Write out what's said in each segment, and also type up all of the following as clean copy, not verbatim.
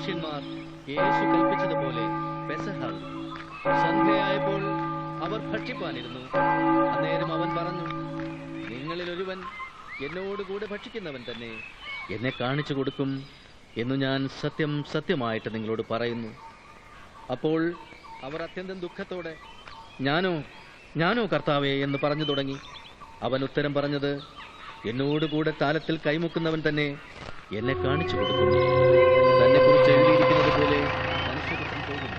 ശിഷ്യന്മാർ യേശു കൽപ്പിച്ചതുപോലെ പെസഹ സന്ധ്യയായപ്പോൾ അവർ ഭക്ഷിപ്പാനിരുന്നു. അന്നേരം അവൻ പറഞ്ഞു, നിങ്ങളിൽ ഒരുവൻ എന്നോടുകൂടെ ഭക്ഷിക്കുന്നവൻ തന്നെ എന്നെ കാണിച്ചു കൊടുക്കും എന്നു ഞാൻ സത്യം സത്യമായിട്ട് നിങ്ങളോട് പറയുന്നു. അപ്പോൾ അവർ അത്യന്തം ദുഃഖത്തോടെ ഞാനോ കർത്താവേ എന്ന് പറഞ്ഞു തുടങ്ങി. അവൻ ഉത്തരം പറഞ്ഞത്, എന്നോടുകൂടെ താലത്തിൽ കൈമുക്കുന്നവൻ തന്നെ എന്നെ കാണിച്ചു കൊടുക്കും. തന്നെ കുറിച്ച് എഴുതിയിരിക്കുന്നത് പോലെ മനുഷ്യപുത്രൻ പോകും.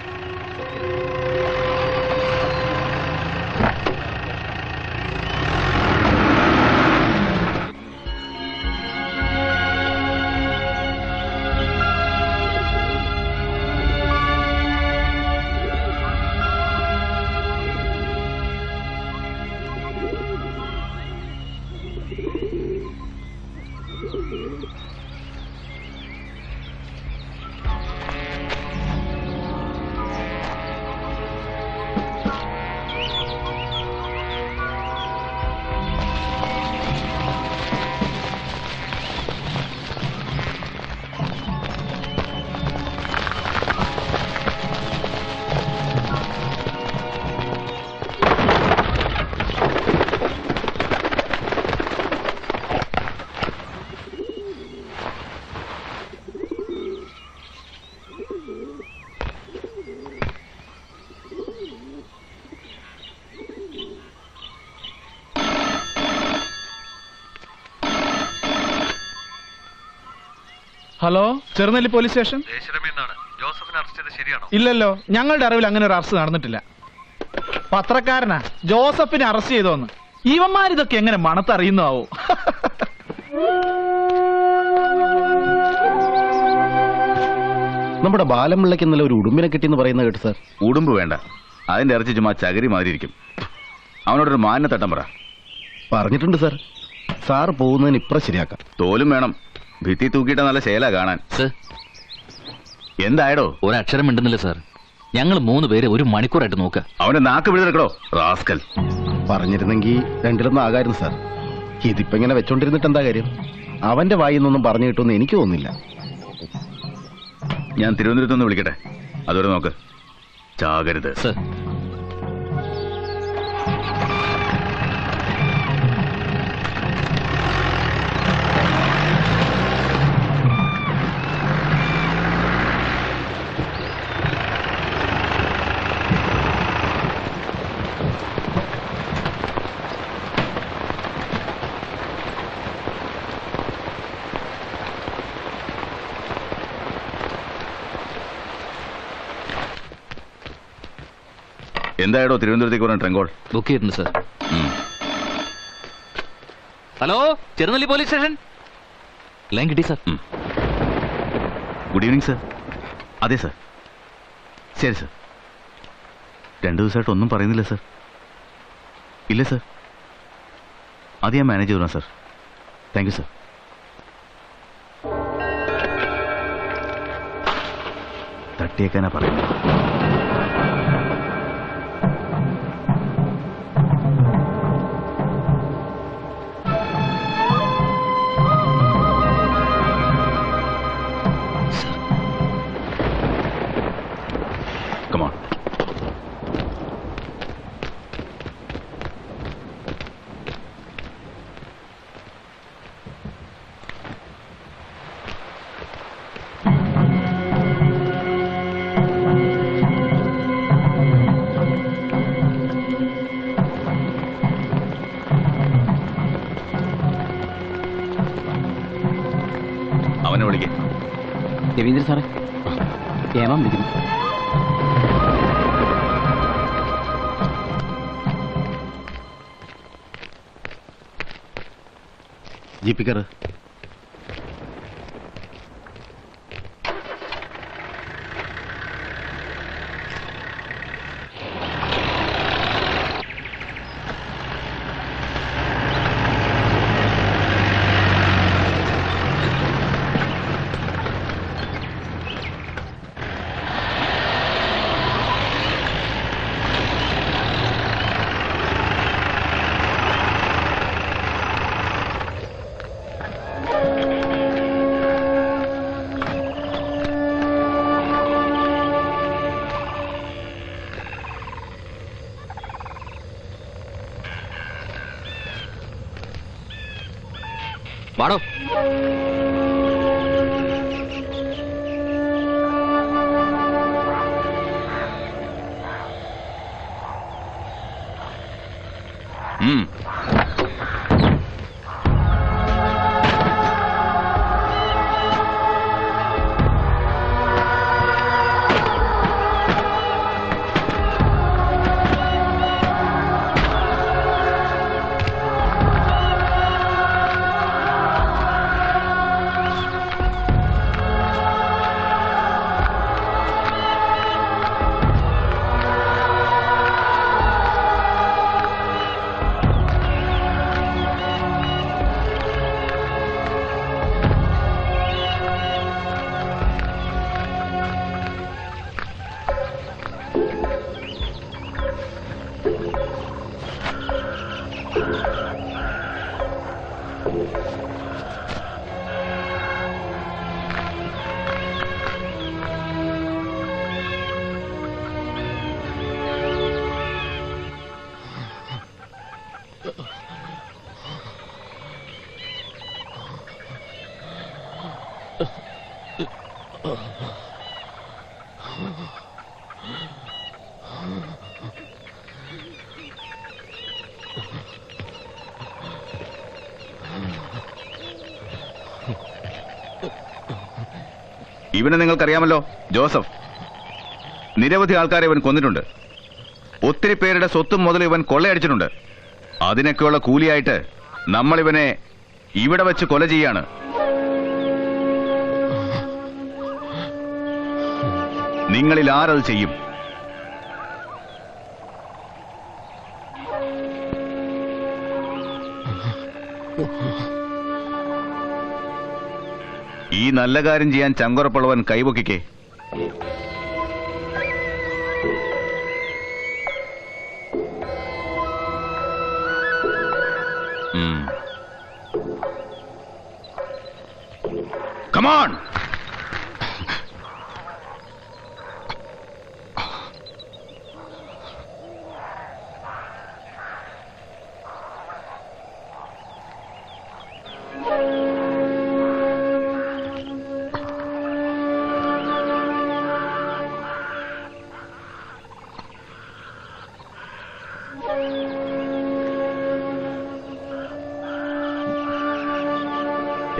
Hello, Cherunelli police station. ജോസഫിനെ അറസ്റ്റ് ചെയ്തത് ശരിയാണോ? ഇല്ലല്ലോ, ഞങ്ങളുടെ അറിവിൽ അങ്ങനെ ഒരു അറസ്റ്റ് നടന്നിട്ടില്ല. പത്രക്കാരനാ ജോസഫിനെ അറസ്റ്റ് ചെയ്തോന്ന്. ഇവന്മാരിതൊക്കെ എങ്ങനെ മണത്തറിയുന്നാവോ? നമ്മുടെ ബാലമ്പിള്ളയ്ക്ക് ഇന്നലെ ഒരു ഉടുമ്പിനെ കിട്ടിയെന്ന് പറയുന്ന കേട്ടു സാർ. ഉടുമ്പ് വേണ്ട, അതിന്റെ ഇറച്ചി ചുമ്മാ ചകിരി മാതിരിയിരിക്കും. അവനോടൊരു മാന്യത്തട്ടം പറ. പറഞ്ഞിട്ടുണ്ട് സാർ. സാർ പോകുന്നതിന് ഇപ്പുറം ശരിയാക്കാം. തോലും വേണം, ഭിത്തി തൂക്കിയിട്ട നല്ല ശേല കാണാൻ. എന്തായടോ? ഒരക്ഷരം മിണ്ടുന്നില്ല സാർ. ഞങ്ങൾ 3 പേര് 1 മണിക്കൂറായിട്ട് നോക്കുക. അവന്റെ നാക്ക് പിഴുതെടുക്കടോ റാസ്കൽ. പറഞ്ഞിരുന്നെങ്കിൽ രണ്ടിലൊന്നും ആകായിരുന്നു സാർ. ഇതിപ്പോ ഇങ്ങനെ വെച്ചോണ്ടിരുന്നിട്ട് എന്താ കാര്യം? അവന്റെ വായിൽ നിന്നൊന്നും പറഞ്ഞു കിട്ടുമെന്ന് എനിക്ക് തോന്നുന്നില്ല. ഞാൻ തിരുവനന്തപുരത്തൊന്ന് വിളിക്കട്ടെ, അതുവരെ നോക്ക്. ചാകരുത് സർ. എന്തായാലോ തിരുവനന്തപുരത്തേക്ക് പറഞ്ഞ ട്രങ്കോൾ ബുക്ക് ചെയ്തിട്ടുണ്ട് sir. Hello, Cherunelli police station. Line കിട്ടി സർ. Good evening sir. അതെ സർ. ശരി സർ. 2 ദിവസമായിട്ട് ഒന്നും പറയുന്നില്ല സർ. ഇല്ല സർ, അത് ഞാൻ മാനേജ് ചെയ്തോളാം സർ. Thank you sir. തട്ടിയേക്കാനാ പറയുന്നത്. Come on. അവനെ വിളിക്കേ. രവീന്ദ്രൻ സാറേ, ഏമാൻ വിളിക്കുന്നു. ജീപ്പിക്കർ. വാടോ. ഇവനെ നിങ്ങൾക്കറിയാമല്ലോ, ജോസഫ്. നിരവധി ആൾക്കാരെ ഇവൻ കൊന്നിട്ടുണ്ട്. ഒത്തിരി പേരുടെ സ്വത്തും മുതൽ ഇവൻ കൊള്ളയടിച്ചിട്ടുണ്ട്. അതിനൊക്കെയുള്ള കൂലിയായിട്ട് നമ്മൾ ഇവനെ ഇവിടെ വെച്ച് കൊല ചെയ്യാണ്. നിങ്ങളിൽ ആരത് ചെയ്യും? ഈ നല്ല കാര്യം ചെയ്യാൻ ചങ്കുറപ്പുള്ളവൻ കൈവക്കിക്കേ. Come on!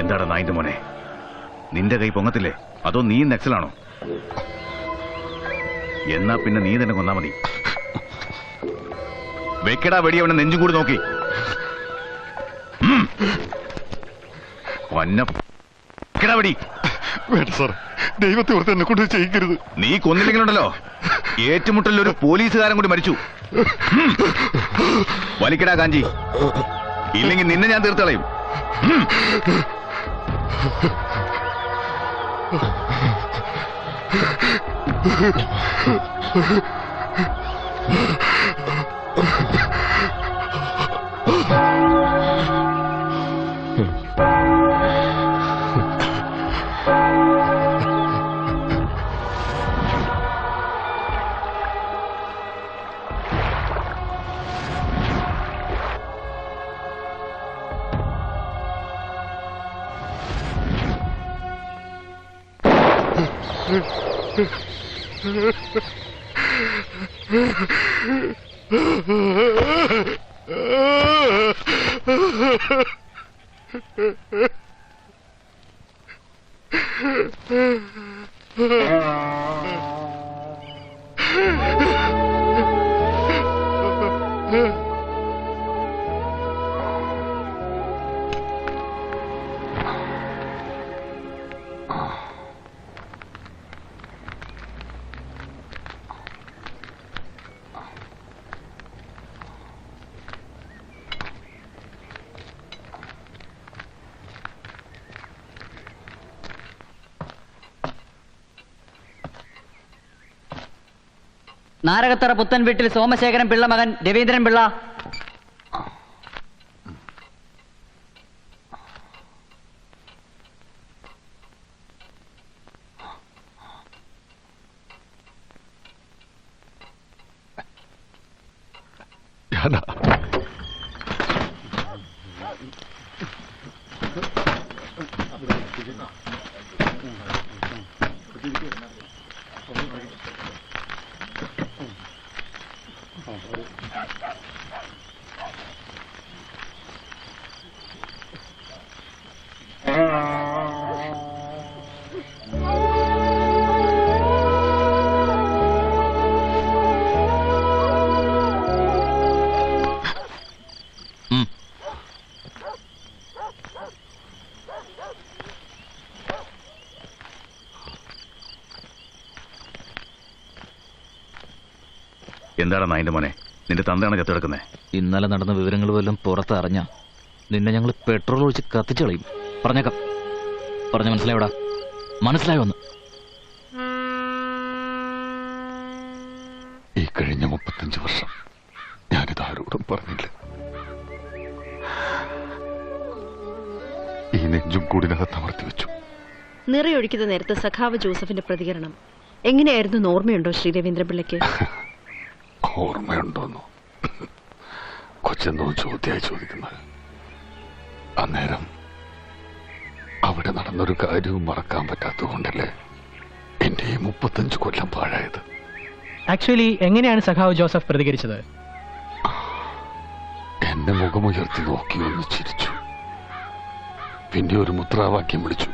എന്താടാ നായിന്റെ മോനെ, നിന്റെ കൈ പൊങ്ങത്തില്ലേ? അതോ നീ നക്സലാണോ? എന്നാ പിന്നെ നീ തന്നെ കൊന്നാ മതി. വെക്കടാ വെടി അവനെ നെഞ്ചും കൂടി നോക്കി. വെക്കടാ വെടി. വേണ്ട സാർ, ദൈവത്തെ ഓർത്ത് എന്നെ കൊണ്ട് ചെയ്യിക്കരുത്. നീ കൊന്നില്ലെങ്കിലുണ്ടല്ലോ, ഏറ്റുമുട്ടലിൽ ഒരു പോലീസുകാരൻ കൂടി മരിച്ചു. വലിക്കടാ കാഞ്ചി, ഇല്ലെങ്കിൽ നിന്നെ ഞാൻ തീർത്തളയും. നാരകത്തറ പുത്തൻ വീട്ടിൽ സോമശേഖരൻ പിള്ള മകൻ രവീന്ദ്രൻ പിള്ള. എന്താണ് നായിന്റെ മോനെ, നിന്റെ തന്തയാണ് ചത്തെടുക്കുന്നേ? ഇന്നലെ നടന്ന വിവരങ്ങൾ വല്ലതും പുറത്തറിഞ്ഞ നിന്നെ ഞങ്ങൾ പെട്രോൾ ഒഴിച്ച് കത്തിച്ചു കളയും. പറഞ്ഞേക്കാം. പറഞ്ഞ മനസ്സിലായോടാ? മനസ്സിലായോന്ന്? ഈ കഴിഞ്ഞ 35 വർഷം ഞാനിത് ആരോടും പറഞ്ഞില്ല. ഈ നെഞ്ചും കൂടിനകത്ത് അമർത്തി വെച്ചു. നിറയൊഴിക്കുന്ന നേരത്ത് സഖാവ് ജോസഫിന്റെ പ്രതികരണം എങ്ങനെയായിരുന്നു ഓർമ്മയുണ്ടോ ശ്രീ രവീന്ദ്രപിള്ളയ്ക്ക്? ഓർമ്മയുണ്ടോന്നോ? കൊച്ചെന്തോ ചോദ്യമായി ചോദിക്കുന്നത്. അന്നേരം അവിടെ നടന്നൊരു കാര്യവും മറക്കാൻ പറ്റാത്തതുകൊണ്ടല്ലേ എന്റെ ഈ 35 കൊല്ലം പാഴായത്. ആക്ച്വലി എങ്ങനെയാണ് സഖാവ് ജോസഫ് പ്രതികരിച്ചത്? എന്നെ മുഖമുയർത്തി നോക്കി ഒന്ന് ചിരിച്ചു. പിന്നെ ഒരു മുദ്രാവാക്യം വിളിച്ചു.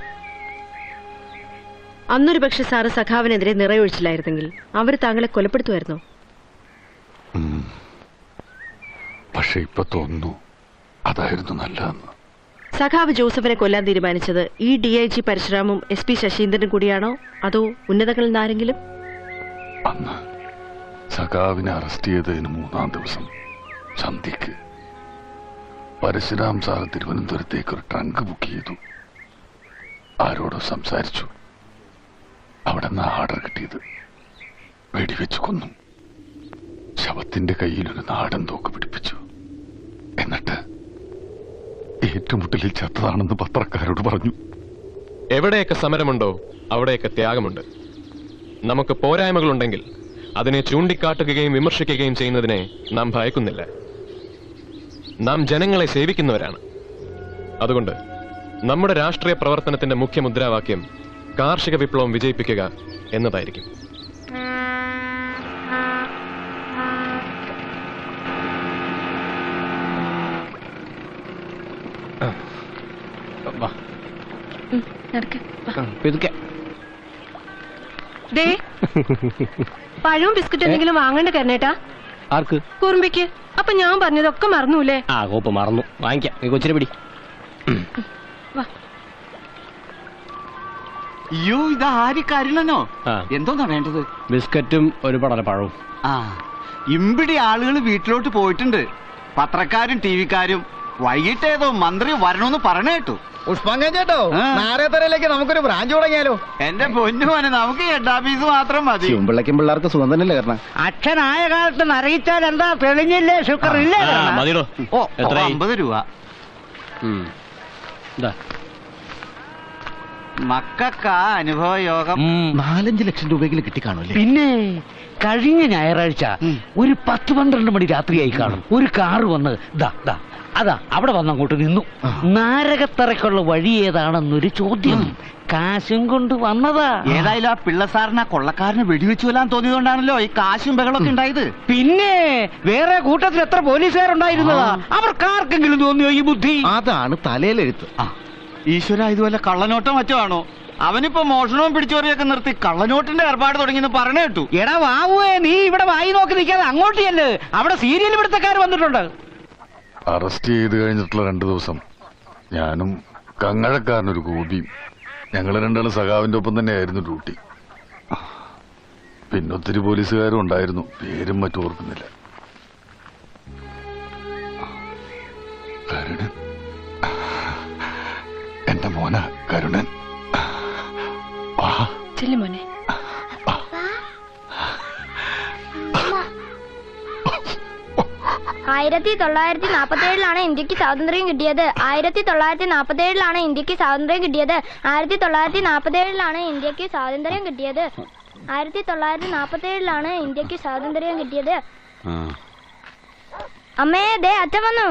അന്നൊരു പക്ഷെ സാറ് സഖാവിനെതിരെ നിറയൊഴിച്ചില്ലായിരുന്നെങ്കിൽ അവർ താങ്കളെ കൊലപ്പെടുത്തുമായിരുന്നോ? പക്ഷെ ഇപ്പൊ തോന്നുന്നു അതായിരുന്നു നല്ലതെന്ന്. സഖാവ് ജോസഫിനെ കൊല്ലാൻ തീരുമാനിച്ചത് ഈ DIG പരശുരാമും SP ശശീന്ദ്രനും കൂടിയാണോ, അതോ ഉന്നതങ്ങളിൽ നിന്നാരെങ്കിലും? അന്ന് സഖാവിനെ അറസ്റ്റ് ചെയ്തതിന് 3-ാം ദിവസം സന്ധ്യക്ക് പരശുരാം സാർ തിരുവനന്തപുരത്തേക്ക് ഒരു ട്രങ്ക് ബുക്ക് ചെയ്തു. ആരോടോ സംസാരിച്ചു. അവിടെ നിന്ന് ആർഡർ കിട്ടിയത് വെടിവെച്ച് കൊന്നു. ശവത്തിന്റെ കയ്യിലൊരു നാടൻ തോക്ക് പിടിപ്പിച്ചു. എന്നിട്ട് ഏറ്റുമുട്ടലിൽ ചത്തതാണെന്ന് പത്രക്കാരോട് പറഞ്ഞു. എവിടെയൊക്കെ സമരമുണ്ടോ അവിടെയൊക്കെ ത്യാഗമുണ്ട്. നമുക്ക് പോരായ്മകളുണ്ടെങ്കിൽ അതിനെ ചൂണ്ടിക്കാട്ടുകയും വിമർശിക്കുകയും ചെയ്യുന്നതിനെ നാം ഭയക്കുന്നില്ല. നാം ജനങ്ങളെ സേവിക്കുന്നവരാണ്. അതുകൊണ്ട് നമ്മുടെ രാഷ്ട്രീയ പ്രവർത്തനത്തിന്റെ മുഖ്യ മുദ്രാവാക്യം കാർഷിക വിപ്ലവം വിജയിപ്പിക്കുക എന്നതായിരിക്കും. പഴവും ബിസ്ക്കറ്റ് എന്തെങ്കിലും വാങ്ങണ്ട കരുണേട്ടാ. ആർക്ക്? കുറുമ്പിക്ക്. അപ്പൊ ഞാൻ പറഞ്ഞതൊക്കെ മറന്നൂലേ? ആ കോപ്പ് മറന്നു. വാങ്ങിക്കാം. നീ കൊച്ചിനെ പിടി. അയ്യോ, ഇത് ആര് കരുണനോ? എന്തോന്നാ വേണ്ടത്? ബിസ്ക്കറ്റും ഒരു പടല പഴവും. ആ, ഇമ്പിടി ആളുകൾ വീട്ടിലോട്ട് പോയിട്ടുണ്ട്. പത്രക്കാരും TV-ക്കാരും. വൈകിട്ട് ഏതോ മന്ത്രി വരണമെന്ന് പറഞ്ഞ കേട്ടു. പുഷ്പങ്കം ചേട്ടോ, നാരേത്തരയിലേക്ക് നമുക്കൊരു ബ്രാഞ്ച് തുടങ്ങിയാലോ? എന്റെ പൊന്നുമോനെ, നമുക്ക് ഹെഡ് ഓഫീസ് മാത്രം മതി. പിള്ളേക്കും പിള്ളേർക്ക് സുഖം തന്നെയല്ലേ കാരണം? അച്ഛനായ കാലത്ത് നരകിച്ചാൽ എന്താ തെളിഞ്ഞില്ലേ? ശുക്ർ ഇല്ലേ? മതിയോ? ഓ, 50 രൂപ. മക്കൾക്കാ അനുഭവ യോഗം. 4-5 ലക്ഷം രൂപയെങ്കിലും കിട്ടിക്കാണൂല്ലേ? പിന്നെ കഴിഞ്ഞ ഞായറാഴ്ച ഒരു 10-12 മണി രാത്രിയായി കാണും. ഒരു കാറ് വന്ന് അതാ അവിടെ വന്നങ്ങോട്ട് നിന്നു. നാരകത്തറയ്ക്കുള്ള വഴി ഏതാണെന്നൊരു ചോദ്യം. കാശും കൊണ്ട് വന്നതാ. ഏതായാലും ആ പിള്ളസാറിന് ആ കൊള്ളക്കാരന് വെടിവെച്ചു കൊല്ലാൻ തോന്നിയതുകൊണ്ടാണല്ലോ ഈ കാശും ബഹളമൊക്കെ ഉണ്ടായത്. പിന്നെ വേറെ കൂട്ടത്തിൽ എത്ര പോലീസുകാരുണ്ടായിരുന്നതാ? അവർക്കാർക്കെങ്കിലും തോന്നിയോ ഈ ബുദ്ധി? അതാണ് തലയിലെഴുത്ത്. ഈശ്വര, ഇതുപോലെ കള്ളനോട്ടം മറ്റോ ആണോ? അവനിപ്പോ മോഷണവും പിടിച്ചോറിയൊക്കെ നിർത്തി കള്ളനോട്ടിന്റെ ഏർപ്പാട് തുടങ്ങിയെന്ന് പറഞ്ഞു കേട്ടു. എടാ വാവുവേ, നീ ഇവിടെ വായി നോക്കി നിൽക്കാതെ അങ്ങോട്ട് ചെല്ല്. അവിടെ സീരിയൽ പിടുത്തക്കാർ വന്നിട്ടുണ്ട്. അറസ്റ്റ് ചെയ്ത് കഴിഞ്ഞിട്ടുള്ള 2 ദിവസം ഞാനും കങ്ങഴക്കാരനൊരു ഗോപിയും ഞങ്ങൾ രണ്ടാളും സഖാവിന്റെ ഒപ്പം തന്നെയായിരുന്നു ഡ്യൂട്ടി. പിന്നെ ഒത്തിരി പോലീസുകാരും ഉണ്ടായിരുന്നു. പേരും മറ്റും ഓർക്കുന്നില്ല. കരുണൻ, എന്റെ മോന കരുണൻ. മോനെ, 1947 ഇന്ത്യക്ക് സ്വാതന്ത്ര്യം കിട്ടിയത്. 1947 ഇന്ത്യക്ക് സ്വാതന്ത്ര്യം കിട്ടിയത്. 1947 ഇന്ത്യക്ക് സ്വാതന്ത്ര്യം കിട്ടിയത്. 1947 ഇന്ത്യക്ക് സ്വാതന്ത്ര്യം കിട്ടിയത്. അമ്മേ, ദേ അച്ഛൻ വന്നു.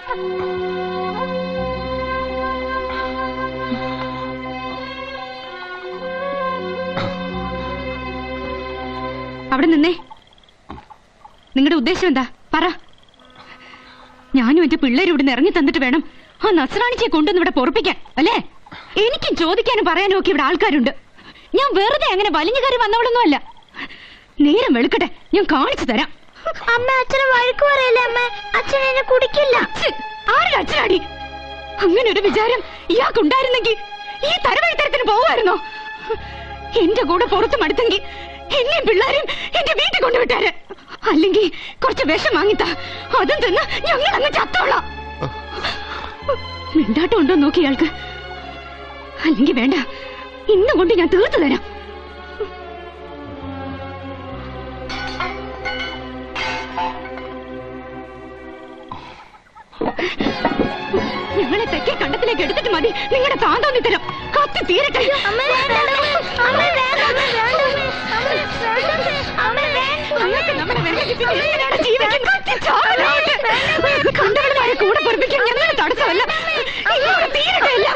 അവിടെ നിന്നേ. നിങ്ങളുടെ ഉദ്ദേശം എന്താ പറ. ഞാനും എന്റെ പിള്ളേരും ഇവിടെ ഇറങ്ങി തന്നിട്ട് വേണം ആ നസ്രാണിച്ചിയെ കൊണ്ടുവന്ന് ഇവിടെ പൊറപ്പിക്കാൻ അല്ലേ? എനിക്കും ചോദിക്കാനും പറയാനും ഒക്കെ ഇവിടെ ആൾക്കാരുണ്ട്. ഞാൻ വെറുതെ അങ്ങനെ വലിഞ്ഞു കയറി വന്നവളൊന്നും അല്ല. നേരം വെളുക്കട്ടെ, ഞാൻ കാണിച്ചു തരാം. അമ്മ അച്ഛനെ വഴക്ക് പറയില്ലേ അമ്മ? അച്ഛൻ എന്നെ കുടിക്കില്ല. ആരുടെ അച്ഛനാടി? അങ്ങനെ ഒരു വിചാരം ഇയാൾക്കുണ്ടായിരുന്നെങ്കിൽ ഈ തരവഴിത്തരത്തിന് പോവായിരുന്നോ? എന്റെ കൂടെ പുറത്ത് മടുത്തെങ്കിൽ എന്നെയും പിള്ളേരും എന്റെ വീട്ടിൽ കൊണ്ടുവിട്ടാര്. അല്ലെങ്കിൽ കുറച്ച് വിഷം വാങ്ങിത്താ, അതും തിന്ന് ഞങ്ങൾ അങ്ങ് ചത്തോളാം. മിണ്ടാട്ടം ഉണ്ടോ നോക്കി ഇയാൾക്ക്. അല്ലെങ്കിൽ വേണ്ട, ഇന്നും കൊണ്ട് ഞാൻ തീർത്തു തരാം. ഞങ്ങളെ തെക്കേ കണ്ടത്തിലേക്ക് എടുത്തിട്ട് മതി നിങ്ങളുടെ താന്തോന്നി തരം. കത്തി തീരട്ടെ. കണ്ടവന്മാരെ കൂടെ പൊറപ്പിക്കാൻ ഞങ്ങൾ തടസ്സമല്ല. തീരട്ടെ എല്ലാം.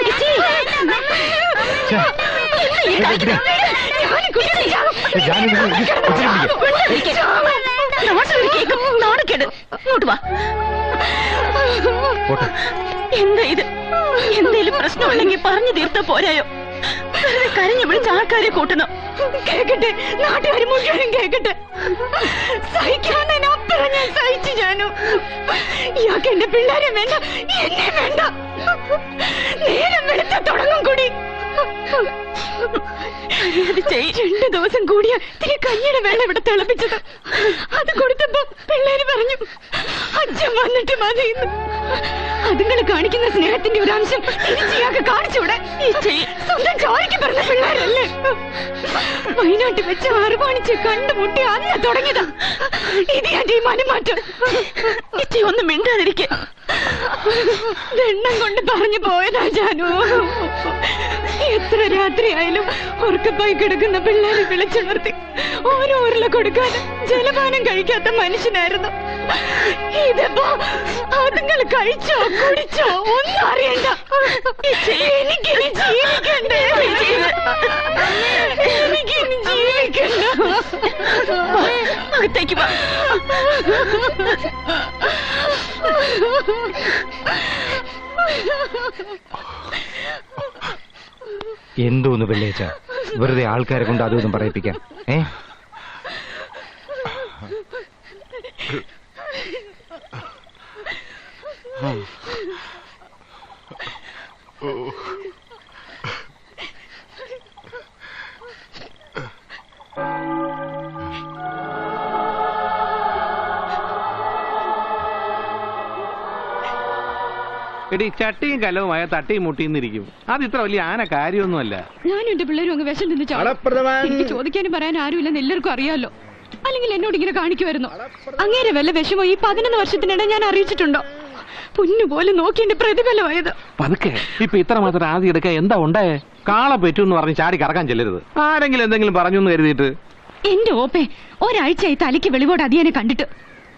നാണക്കേട്. ഇങ്ങോട്ട് വാ. എന്താ ഇത്? എന്തേലും പ്രശ്നമുണ്ടെങ്കിൽ പറഞ്ഞു തീർത്താ പോരായോ? കരഞ്ഞു വിളിച്ച് ആൾക്കാരെ കൂട്ടണം. കേക്കട്ടെ, നാട്ടുകാർ മുഴുവനും കേക്കട്ടെ. സഹിക്കാനപ്പുറം ഞാൻ സഹിച്ചു. ഞാനും ഇയാൾക്ക് എന്റെ പിള്ളേരെ വേണ്ട, എന്നെ വേണ്ട. നേരം വെളുത്ത തുടങ്ങും കൂടി. 2 ദിവസം കൂടിയ ഇത്തിരി കഞ്ഞിയുടെ വെള്ളം ഇവിടെ തിളപ്പിച്ചത്. അത് കൊടുത്തപ്പോ പിള്ളേര് പറഞ്ഞു അച്ഛൻ വന്നിട്ട് മതിയെന്ന്. അതുങ്ങള് കാണിക്കുന്ന സ്നേഹത്തിന്റെ ഒരു അംശം തിരിച്ചിയാൾക്ക് കാണിച്ചൂടെ? സ്വന്തം ചോരയ്ക്ക് പറഞ്ഞ പിള്ളേരല്ലേ? വയനാട്ടിൽ വെച്ച് അറുപാണിച്ച് കണ്ടുമുട്ടി അന്ന് തുടങ്ങിയതാ ഇത് എന്റെ ഈ മനംമാറ്റം. ഇച്ചി ഒന്നും മിണ്ടാതിരിക്കെ. എണ്ണം കൊണ്ട് പറഞ്ഞു പോയതാ ജാനു. എത്ര രാത്രിയായാലും ഉറക്കപ്പായി കിടക്കുന്ന പിള്ളേരെ വിളിച്ചുണർത്തി ഓരോ ഉരുള കൊടുക്കാനും ജലപാനം കഴിക്കാത്ത മനുഷ്യനായിരുന്നു. ഇതിപ്പോ അതുങ്ങൾ കഴിച്ചോ കുടിച്ചോ ഒന്നും അറിയണ്ട. എനിക്കിനി ജീവിക്കണ്ടേ? എനിക്കിനി ജീവിക്കണ്ട. അകത്തേക്ക് വാ. എന്തോന്ന് വെള്ളിയാഴ്ച വെറുതെ ആൾക്കാരെ കൊണ്ട് അതൊന്നും പറയിപ്പിക്കാം. എടി ചട്ടിയും കലവുമായ തട്ടിയും മുട്ടിന്നിരിക്കും. അത് ഇത്ര വലിയ ആന കാര്യമൊന്നുമല്ല. ഞാനും എന്റെ പിള്ളേരും അങ്ങ് വിഷം തിന്നു ചാടും. എനിക്ക് ചോദിക്കാനും പറയാൻ ആരുമില്ലെന്ന് എല്ലാവർക്കും അറിയാലോ. അല്ലെങ്കിൽ എന്നോട് ഇങ്ങനെ കാണിക്കുമായിരുന്നു. അങ്ങേരെ വല്ല വിഷമോ ഈ 11 വർഷത്തിനിടെ ഞാൻ അറിയിച്ചിട്ടുണ്ടോ? പൊന്നുപോലെ നോക്കി എന്റെ പ്രതിഫലമായത്. പതുക്കെ ഇപ്പൊ ഇത്ര മാത്രം ആദ്യം എടുക്കാൻ എന്താ ഉണ്ടായേ? കാള പെറ്റു എന്ന് പറഞ്ഞ് ചാടി കറക്കാൻ ചെല്ലരുത്. ആരെങ്കിലും എന്തെങ്കിലും പറഞ്ഞു എന്ന് കരുതിയിട്ട്. എന്റെ ഓപ്പേ, ഒരാഴ്ചയായി തലയ്ക്ക് വെളിവോട് അതിയെ കണ്ടിട്ട്.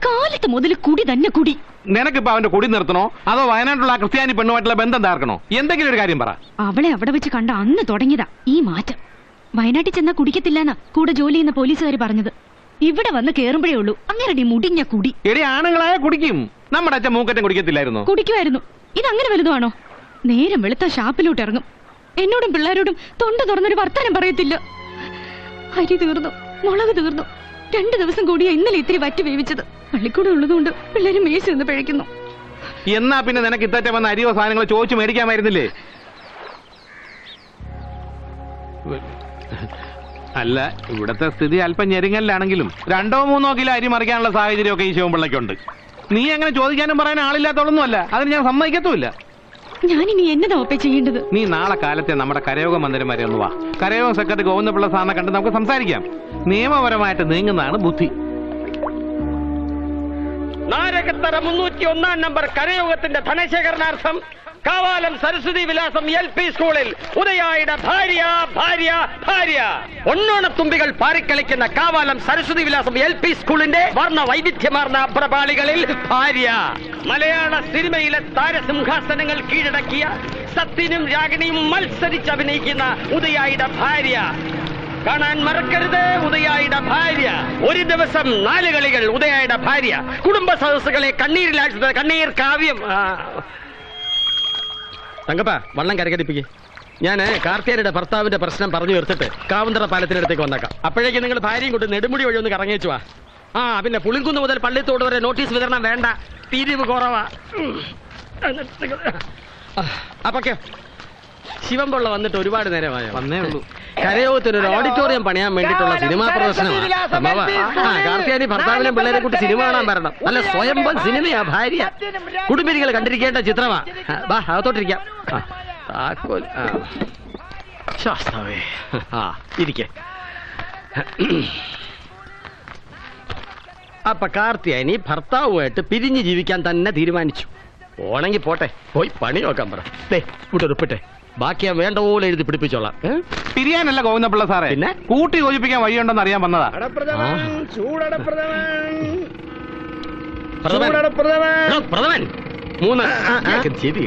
കാലത്ത് മുതൽ കുടി തന്നെ കുടി. നിനക്കിപ്പോ അവന്റെ കുടി നിർത്തണോ അതോ വയനാട്ടിലുള്ള ക്രിസ്ത്യാനി പെണ്ണുമായിട്ടുള്ള ബന്ധം താർക്കണോ? എന്തെങ്കിലും ഒരു കാര്യം പറ. അവളെ അവിടെ വെച്ച് കണ്ട അന്ന് തുടങ്ങിയതാ ഈ മാറ്റം. വയനാട്ടിൽ ചെന്നാ കുടിക്കത്തില്ലെന്നാ കൂടെ ജോലി ചെയ്യുന്ന പോലീസുകാർ പറഞ്ഞത്. ഇവിടെ വന്ന് കേറുമ്പോഴേ ഉള്ളൂ അങ്ങനെ മുടിഞ്ഞ കുടി. എടി ആണുങ്ങളായ കുടിക്കും. നമ്മുടെ അച്ഛൻ മൂക്കറ്റം കുടിക്കത്തില്ലായിരുന്നു? കുടിക്കുമായിരുന്നു. ഇതങ്ങനെ വലുതുവാണോ? നേരം വെളുത്ത ഷാപ്പിലോട്ട് ഇറങ്ങും. എന്നോടും പിള്ളേരോടും തൊണ്ട തുറന്നൊരു വർത്താനം പറയത്തില്ല. അരി തീർന്നു, മുളക് തീർന്നു. 2 ദിവസം കൂടിയാ ഇന്നലെ ഇത്തിരി വറ്റി വേവിച്ചത്. പള്ളിക്കൂടെ ഉള്ളതുകൊണ്ട് പിള്ളേര് മേശ നിന്ന് പിഴയ്ക്കുന്നു. എന്നാ പിന്നെ നിനക്ക് ഇത്തറ്റ വന്ന അരിയോ സാധനങ്ങളോ ചോദിച്ചു മേടിക്കാമായിരുന്നില്ലേ? അല്ല, ഇവിടത്തെ സ്ഥിതി അല്പം ഞെരുങ്ങലിലാണെങ്കിലും 2-3 കിലോ അരി മറിക്കാനുള്ള സാഹചര്യമൊക്കെ ഈ ശിവൻപിള്ളയ്ക്കുണ്ട്. നീ അങ്ങനെ ചോദിക്കാനും പറയാൻ ആളില്ലാത്തോളൊന്നുമല്ല. അതിന് ഞാൻ സമ്മതിക്കത്തുമില്ല. ഞാനിനി എന്നതാ ഒപ്പേ ചെയ്യേണ്ടത്? നീ നാളെ കാലത്തെ നമ്മുടെ കരയോഗ മന്ദിരം വരെ ഒന്ന് വാ. കരയോഗ സെക്രട്ടറി ഗോവിന്ദപിള്ള സാറിനെ കണ്ട് നമുക്ക് സംസാരിക്കാം. നിയമപരമായിട്ട് നീങ്ങുന്നതാണ് ബുദ്ധി. നാരകത്തറ 301 നമ്പർ കരയോഗത്തിന്റെ ധനശേഖരണാർത്ഥം കാവാലം സരസ്വതി വിലാസം LP സ്കൂളിൽ ഉദയായുടെ ഭാര്യ ഭാര്യ ഭാര്യ ഒന്നോണത്തുമ്പികൾ പാറിക്കളിക്കുന്ന കാവാലം സരസ്വതി വിലാസം LP സ്കൂളിന്റെ വർണ്ണ വൈവിധ്യമാർന്ന പ്രപാളികളിൽ ഭാര്യ. മലയാള സിനിമയിലെ താരസിംഹാസനങ്ങൾ കീഴടക്കിയ സത്യനും രാഗിണിയും മത്സരിച്ച് അഭിനയിക്കുന്ന ഉദയായുടെ ഭാര്യ. കാണാൻ മറക്കരുത് ഉദയായുടെ ഭാര്യ. ഒരു ദിവസം 4 കളികൾ. ഉദയായുടെ ഭാര്യ കുടുംബ സദസ്സുകളെ കണ്ണീരിലാഴ്ച കണ്ണീർ കാവ്യം. തങ്കപ്പ വള്ളം കരകടിപ്പിക്കേ. ഞാൻ കാർത്തിയാരുടെ ഭർത്താവിന്റെ പ്രശ്നം പറഞ്ഞു തീർത്തിട്ട് കാവന്തറ പാലത്തിനടുത്തേക്ക് വന്നേക്കാം. അപ്പോഴേക്കും നിങ്ങൾ ഭാര്യയും കൊണ്ട് നെടുമുടി വഴി ഒന്ന് കറങ്ങിച്ചു വാ. പിന്നെ പുളിങ്കുന്ന് മുതൽ പള്ളിത്തോട് വരെ നോട്ടീസ് വിതരണം വേണ്ട, പിരിവ് കുറവാ. അപ്പൊക്കെ ശിവൻപിള്ള വന്നിട്ട് ഒരുപാട് നേരമായോ? വന്നേ ഉള്ളൂ. കരയോഗത്തിന് ഒരു ഓഡിറ്റോറിയം പണിയാൻ വേണ്ടിയിട്ടുള്ള സിനിമാ പ്രദർശനമാണ്. കാർത്തിയാനി ഭർത്താവിനെ പിള്ളേരെ കൂട്ടി സിനിമ കാണാൻ വരണം. നല്ല സ്വയംഭം സിനിമയാ ഭാര്യ. കുടുംബിനികൾ കണ്ടിരിക്കേണ്ട ചിത്രമാ. ബാ അകത്തോട്ടിരിക്കാം. ശാസ്താവേ ഇരിക്കെ. അപ്പൊ കാർത്തിയാനി ഭർത്താവുമായിട്ട് പിരിഞ്ഞു ജീവിക്കാൻ തന്നെ തീരുമാനിച്ചു. പോണെങ്കിൽ പോട്ടെ, പോയി പണി നോക്കാൻ പറ. ഇവിടെ ഉറപ്പിട്ടെ, ബാക്കി ഞാൻ വേണ്ട പോലെ എഴുതി പിടിപ്പിച്ചോളാം. പിരിയാനല്ല ഗോവിന്ദപിള്ള സാറേ, പിന്നെ കൂട്ടി യോജിപ്പിക്കാൻ വഴിയുണ്ടെന്ന് അറിയാൻ വന്നതാ. പ്രഥമൻ 3 ശരി.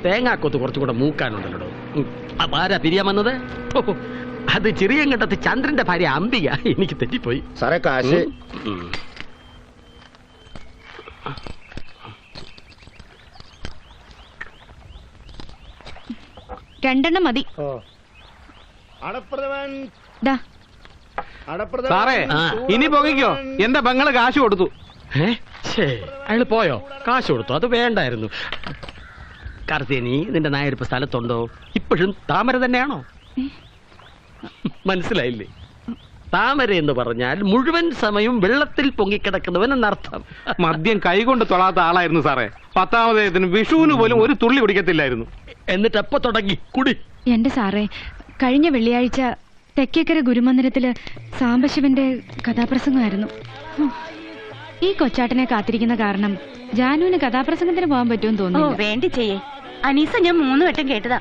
തേങ്ങാക്കൊത്ത് കുറച്ചുകൂടെ മൂക്കാനുണ്ടല്ലോ. ആരാ പിരിയാൻ വന്നത്? അത് ചെറിയങ്കണ്ടത്ത് ചന്ദ്രന്റെ ഭാര്യ അംബിക. എനിക്ക് തെറ്റിപ്പോയി സാറേ. കാശ് 2 മതി. സാറേ ഇനി പോകിക്കോ. എന്റെ പെങ്ങള് കാശ് കൊടുത്തു. അയാള് പോയോ? കാശ് കൊടുത്തു? അത് വേണ്ടായിരുന്നു. കാർത്തിയാനി, നിന്റെ നായരിപ്പ സ്ഥലത്തുണ്ടോ? ഇപ്പോഴും താമര തന്നെയാണോ? മനസ്സിലായില്ലേ? താമര എന്ന് പറഞ്ഞാൽ മുഴുവൻ സമയം വെള്ളത്തിൽ പൊങ്ങിക്കിടക്കുന്നവൻ എന്നർത്ഥം. മദ്യം കൈകൊണ്ട് തൊടാത്ത ആളായിരുന്നു സാറേ. 10ാമതേതിന് വിഷുവിന് പോലും ഒരു തുള്ളി കുടിക്കത്തില്ലായിരുന്നു. എന്നിട്ട് എപ്പോ തുടങ്ങി കുടി? എന്റെ സാറേ, കഴിഞ്ഞ വെള്ളിയാഴ്ച തെക്കേക്കര ഗുരുമന്ദിരത്തില് സാംബശിവന്റെ കഥാപ്രസംഗമായിരുന്നു. ഈ കൊച്ചാട്ടനെ കാത്തിരിക്കുന്ന കാരണം ജാനുവിന് കഥാപ്രസംഗത്തിന് പോകാൻ പറ്റുമെന്ന് തോന്നുന്നു. വേണ്ടി ചെയ്യേ അനീസ, ഞാൻ 3 വട്ടം കേട്ടതാ.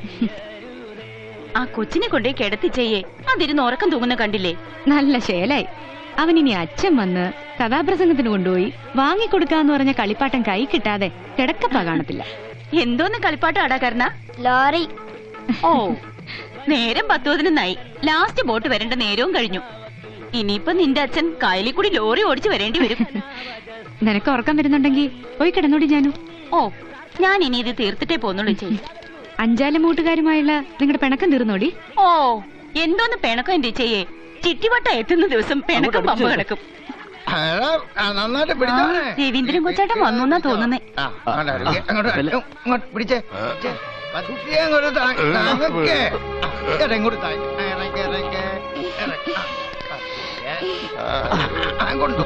ആ കൊച്ചിനെ കൊണ്ടേ കിടത്തി ചെയ്യേ. അതിരുന്ന് ഉറക്കം തൂങ്ങുന്ന കണ്ടില്ലേ? നല്ല ശേലായി. അവനിനി അച്ഛൻ വന്ന് കഥാപ്രസംഗത്തിന് കൊണ്ടുപോയി വാങ്ങിക്കൊടുക്കാന്ന് പറഞ്ഞ കളിപ്പാട്ടം കൈ കിട്ടാതെ കിടക്കപ്പാ കാണത്തില്ല. എന്തോന്ന് കളിപ്പാട്ടം അടാക്കാരനാ? ലോറി. ഓ, നേരം 10:15 ലാസ്റ്റ് ബോട്ട് വരേണ്ട നേരവും കഴിഞ്ഞു. ഇനിയിപ്പൊ നിന്റെ അച്ഛൻ കായലിൽ കൂടി ലോറി ഓടിച്ചു വരേണ്ടി വരും. നിനക്ക് ഉറക്കം വരുന്നുണ്ടെങ്കിൽ പോയി കിടന്നോടി ജാനു. ഓ, ഞാൻ ഇനി ഇത് തീർത്തിട്ടേ പോന്നുള്ളൂ ചെയ്യും. 5 മൂട്ടുകാരുമായുള്ള നിങ്ങളുടെ പിണക്കം തീർന്നോടി. ഓ, എന്തോന്ന് പിണക്കം എന്റെ ചെയ്യേ. ചിട്ടിവട്ട എത്തുന്ന ദിവസം പിണക്കം പമ്പ് കിടക്കും. രവീന്ദ്രൻ കൊച്ചാട്ടൻ വന്നു എന്നാ തോന്നുന്നേ.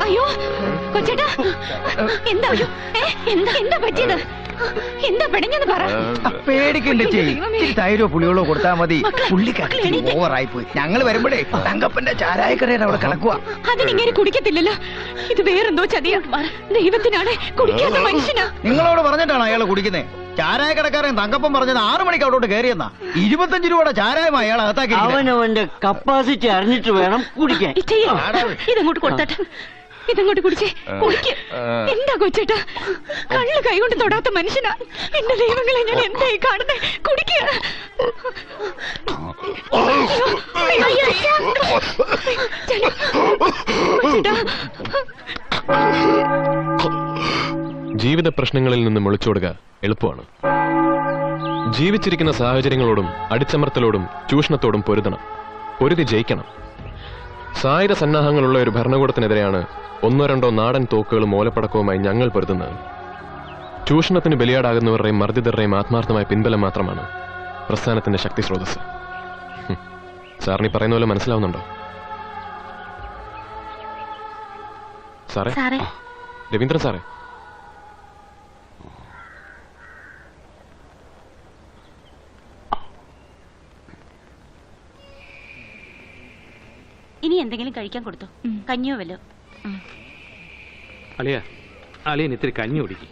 അയ്യോ കൊച്ചേട്ടാ, എന്താ എന്താ പറ്റിയത്? എന്താ പെടഞ്ഞെന്ന് പറ. പേടിക്കണ്ട ചെയ്യും. തൈരോ പുളികളോ കൊടുത്താ മതി. പുള്ളിക്കാരി ഓവറായി പോയി. ഞങ്ങൾ വരുമ്പോഴേ തങ്കപ്പന്റെ ചാരായക്കടയിൽ അവിടെ കിടക്കുക. അതിനിങ്ങനെ കുടിക്കത്തില്ലല്ലോ. ഇത് വേറെന്തോ ചതിയാ. ദൈവത്തിനാണ് കുടിക്കാത്ത മനുഷ്യനാ. നിങ്ങളോട് പറഞ്ഞിട്ടാണ് അയാൾ കുടിക്കുന്നത്. ചാരായ കടക്കാരൻ തങ്കപ്പം പറഞ്ഞത് 6 മണിക്ക് അവിടോട്ട് കയറിയെന്നാ. 25 രൂപയുടെ ചാരായം അയാൾ അകത്താക്കി. അവനവന്റെ കപ്പാസിറ്റി അറിഞ്ഞിട്ട് വേണം കുടിക്കാൻ. ഇതങ്ങോട്ട് കൊടുത്തട്ടെ. ഇതങ്ങോട്ട് കുടിച്ചേ. കുടിക്ക്. എന്താ കൊച്ചേട്ടാ, കള്ള് കൈകൊണ്ട് തൊടാത്ത മനുഷ്യനാ. എന്റെ ദൈവങ്ങളെ, ഞാൻ എന്തായി കാണുന്നേ? കുടിക്കുക. ജീവിത പ്രശ്നങ്ങളിൽ നിന്നും ഒളിച്ചോടുക എളുപ്പമാണ്. ജീവിച്ചിരിക്കുന്ന സാഹചര്യങ്ങളോടും അടിച്ചമർത്തലോടും ചൂഷണത്തോടും പൊരുതണം. പൊരുതി ജയിക്കണം. സായുധ സന്നാഹങ്ങളുള്ള ഒരു ഭരണകൂടത്തിനെതിരെയാണ് 1-2 നാടൻ തോക്കുകളും ഓലപ്പടക്കവുമായി ഞങ്ങൾ പൊരുതുന്നത്. ചൂഷണത്തിന് ബലിയാടാകുന്നവരുടെയും മർദ്ദിതരുടെയും ആത്മാർത്ഥമായ പിൻബലം മാത്രമാണ് പ്രസ്ഥാനത്തിന്റെ ശക്തി സ്രോതസ്. സാറിന് പറയുന്ന പോലെ മനസ്സിലാവുന്നുണ്ടോ? സാറേ, രവീന്ദ്രൻ സാറേ, ഇനി എന്തെങ്കിലും കഴിക്കാൻ കൊടുത്തു, കഞ്ഞിയോ വല്ലോ. അളിയ അളിയൻ ഇത്തിരി കഞ്ഞി കുടിക്കും.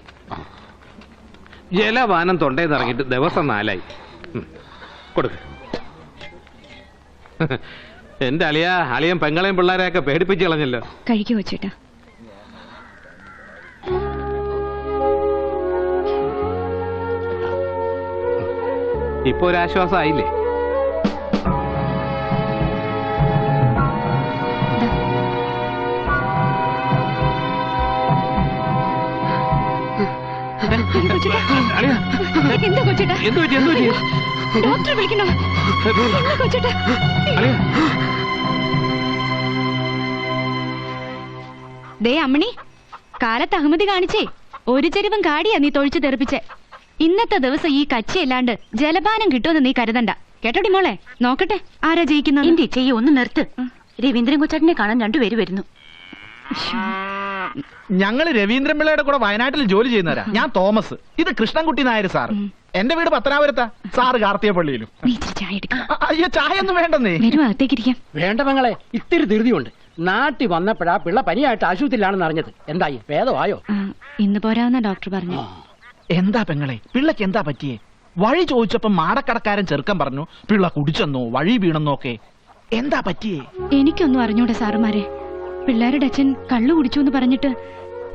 ജലപാനം തൊണ്ടയിൽ ഇറങ്ങിയിട്ട് ദിവസം 4 ആയി. കൊടുക്ക. എന്റെ അളിയൻ പെങ്ങളെയും പിള്ളേരെയൊക്കെ പേടിപ്പിച്ച് കളഞ്ഞല്ലോ. കഴിക്കു വെച്ചേട്ടാ. ഇപ്പൊ ഒരു ആശ്വാസമായില്ലേ? എന്താ കൊച്ചേട്ടാ? ഡോക്ടറെ വിളിക്കണോ? എന്താ കൊച്ചേട്ടാ? ദേ അമ്മണി, കാലത്ത് അഹമ്മതി കാണിച്ചേ ഒരു ചെരുവം കാടിയാ നീ തൊഴിച്ചു തെറിപ്പിച്ചേ. ഇന്നത്തെ ദിവസം ഈ കച്ചിയല്ലാണ്ട് ജലപാനം കിട്ടുമെന്ന് നീ കരുതണ്ട. കേട്ടോടി മോളെ, നോക്കട്ടെ ആരാ ജയിക്കുന്നത്. എന്റെ ചെയ്യ ഒന്ന് നിർത്ത്. രവീന്ദ്രൻ കൊച്ചേട്ടനെ കാണാൻ 2 പേര് വരുന്നു. ഞങ്ങള് രവീന്ദ്രൻ പിള്ളയുടെ കൂടെ വയനാട്ടിൽ ജോലി ചെയ്യുന്നവരാ. ഞാൻ തോമസ്, ഇത് കൃഷ്ണൻകുട്ടി നായർ സാർ. എന്റെ വീട് പത്തനാപുരത്താ, സാറ് കാർത്തികപ്പള്ളിയിലും. അയ്യോ ചായ ഒന്നും വേണ്ടെന്നേ. വേണ്ട മങ്ങളെ, ഇത്തിരി ധൃതിയുണ്ട്. നാട്ടിൽ വന്നപ്പോഴാ പിള്ള പനിയായിട്ട് ആശുപത്രിയിലാണെന്ന് അറിഞ്ഞത്. എന്തായി, ഭേദമായോ? ഇന്ന് പോരാവുന്ന ഡോക്ടർ പറഞ്ഞു. എന്താ പെങ്ങളെ, പിള്ളക്ക് എന്താ പറ്റിയേ? വഴി ചോദിച്ചപ്പോ മാടക്കടക്കാരൻ ചെറുക്കൻ പറഞ്ഞു പിള്ള കുടിച്ചെന്നോ വഴി വീണെന്നോ ഒക്കെ. എന്താ പറ്റിയേ? എനിക്കൊന്നും അറിഞ്ഞൂടെ സാറുമാരെ. പിള്ളേരുടെ അച്ഛൻ കള്ളു കുടിച്ചു എന്ന് പറഞ്ഞിട്ട്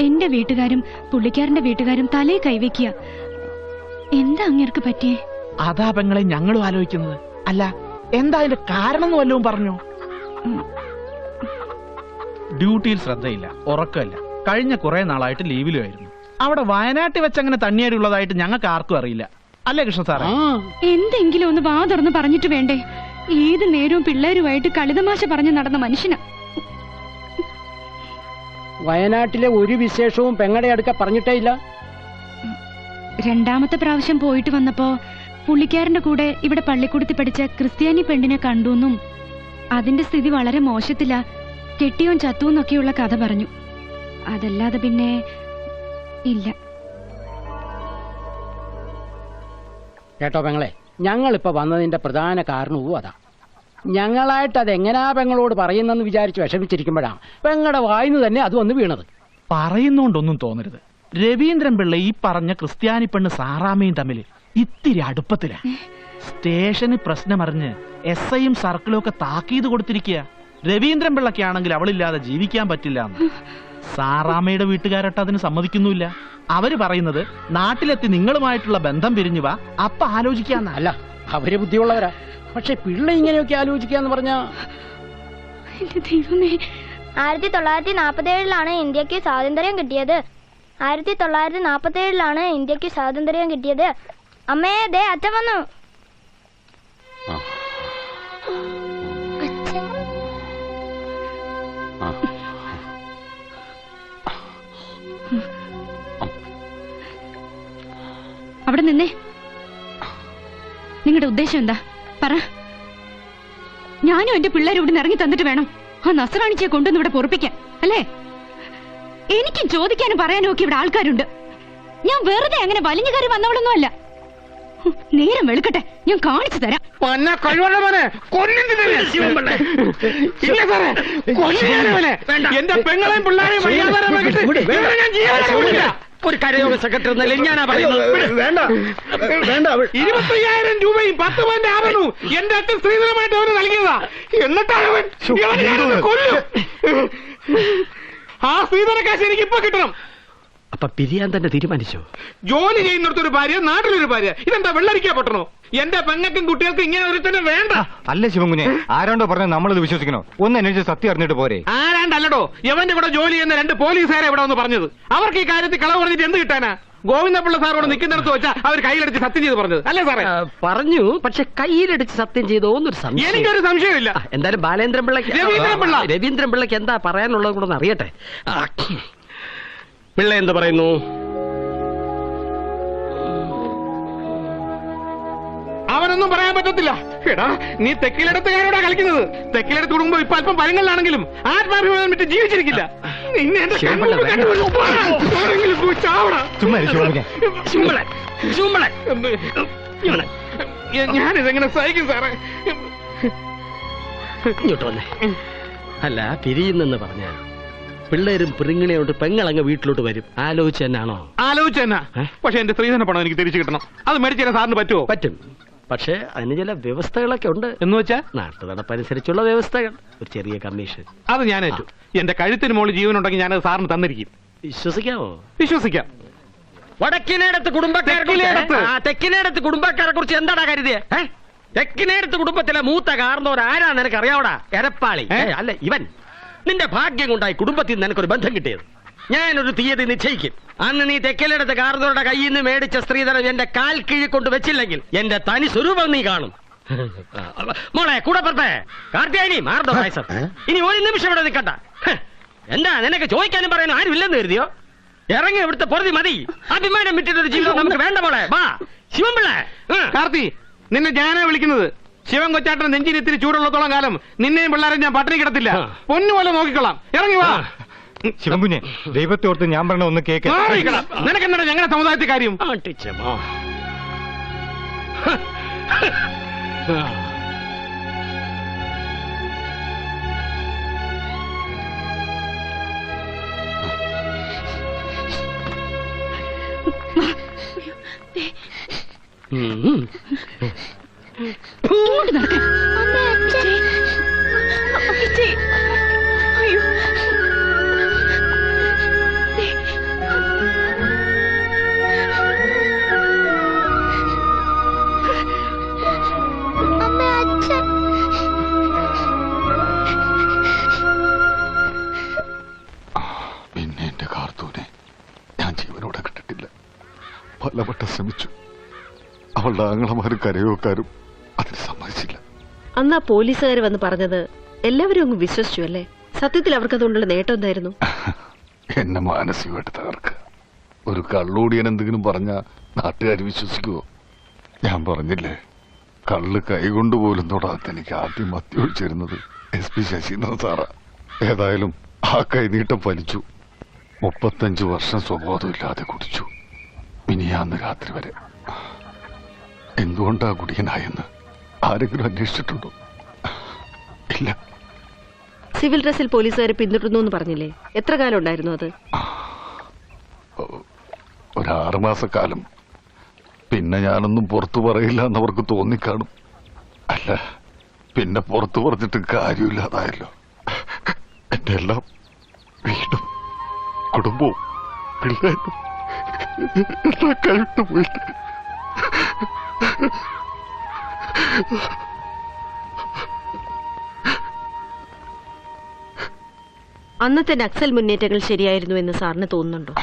എന്റെ വീട്ടുകാരും പുള്ളിക്കാരന്റെ വീട്ടുകാരും തലേ കൈവയ്ക്കുക. എന്താ അങ്ങേർക്ക് പറ്റിയേ? അതാ പെങ്ങളെ ഞങ്ങളും ആലോചിക്കുന്നത്. അല്ല, എന്താ അതിന്റെ കാരണം വല്ലതും പറഞ്ഞു? ഡ്യൂട്ടിയിൽ ശ്രദ്ധയില്ല, ഉറക്കമില്ല. കഴിഞ്ഞ കുറെ നാളായിട്ട് ലീവിലുമായിരുന്നു. അവിടെ വയനാട്ടിൽ വെച്ച് അങ്ങനെ തണ്ണിയേടി ഉള്ളതായിട്ട് ഞങ്ങൾക്ക് ആർക്കും അറിയില്ല. അല്ലേ കൃഷ്ണ സാറേ? എന്തെങ്കിലും ഒന്ന് വാ തുറന്ന് പറഞ്ഞിട്ട് വേണ്ടേ? ഏത് നേരവും പിള്ളേരുമായിട്ട് കളിതമാശ പറഞ്ഞു നടന്ന മനുഷ്യനാ. വയനാട്ടിലെ ഒരു വിശേഷവും പെങ്ങടെ അടുക്ക പറഞ്ഞിട്ടേ ഇല്ല. 2ാമത്തെ പ്രാവശ്യം പോയിട്ട് വന്നപ്പോ പുള്ളിക്കാരന്റെ കൂടെ ഇവിടെ പള്ളിക്കൂടത്തിൽ പഠിച്ച ക്രിസ്ത്യാനി പെണ്ണിനെ കണ്ടുവെന്നും അതിന്റെ സ്ഥിതി വളരെ മോശത്തില, കെട്ടിയോൻ ചത്തുവെന്നൊക്കെയുള്ള കഥ പറഞ്ഞു. അതല്ലാതെ പിന്നെ ഇല്ല. കേട്ടോ പെങ്ങളെ, ഞങ്ങളിപ്പോ വന്നതിന്റെ പ്രധാന കാരണവും അതാ. ഞങ്ങളായിട്ട് അതെങ്ങനാ പെങ്ങളോട് പറയുന്നെന്ന് വിചാരിച്ച് വിഷമിച്ചിരിക്കുമ്പോഴാ പെങ്ങളുടെ വായിന്ന് തന്നെ അത് വന്ന് വീണത്. പറയുന്നോണ്ടൊന്നും തോന്നരുത്. രവീന്ദ്രൻ പിള്ള ഈ പറഞ്ഞ ക്രിസ്ത്യാനി പെണ്ണ് സാറാമ്മയും തമ്മിൽ ഇത്തിരി അടുപ്പത്തില. സ്റ്റേഷന് പ്രശ്നമറിഞ്ഞ് SIയും സർക്കിളും ഒക്കെ താക്കീത് കൊടുത്തിരിക്കുക. രവീന്ദ്രൻ പിള്ളക്കാണെങ്കിൽ അവളില്ലാതെ ജീവിക്കാൻ പറ്റില്ല. സാറാമ്മയുടെ വീട്ടുകാരട്ട് അതിന് സമ്മതിക്കുന്നുമില്ല. അവര് പറയുന്നത് നാട്ടിലെത്തി നിങ്ങളുമായിട്ടുള്ള ബന്ധം പിരിഞ്ഞു വാ, അപ്പ ആലോചിക്കാന്ന. അല്ല, അവര് ബുദ്ധിയുള്ളവരാ. പക്ഷെ പിള്ള ഇങ്ങനെയൊക്കെ ആലോചിക്കാന്ന് പറഞ്ഞാ 1947 ഇന്ത്യക്ക് സ്വാതന്ത്ര്യം കിട്ടിയത്. 1947 ഇന്ത്യക്ക് സ്വാതന്ത്ര്യം കിട്ടിയത്. അമ്മേ, ദേ അച്ഛൻ വന്നു. അവിടെ നിന്നേ. നിങ്ങളുടെ ഉദ്ദേശം എന്താ പറ. ഞാനും എന്റെ പിള്ളേരും ഇവിടെ ഇറങ്ങി തന്നിട്ട് വേണം ആ നസ്രാണിച്ചെ കൊണ്ടുവന്ന് ഇവിടെ പൊറപ്പിക്കാൻ, അല്ലേ? എനിക്കും ചോദിക്കാനും പറയാനും ഒക്കെ ഇവിടെ ആൾക്കാരുണ്ട്. ഞാൻ വെറുതെ അങ്ങനെ വലിഞ്ഞു കയറി വന്നവളൊന്നും അല്ല. നേരം വെളുക്കട്ടെ, ഞാൻ കാണിച്ചു തരാം. എന്റെ പെങ്ങളെയും പിള്ളേരെയും ഒരു കരയോഗ സെക്രട്ടറി എന്നല്ലേ ഞാനാ പറയുന്നത്. 25,000 രൂപയും 10 പവന്റെ ആഭരണവും എന്റെ അച്ഛൻ സ്ത്രീധനമായിട്ട് അവന് നൽകിയതാ. എന്നിട്ടാണ് അവൻ കൊല്ലും. ആ സ്ത്രീധന കാശ് എനിക്ക് ഇപ്പൊ കിട്ടണം. അപ്പൊ പിരിയാൻ തന്നെ തീരുമാനിച്ചോ? ജോലി ചെയ്യുന്നിടത്തൊരു ഭാര്യ, നാട്ടിലൊരു ഭാര്യ. ഇതെന്താ വെള്ളരിക്കാ പൊട്ടണോ? എന്റെ പെങ്ങൾക്കും കുട്ടികൾക്കും ഇങ്ങനെ ഒരു തന്നെ വേണ്ട. അല്ല ശിവൻകുഞ്ഞെ, ആരാണ്ടോ പറഞ്ഞ നമ്മളിത് വിശ്വസിക്കണോ? ഒന്ന് അന്വേഷിച്ച് സത്യം അറിഞ്ഞിട്ട് പോരെ. ആരാണ്ടല്ലോ, എവന്റെ ഇവിടെ ജോലി ചെയ്യുന്ന 2 പോലീസുകാരെ ഇവിടെ ഒന്ന് പറഞ്ഞത്. അവർക്ക് ഈ കാര്യത്തിൽ കളവ് പറഞ്ഞിട്ട് എന്ത് കിട്ടാനാ? ഗോവിന്ദപിള്ള സാറോട് നിൽക്കുന്നിടത്ത് വെച്ചാൽ അവർ കയ്യിലടിച്ച് സത്യം ചെയ്ത് പറഞ്ഞത് അല്ലേ സാറേ? പറഞ്ഞു, പക്ഷെ കയ്യിലടിച്ച് സത്യം ചെയ്തോന്നൊരു സംശയം. എനിക്കൊരു സംശയമില്ല. എന്തായാലും രവീന്ദ്രൻ പിള്ളക്ക് എന്താ പറയാനുള്ളത് കൂടെ ഒന്ന് അറിയട്ടെ. പിള്ള എന്ത് പറയുന്നു? അവനൊന്നും പറയാൻ പറ്റത്തില്ല. എടാ, നീ തെക്കിലെടുത്തുകാരോടാ കളിക്കുന്നത്. തെക്കിലെടുത്ത് കുടുംബം ഇപ്പൊ അല്പം പരങ്ങളിലാണെങ്കിലും ആത്മാഭിമാനം വിട്ട് ജീവിച്ചിരിക്കില്ല. നിന്നെ എന്റെ ഞാനിതെങ്ങനെ സഹിക്കും സാറേ? ഇങ്ങോട്ട് വന്നേ. അല്ല പിരിയുന്നെന്ന് പറഞ്ഞ പിള്ളേരും പിറിങ്ങണിയോണ്ട് പെങ്ങളങ്ങ് വീട്ടിലോട്ട് വരും. ആലോചിച്ച് തന്നെയാണോ? ആലോചിച്ച് തന്നെ. പക്ഷെ എന്റെ സ്ത്രീധന പണം എനിക്ക് തിരിച്ചു കിട്ടണം. അത് മേടിച്ചു തരാൻ സാറിന് പറ്റുമോ? പറ്റും. പക്ഷെ അതിന് ചില വ്യവസ്ഥകളൊക്കെ ഉണ്ട്. എന്ന് വെച്ചാൽ നാട്ടു നടപ്പനുസരിച്ചുള്ള വ്യവസ്ഥകൾ. ഒരു ചെറിയ കമ്മീഷൻ. അത് ഞാൻ ഏറ്റു. എന്റെ കഴുത്തിന് മുകളിൽ ജീവനുണ്ടെങ്കിൽ ഞാനത് സാറിന് തന്നിരിക്കും. വിശ്വസിക്കാമോ? വിശ്വസിക്കാം. വടക്കിനടുത്ത് തെക്കിനടുത്ത് കുടുംബക്കാരെ കുറിച്ച് എന്താടാ കരുതിയേ? തെക്കിനടുത്ത് കുടുംബത്തിലെ മൂത്ത കാർന്നോർ ആരാ നിനക്ക് അറിയാവടാ? എരപ്പാളി. അല്ല ഇവൻ. നിന്റെ ഭാഗ്യം കൊണ്ടായി കുടുംബത്തിൽ നിന്ന് നിനക്കൊരു ബന്ധം കിട്ടിയത്. ഞാനൊരു തീയതി നിശ്ചയിക്കും. അന്ന് നീ തെക്കിലെടുത്ത് കാർന്നോരുടെ കയ്യിൽ നിന്ന് മേടിച്ച സ്ത്രീധനം എന്റെ കാൽ കീഴിൽ കൊണ്ട് വെച്ചില്ലെങ്കിൽ എന്റെ തനി സ്വരൂപം നീ കാണും. മോളെ കൂടെ പുറത്തെ കാർത്തിയാനി മാർദ്ദോ പായസം. ഇനി ഒരു നിമിഷം ഇവിടെ നിൽക്കണ്ട. എന്താ നിനക്ക് ചോദിക്കാനും പറയാനും ആരും ഇല്ലെന്ന് കരുതിയോ? ഇറങ്ങി ഇവിടുത്തെ പൊറുതി മതി. അഭിമാനം വിട്ടിട്ടൊരു ജീവിതം നമുക്ക് വേണ്ട മോളെ. വാ ശിവൻപിള്ള. കാർത്തി, നിന്നെ ഞാനാ വിളിക്കുന്നത്. ശിവൻ കൊച്ചാട്ടൻ നെഞ്ചിന് ഇത്തിരി ചൂടുള്ളത്തോളം കാലം നിന്നെയും പിള്ളേരും ഞാൻ പട്ടിണി കിടത്തില്ല. പൊന്നുപോലെ നോക്കിക്കൊള്ളാം. ഇറങ്ങി വാ. ശിവൻകുഞ്ഞെ, ദൈവത്തെ ഓർത്ത് ഞാൻ പറഞ്ഞ ഒന്ന് കേക്ക്. നിനക്കെന്താ ഞങ്ങളുടെ സമുദായത്തെ കാര്യം? പിന്നെ എന്റെ കാർത്തൂനെ ഞാൻ ജീവനോടെ കിട്ടിട്ടില്ല. പലവട്ടം ശ്രമിച്ചു. അവളുടെ ആങ്ങളമാരും കരയോക്കാരും അതിന് സമ്മതിച്ചില്ല. അന്ന് ആ പോലീസുകാർ വന്ന് പറഞ്ഞത് എല്ലാവരും അങ്ങ് വിശ്വസിച്ചു അല്ലേ? സത്യത്തിൽ അവർക്ക് അതുകൊണ്ടുള്ള നേട്ടം എന്തായിരുന്നു? എന്നെ മാനസികമായിട്ട് തകർക്കുക. ഒരു കള്ളൂടിയൻ എന്തെങ്കിലും പറഞ്ഞ നാട്ടുകാർ വിശ്വസിക്കുവോ? ഞാൻ പറഞ്ഞില്ലേ, കള്ള് കൈകൊണ്ട് പോലും തൊടാത്ത എനിക്ക് ആദ്യം മത്തി ഒഴിച്ചിരുന്നത് SP ശശീന്ദ്രൻ സാറാ. ഏതായാലും ആ കൈനീട്ടം വലിച്ചു. 35 വർഷം സ്വബോധമില്ലാതെ കുടിച്ചു. മിനിയാന്ന് രാത്രി വരെ. എന്തുകൊണ്ടാ കുടിയനായെന്ന് ആരെങ്കിലും അന്വേഷിച്ചിട്ടുണ്ടോ? ഇല്ല. സിവിൽ ഡ്രസ്സിൽ പോലീസുകാരെ പിന്തുടർന്നു എന്ന് പറഞ്ഞില്ലേ? എത്ര കാലം ഉണ്ടായിരുന്നു അത്? ഒരു 6 മാസക്കാലം. പിന്നെ ഞാനൊന്നും പുറത്തു പറയില്ല എന്നവർക്ക് തോന്നിക്കാണും. അല്ല, പിന്നെ പുറത്തു പറഞ്ഞിട്ട് കാര്യമില്ലാതായല്ലോ. എന്റെ എല്ലാം വീടും കുടുംബവും പിള്ളേരും എല്ലാം കൈവിട്ടു പോയിട്ട്. അന്നത്തെ നക്സൽ മുന്നേറ്റങ്ങൾ ശരിയായിരുന്നു എന്ന് സാറിന് തോന്നുന്നുണ്ടോ?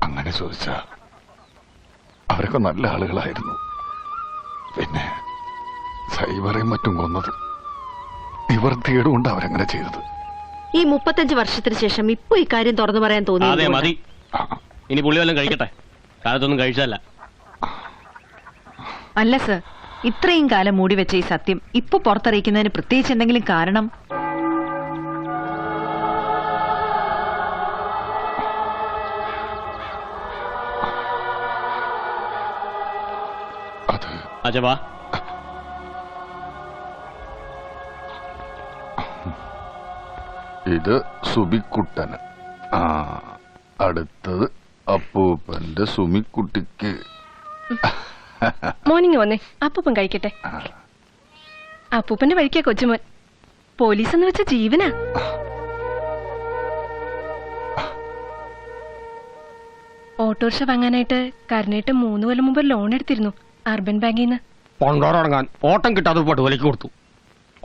അങ്ങനെ ചോദിച്ചാ അവരൊക്കെ നല്ല ആളുകളായിരുന്നു. പിന്നെ സൈബറേയും മറ്റും കൊന്നത് നിവർത്തിയേടുകൊണ്ട് അവരങ്ങനെ ചെയ്തത്. ഈ 35 വർഷത്തിന് ശേഷം ഇപ്പൊ ഇക്കാര്യം തുറന്നു പറയാൻ തോന്നി? അതെ മതി. ഇനി പുള്ളി വല്ലതും കഴിക്കട്ടെ. കാലത്തൊന്നും കഴിച്ചല്ല. അല്ല സർ, ഇത്രയും കാലം മൂടി വെച്ച ഈ സത്യം ഇപ്പൊ പുറത്തറിയിക്കുന്നതിന് പ്രത്യേകിച്ച് എന്തെങ്കിലും കാരണം? അജവാ, ഇത് സുബിക്കുട്ടന്. അടുത്തത് അപ്പൂപ്പന്റെ സുമിക്കുട്ടിക്ക്. മോർണിംഗ് വന്നേ, അപ്പൂപ്പൻ കഴിക്കട്ടെ. അപ്പൂപ്പന്റെ വഴിക്കാ കൊച്ചുമോൻ. പോലീസ് എന്ന് വെച്ച ജീവനാ. ഓട്ടോറിക്ഷ വാങ്ങാനായിട്ട് കരുണേട്ട് 3 കൊല്ലം മുമ്പ് ലോൺ എടുത്തിരുന്നു അർബൻ ബാങ്കിൽ നിന്ന്. പണ്ടോറങ്ങാൻ ഓട്ടം കിട്ടാതെ പോട്ട് വിലക്ക് കൊടുത്തു.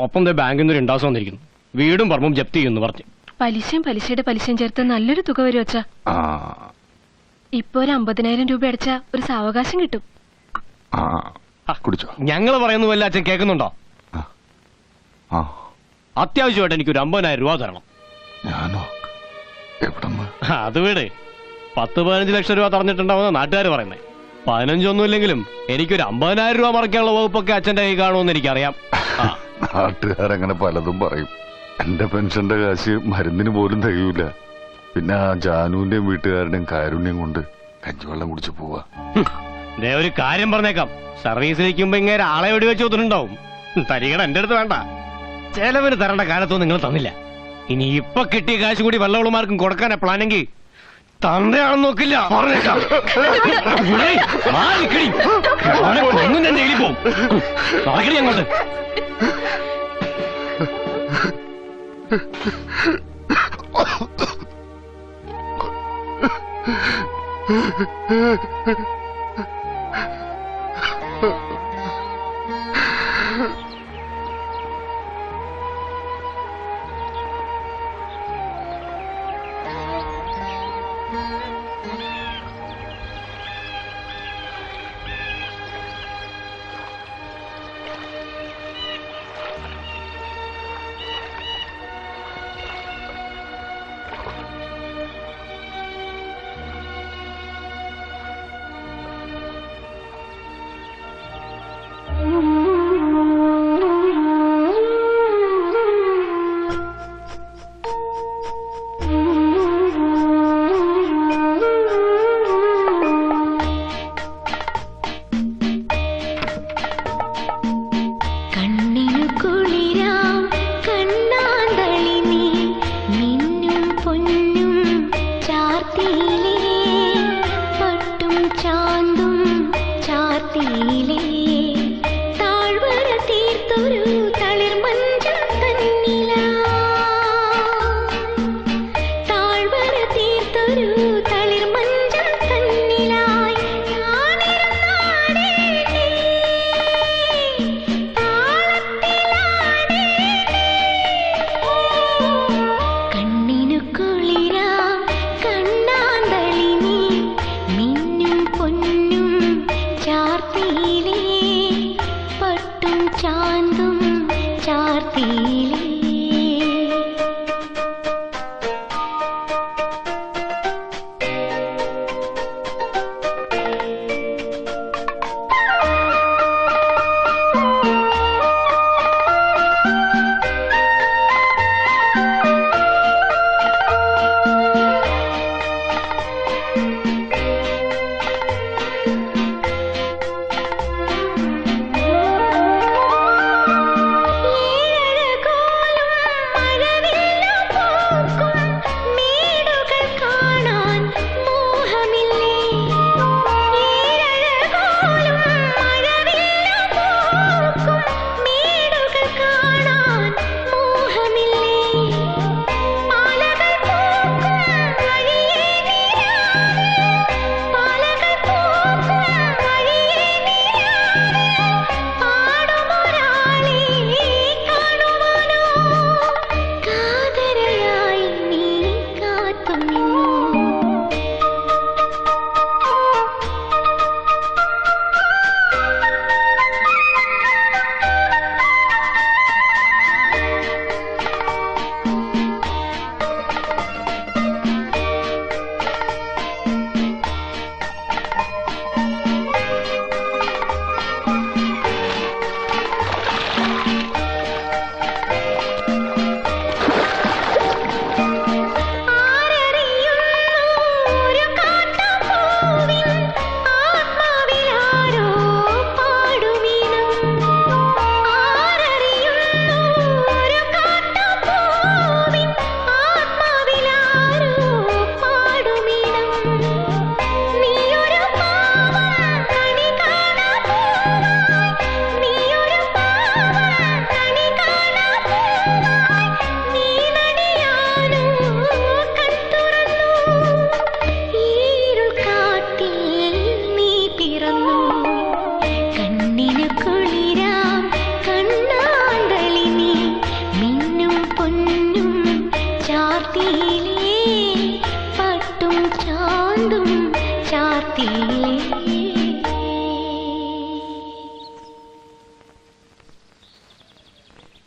ഒപ്പം ബാങ്കിൽ നിന്ന് 2 ദിവസം വന്നിരിക്കുന്നു. വീടും പറമ്പും ജപ്തി ചെയ്യുന്നു പറഞ്ഞു. പലിശയും പലിശയുടെ പലിശയും ചേർത്ത് നല്ലൊരു തുക വരും അച്ഛാ. ഇപ്പൊ ഒരു 50,000 രൂപ അടച്ച ഒരു സാവകാശം കിട്ടും. ഞങ്ങള് പറയുന്ന വല്ല അച്ഛൻ കേൾക്കുന്നുണ്ടോ? അത്യാവശ്യമായിട്ട് എനിക്കൊരു 50,000 രൂപ തരണം. ഞാനോ? അത് വീട് 10-15 ലക്ഷം രൂപ തറഞ്ഞിട്ടുണ്ടാവുന്ന നാട്ടുകാർ പറയുന്നത്. 15 ഒന്നുമില്ലെങ്കിലും എനിക്കൊരു 50,000 രൂപ മറക്കാനുള്ള വകുപ്പൊക്കെ അച്ഛന്റെ കൈ കാണുമെന്ന് എനിക്കറിയാം. നാട്ടുകാരങ്ങനെ പലതും പറയും. എന്റെ പെൻഷന്റെ കാശ് മരുന്നിന് പോലും തികയൂല. പിന്നെ ആ ജാനുവിന്റെയും വീട്ടുകാരുടെയും കാരുണ്യം കൊണ്ട് കഞ്ഞിവെള്ളം കുടിച്ചു പോവാ. ഒരു കാര്യം പറഞ്ഞേക്കാം, സർവീസിലിരിക്കുമ്പോ ഇങ്ങനെ ആളെ വെടി വെച്ച് ഒത്തുണ്ടാവും. തരികട എന്റെ അടുത്ത് വേണ്ട. ചെലവിന് തരേണ്ട കാലത്തൊന്നും നിങ്ങൾ തന്നില്ല. ഇനി ഇപ്പൊ കിട്ടിയ കാശ് കൂടി വല്ലവളുമാർക്കും കൊടുക്കാനാ പ്ലാനെങ്കിൽ തന്തയാണെന്ന് നോക്കില്ല. പറഞ്ഞേക്കാം. ഒന്നും ഞാൻ ജയിലിൽ പോവും. നടക്കടി അങ്ങോട്ട്.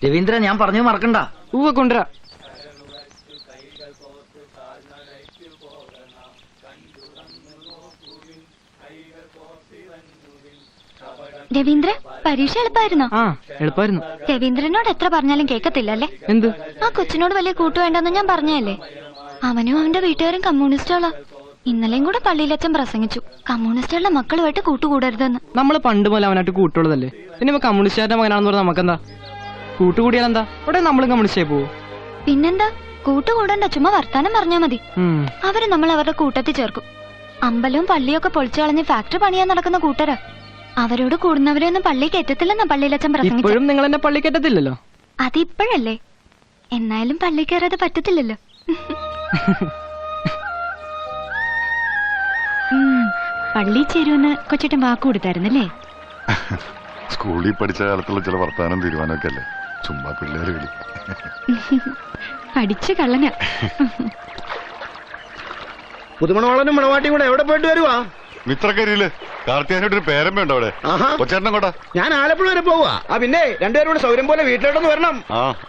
രവീന്ദ്ര, ഞാൻ പറഞ്ഞു മറക്കണ്ട. കൊണ്ടുവരാ. രവീന്ദ്ര, പരീക്ഷ എളുപ്പമായിരുന്നോ? എളുപ്പമായിരുന്നു. രവീന്ദ്രനോട് എത്ര പറഞ്ഞാലും കേൾക്കത്തില്ലല്ലേ? എന്ത്? ആ കൊച്ചിനോട് വലിയ കൂട്ടു വേണ്ടെന്ന് ഞാൻ പറഞ്ഞല്ലേ. അവനും അവന്റെ വീട്ടുകാരും കമ്മ്യൂണിസ്റ്റുകളാ. ഇന്നലെയും കൂടെ പള്ളിയിലച്ഛൻ പ്രസംഗിച്ചു, കമ്മ്യൂണിസ്റ്റുകളുടെ മക്കളുമായിട്ട് കൂട്ടുകൂടരുതെന്ന്. നമ്മൾ പണ്ട് പോലെ അവനായിട്ട് കൂട്ടുള്ളതല്ലേ. പിന്നെ കമ്മ്യൂണിസ്റ്റുകാരുടെ മകനാണെന്ന് പറഞ്ഞാൽ നമുക്കെന്താ? കൂട്ടുകൂടിയാലെന്താ ഇവിടെ നമ്മളും കമ്മ്യൂണിസ്റ്റ് ആയി പോവും. പിന്നെന്താ, കൂട്ടുകൂടണ്ട, ചുമ്മാ വർത്താനം പറഞ്ഞാ മതി. അവര് നമ്മൾ അവരുടെ കൂട്ടത്തിൽ ചേർക്കും. അമ്പലവും പള്ളിയൊക്കെ പൊളിച്ചു കളഞ്ഞ് ഫാക്ടറി പണിയാൻ നടക്കുന്ന കൂട്ടരാ. അവരോട് കൂടുന്നവരെ ഒന്നും പള്ളി കയറ്റത്തില്ലെന്നാ പള്ളിയിലച്ഛൻ പ്രസംഗിച്ചു. ഇപ്പോഴും നിങ്ങൾ എന്നെ പള്ളി കയറ്റത്തില്ലല്ലോ. അതിപ്പോഴല്ലേ, എന്നാലും പള്ളി കയറാതെ പറ്റത്തില്ലല്ലോ. പള്ളി ചേരുമെന്ന് കൊച്ചേട്ടൻ വാക്ക് കൊടുത്തായിരുന്നല്ലേ? സ്കൂളിൽ പഠിച്ച കാലത്തുള്ള ചില വർത്താനം തീരുമാനമൊക്കെ അല്ലേ, ചുമ്മാ പിള്ളേര് കളി. പഠിച്ച കള്ളനാ. പുതുമണവാളനും മണവാട്ടിയും കൂടെ എവിടെ പോയിട്ട് വരുവാ? മിത്രക്കരിയില് കാർത്തിയാനായിട്ടൊരു പേരമ്പുണ്ടോ അവിടെ? കൊച്ചേട്ടനും കൂടെ ഞാൻ ആലപ്പുഴ വരെ പോവാ. പിന്നെ രണ്ടുപേരും കൂടെ സൗകര്യം പോലെ വീട്ടിലോട്ടൊന്ന് വരണം.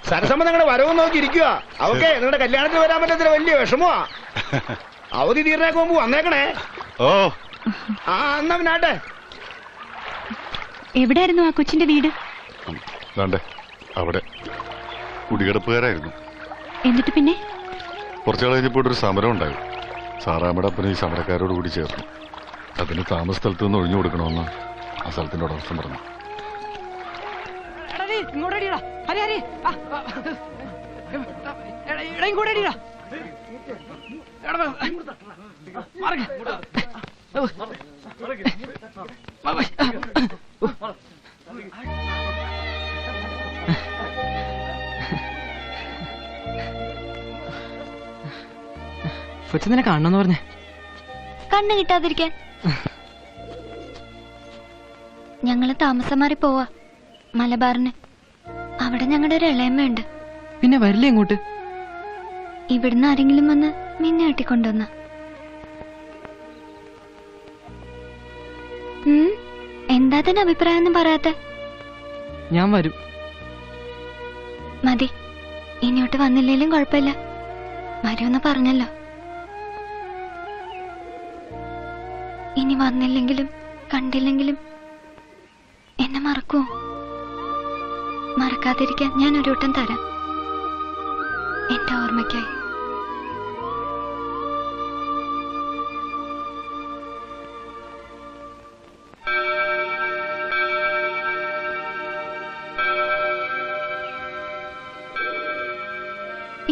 സരസമ്മ നിങ്ങളുടെ വരവും നോക്കി ഇരിക്കുക. അവക്കെ നിങ്ങളുടെ കല്യാണത്തിന് വരാൻ പറ്റത്തില്ല, വലിയ വിഷമമാ. അവധി തീർന്നേക്ക് മുമ്പ് വന്നേക്കണേ. എന്നാ പിന്നാട്ടെ. എവിടെയായിരുന്നു ആ കൊച്ചിന്റെ വീട്? അവിടെ കുടികിടപ്പുകാരായിരുന്നു. എന്നിട്ട് പിന്നെ കുറച്ചാൾ കഴിഞ്ഞപ്പോൾ ഒരു സമരം ഉണ്ടായി. സാറാമ്മയുടെ അപ്പന് ഈ സമരക്കാരോട് കൂടി ചേർന്നു. അതിന് താമസ സ്ഥലത്ത് നിന്ന് ഒഴിഞ്ഞു കൊടുക്കണമെന്ന് ആ സ്ഥലത്തിന്റെ ഉടമസ്ഥൻ പറഞ്ഞു. കൊച്ചിനെ കാണണമെന്ന് പറഞ്ഞേ. കണ്ണ് കിട്ടാതിരിക്കാൻ ഞങ്ങള് താമസം മാറി പോവാ മലബാറിന്. അവിടെ ഞങ്ങളുടെ ഒരു ഇളയമ്മയുണ്ട്. പിന്നെ വരില്ലേ ഇങ്ങോട്ട്? ഇവിടുന്ന് ആരെങ്കിലും വന്ന് നിന്നെ കെട്ടിക്കൊണ്ടുവന്ന. എന്താ തന്നെ അഭിപ്രായം ഒന്നും പറയാത്ത? ഞാൻ വരും. മതി, ഇനിയോട്ട് വന്നില്ലേലും കുഴപ്പമില്ല. വരുമെന്ന് പറഞ്ഞല്ലോ. ഇനി വന്നില്ലെങ്കിലും കണ്ടില്ലെങ്കിലും എന്നെ മറക്കുവോ? മറക്കാതിരിക്കാൻ ഞാൻ ഒരു വട്ടം തരാം, എന്റെ ഓർമ്മയ്ക്കായി.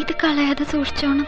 ഇത് കളയാതെ സൂക്ഷിച്ചോണം.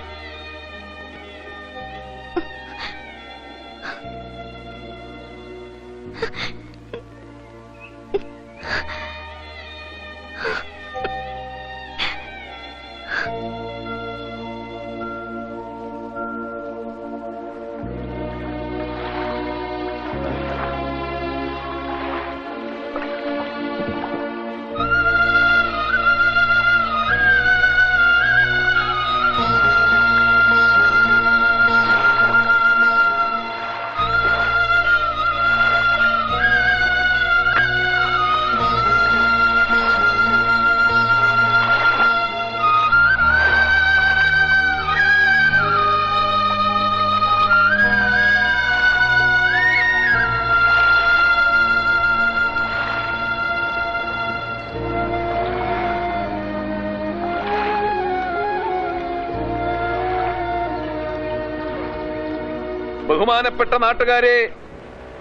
ബഹുമാനപ്പെട്ട നാട്ടുകാരെ,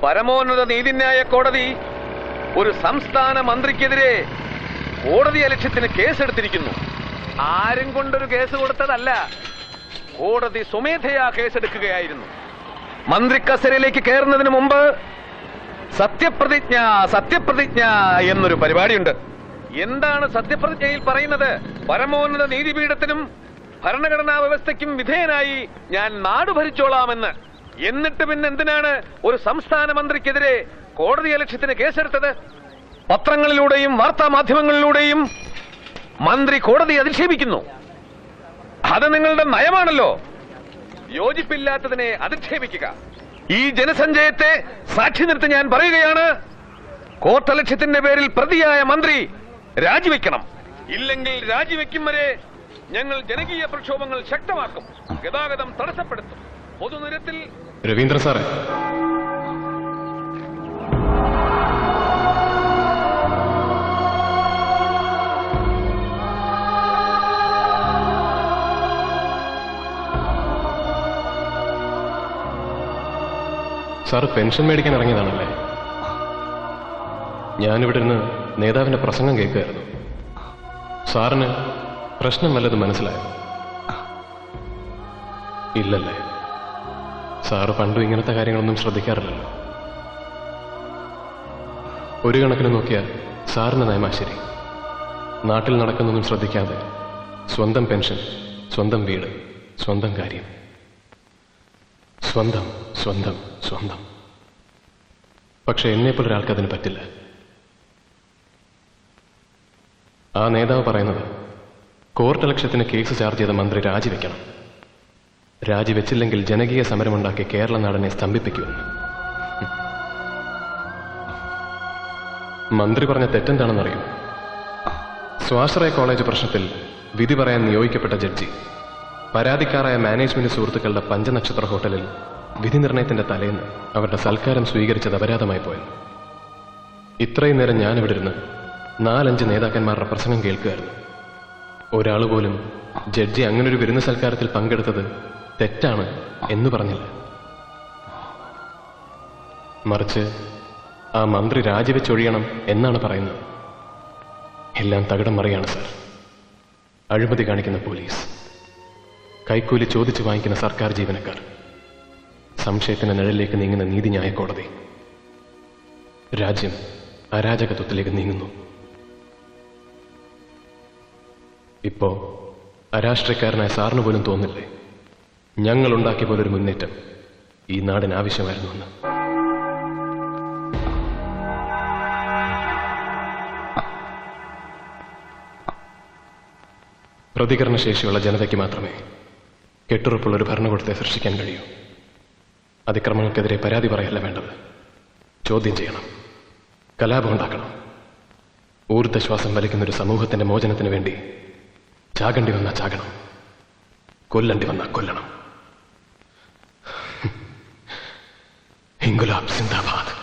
പരമോന്നത നീതിന്യായ കോടതി ഒരു സംസ്ഥാന മന്ത്രിക്കെതിരെ കോടതി അലക്ഷ്യത്തിന് കേസെടുത്തിരിക്കുന്നു. ആരും കൊണ്ടൊരു കേസ് കൊടുത്തതല്ല, കോടതി സ്വമേധയാ കേസെടുക്കുകയായിരുന്നു. മന്ത്രി കസേരയിലേക്ക് കയറുന്നതിന് മുമ്പ് സത്യപ്രതിജ്ഞ സത്യപ്രതിജ്ഞ എന്നൊരു പരിപാടിയുണ്ട്. എന്താണ് സത്യപ്രതിജ്ഞയിൽ പറയുന്നത്? പരമോന്നത നീതിപീഠത്തിനും ഭരണഘടനാ വ്യവസ്ഥയ്ക്കും വിധേയനായി ഞാൻ നാട് ഭരിച്ചോളാമെന്ന്. എന്നിട്ട് പിന്നെ എന്തിനാണ് ഒരു സംസ്ഥാന മന്ത്രിക്കെതിരെ കോടതി അലക്ഷ്യത്തിന് കേസെടുത്തത്? പത്രങ്ങളിലൂടെയും വാർത്താ മാധ്യമങ്ങളിലൂടെയും മന്ത്രി കോടതി അധിക്ഷേപിക്കുന്നു. അത് നിങ്ങളുടെ നയമാണല്ലോ. യോജിപ്പില്ലാത്തതിനെ അധിക്ഷേപിക്കുക. ഈ ജനസഞ്ചയത്തെ സാക്ഷി നിർത്തി ഞാൻ പറയുകയാണ്, കോർട്ടലക്ഷ്യത്തിന്റെ പേരിൽ പ്രതിയായ മന്ത്രി രാജിവെക്കണം. ഇല്ലെങ്കിൽ രാജിവെക്കും വരെ ഞങ്ങൾ ജനകീയ പ്രക്ഷോഭങ്ങൾ ശക്തമാക്കും, ഗതാഗതം തടസ്സപ്പെടുത്തും, പൊതുനിരത്തിൽ. രവീന്ദ്രൻ സാറേ, സാറ് പെൻഷൻ മേടിക്കാൻ ഇറങ്ങിയതാണല്ലേ? ഞാനിവിടെ ഇരുന്ന് നേതാവിന്റെ പ്രസംഗം കേൾക്കുകയായിരുന്നു. സാറിന് പ്രശ്നം വല്ലതും മനസ്സിലായോ? ഇല്ലല്ലേ? സാറ് പണ്ടും ഇങ്ങനത്തെ കാര്യങ്ങളൊന്നും ശ്രദ്ധിക്കാറില്ലല്ലോ. ഒരു കണക്കിന് നോക്കിയാൽ സാറിന് നയമാ ശരി. നാട്ടിൽ നടക്കുന്നൊന്നും ശ്രദ്ധിക്കാതെ സ്വന്തം പെൻഷൻ, സ്വന്തം വീട്, സ്വന്തം കാര്യം, സ്വന്തം സ്വന്തം സ്വന്തം. പക്ഷെ എന്നെപ്പോലൊരാൾക്ക് അതിന് പറ്റില്ല. ആ നേതാവ് പറയുന്നത് കോർട്ടലക്ഷ്യത്തിന് കേസ് ചാർജ് ചെയ്ത മന്ത്രി രാജിവെക്കണം. രാജിവെച്ചില്ലെങ്കിൽ ജനകീയ സമരമുണ്ടാക്കി കേരള നാടിനെ സ്തംഭിപ്പിക്കുമെന്ന്. മന്ത്രി പറഞ്ഞ തെറ്റെന്താണെന്നറിയും? സ്വാശ്രയ കോളേജ് പ്രശ്നത്തിൽ വിധി പറയാൻ നിയോഗിക്കപ്പെട്ട ജഡ്ജി പരാതിക്കാരായ മാനേജ്മെന്റ് സുഹൃത്തുക്കളുടെ പഞ്ചനക്ഷത്ര ഹോട്ടലിൽ വിധി നിർണയത്തിന്റെ തലേന്ന് അവരുടെ സൽക്കാരം സ്വീകരിച്ചത് അപരാധമായി പോയെന്ന്. ഇത്രയും നേരം ഞാനിവിടെ ഇരുന്ന് 4-5 നേതാക്കന്മാരുടെ പ്രസംഗം കേൾക്കുകയായിരുന്നു. ഒരാൾ പോലും ജഡ്ജി അങ്ങനൊരു വിരുന്ന് സൽക്കാരത്തിൽ പങ്കെടുത്തത് തെറ്റാണ് എന്ന് പറഞ്ഞില്ല. മറിച്ച് ആ മന്ത്രി രാജിവെച്ചൊഴിയണം എന്നാണ് പറയുന്നത്. എല്ലാം തകിടം മറിയാണ് സാർ. അഴിമതി കാണിക്കുന്ന പോലീസ്, കൈക്കൂലി ചോദിച്ചു വാങ്ങിക്കുന്ന സർക്കാർ ജീവനക്കാർ, സംശയത്തിന്റെ നിഴലിലേക്ക് നീങ്ങുന്ന നീതിന്യായ കോടതി. രാജ്യം അരാജകത്വത്തിലേക്ക് നീങ്ങുന്നു. ഇപ്പോ അരാഷ്ട്രീയക്കാരനായ സാറിന് പോലും തോന്നില്ലേ ഞങ്ങൾ ഉണ്ടാക്കിയ പോലൊരു മുന്നേറ്റം ഈ നാടിന് ആവശ്യമായിരുന്നുവെന്ന്? പ്രതികരണശേഷിയുള്ള ജനതയ്ക്ക് മാത്രമേ കെട്ടുറപ്പുള്ളൊരു ഭരണകൂടത്തെ സൃഷ്ടിക്കാൻ കഴിയൂ. അതിക്രമങ്ങൾക്കെതിരെ പരാതി പറയല്ല വേണ്ടത്, ചോദ്യം ചെയ്യണം, കലാപമുണ്ടാക്കണം. ഊർദ്ധശ്വാസം വലിക്കുന്നൊരു സമൂഹത്തിന്റെ മോചനത്തിന് വേണ്ടി ചാകണ്ടി വന്നാ ചാകണം, കൊല്ലണ്ടി വന്നാ കൊല്ലണം. ഇൻകുലാബ് സിന്ദാബാദ്.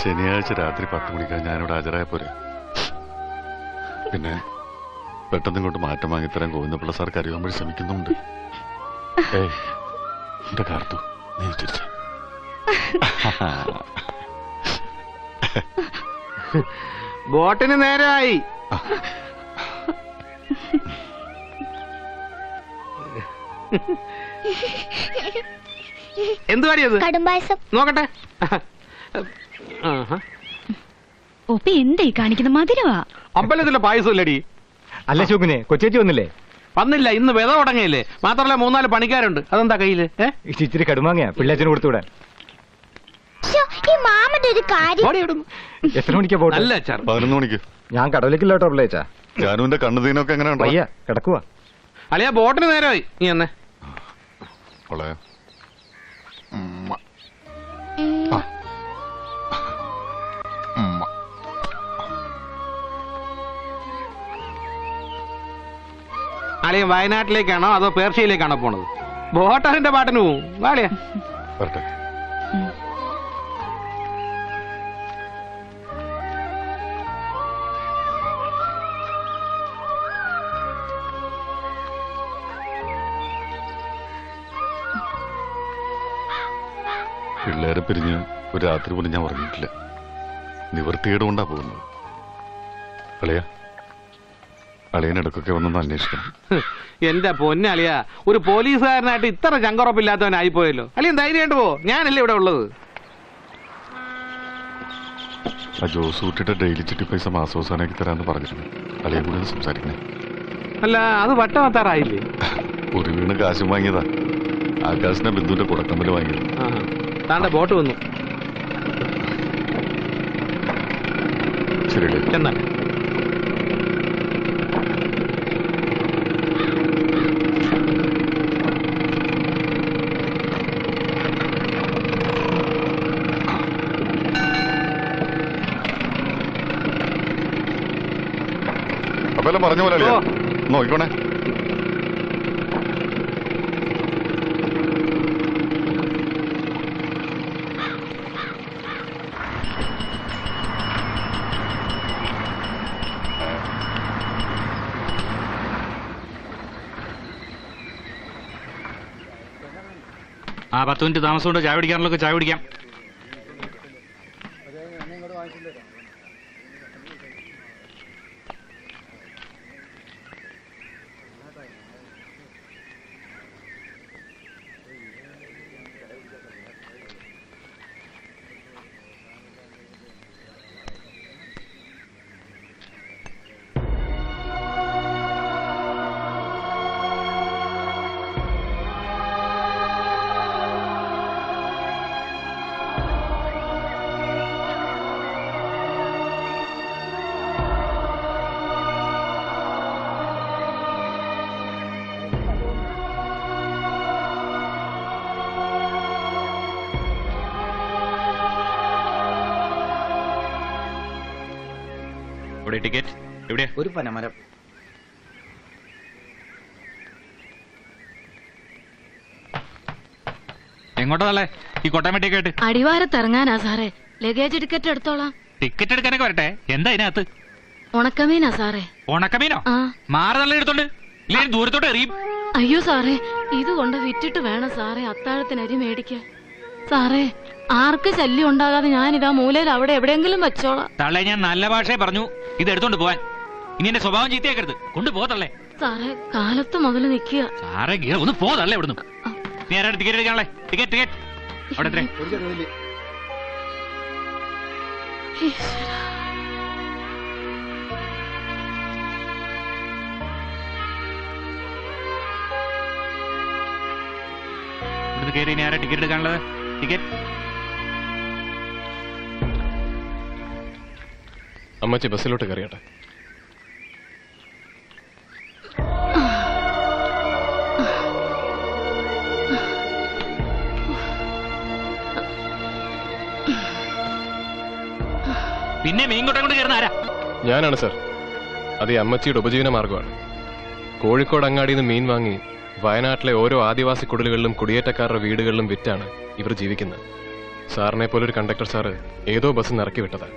ശനിയാഴ്ച രാത്രി 10 മണിക്കാണ് ഞാനിവിടെ ഹാജരായ പോരെ. പിന്നെ പെട്ടെന്ന് ഇങ്ങോട്ട് മാറ്റം വാങ്ങിത്തരാൻ ഗോവിന്ദപിള്ള സാർ കരുവാൻ വഴി ശ്രമിക്കുന്നുണ്ട്. എന്റെ കാർത്തു, നീ ചിരിച്ച ബോട്ടിന് നേരമായി. എന്തുവാടിയത്? നോക്കട്ടെ. ഒപ്പി എന്തായി കാണിക്കുന്ന മധുരവാ. അമ്പലത്തിലെ പായസം ഇല്ലടി. അല്ല ശോകനെ, കൊച്ചേച്ചി വന്നില്ലേ? വന്നില്ല, ഇന്ന് വിത തുടങ്ങിയില്ലേ. മാത്രമല്ല 3-4 പണിക്കാരുണ്ട്. അതെന്താ കയ്യില്? ഇച്ചിരി കടുമാങ്ങയാ പിള്ളേച്ചന് കൊടുത്തുവിടാൻ. എത്ര മണിക്കാ പോട്ടെ? 11 മണിക്ക്. ഞാൻ കടവിലേക്കില്ല കേട്ടോ പിള്ളേച്ചാ. ജാനുവിന്റെ കണ്ണുതീനൊക്കെ എങ്ങനെയുണ്ട്? വയ്യ, കിടക്കുവാ. അളിയാ ബോട്ടിന് നേരമായി. നീ എന്നെ അളിയ വയനാട്ടിലേക്കാണോ അതോ പേർഷ്യയിലേക്കാണോ പോണത്? ബോട്ടറിന്റെ പാട്ടിന് പോവും. വാളിയാ പിള്ളേരെ പിരിഞ്ഞ് ഒരു രാത്രി പോലും ഞാൻ ഉറങ്ങിയിട്ടില്ല. നിവൃത്തികേട് കൊണ്ടാ പോകുന്നത്. അളിയനിടക്കൊക്കെ വന്നൊന്ന് അന്വേഷിക്കണം. എന്റെ പൊന്നളിയ, ഒരു പോലീസുകാരനായിട്ട് ഇത്ര ചങ്കുറപ്പില്ലാത്തവനായി പോയല്ലോ. അളിയൻ ധൈര്യമായിട്ട് പോ, ഞാനല്ലേ ഇവിടെ ഉള്ളത്. ആ ജോസ് കുട്ടിയുടെ ഡെയിലി ചിട്ടി പൈസ മാസവസാനാക്കി തരാന്ന് പറഞ്ഞിട്ടുണ്ട്. അളിയെ കൂടി ഒന്ന് സംസാരിക്കണേ. അല്ല, അത് വട്ടമെത്താറായില്ലേ? ഒരു വീണ് കാശും വാങ്ങിയതാ. ആകാശിനെ ബിന്ദുവിന്റെ കുടക്കമ്പല് വാങ്ങിയത്. താണ്ടെ ബോട്ട് വന്നു. ശരി ചെന്നാ അപ്പൊ പറഞ്ഞ പോലെ നോക്കിക്കോണേ. 10 മിനിറ്റ് താമസം കൊണ്ട് ചായ പിടിക്കാനുള്ളതൊക്കെ ചായ പിടിക്കാം. ടിക്കറ്റ് എവിടെയാ? ഒരു പനമരം. എങ്ങോട്ടല്ലേ ഈ കൊട്ടമട്ടിയൊക്കെ ആയിട്ട്? അടിവാരത്തിറങ്ങാനാ സാറേ. ലഗേജ് ടിക്കറ്റ് എടുത്തോളാം. ടിക്കറ്റ് എടുക്കാനൊക്കെ വരട്ടെ. എന്താ ഇതിനകത്ത്? ഉണക്കമീനാ സാറേ. ഉണക്കമീനോ? മാറി തള്ളി എടുത്തോണ്ട് ഇല്ലെങ്കിൽ ദൂരത്തോട്ട് എറിയും. അയ്യോ സാറേ, ഇത് കൊണ്ട് വിറ്റിട്ട് വേണം സാറേ അത്താഴത്തിന് അരി മേടിക്കാൻ. സാറേ, ആർക്ക് ശല്യം ഉണ്ടാകാതെ ഞാനിതാ മൂലയിൽ അവിടെ എവിടെയെങ്കിലും വെച്ചോളാം. തള്ളേ, ഞാൻ നല്ല ഭാഷയെ പറഞ്ഞു ഇത് എടുത്തോണ്ട് പോവാൻ. ഇനി എന്റെ സ്വഭാവം ചീത്തയാക്കരുത്. കൊണ്ടുപോകത്തള്ളേ. സാറേ, കാലത്ത് മുതൽ നിൽക്കുക. സാറേ ഒന്ന് പോതല്ലേ ഇവിടുന്ന്. നീ ആരാണ് ടിക്കറ്റ് എടുക്കാനുള്ളേ? ടിക്കറ്റ് ടിക്കറ്റ് അവിടെ എത്ര? ഇവിടുന്ന് കയറി ഇനി ആരാ ടിക്കറ്റ് എടുക്കാനുള്ളത്? ടിക്കറ്റ് അമ്മച്ചി ബസ്സിലോട്ട് കയറിയട്ടെ. പിന്നെ മീൻകോട്ടെ കൊണ്ട് കയറുന്ന ആരാ? ഞാനാണ് സർ. അത് ഈ അമ്മച്ചിയുടെ ഉപജീവന മാർഗമാണ്. കോഴിക്കോട് അങ്ങാടിയിൽ നിന്ന് മീൻ വാങ്ങി വയനാട്ടിലെ ഓരോ ആദിവാസി കുടിലുകളിലും കുടിയേറ്റക്കാരുടെ വീടുകളിലും വിറ്റാണ് ഇവർ ജീവിക്കുന്നത്. സാറിനെ പോലൊരു കണ്ടക്ടർ സാറ് ഏതോ ബസ് ഇറക്കി വിട്ടതാ.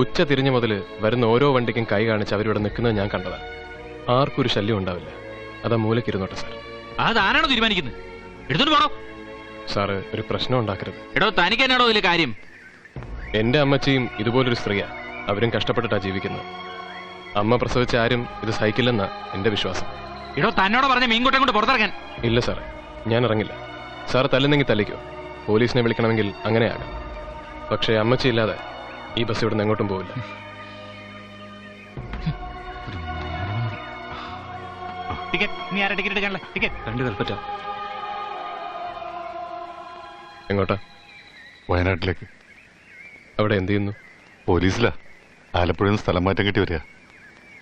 ഉച്ച തിരിഞ്ഞു മുതൽ വരുന്ന ഓരോ വണ്ടിക്കും കൈ കാണിച്ച് അവരിവിടെ നിൽക്കുന്നത് ഞാൻ കണ്ടതാ. ആർക്കും ഒരു ശല്യം ഉണ്ടാവില്ല. അതാ മൂലക്കിരുന്നോട്ടെ സാർ. അതാരാണോ തീരുമാനിക്കുന്നത്? എടുത്തോണ്ട് പോണോ? സാറ് ഒരു പ്രശ്നം ഉണ്ടാക്കരുത്. എടോ, തനിക്ക് എന്നാടോ ഇതിലെ കാര്യം? എന്റെ അമ്മച്ചിയും ഇതുപോലൊരു സ്ത്രീയാ. അവരും കഷ്ടപ്പെട്ടിട്ടാ ജീവിക്കുന്നത്. അമ്മ പ്രസവിച്ച ആരും ഇത് സഹിക്കില്ലെന്നാ എന്റെ വിശ്വാസം. എടോ, തന്നോട് പറഞ്ഞ മീൻകോട്ടെ കൊണ്ട് പുറത്തിറങ്ങാൻ. ഇല്ല സാറേ, ഞാൻ ഇറങ്ങില്ല. സാർ തല്ലുന്നെങ്കിൽ തല്ലിക്കോ. പോലീസിനെ വിളിക്കണമെങ്കിൽ അങ്ങനെയാകാം. പക്ഷേ അമ്മച്ചി ഇല്ലാതെ ഈ ബസ് ഇവിടുന്ന് എങ്ങോട്ടും പോവില്ല. നീ ആരാ ടിക്കറ്റ് എടുക്കാനുള്ള? ടിക്കറ്റ് 2 കൽപ്പറ്റ. എങ്ങോട്ടാ? വയനാട്ടിലേക്ക്. അവിടെ എന്ത് ചെയ്യുന്നു? പോലീസിലാ. ആലപ്പുഴയിൽ നിന്ന് സ്ഥലം മാറ്റം കിട്ടി വരിക.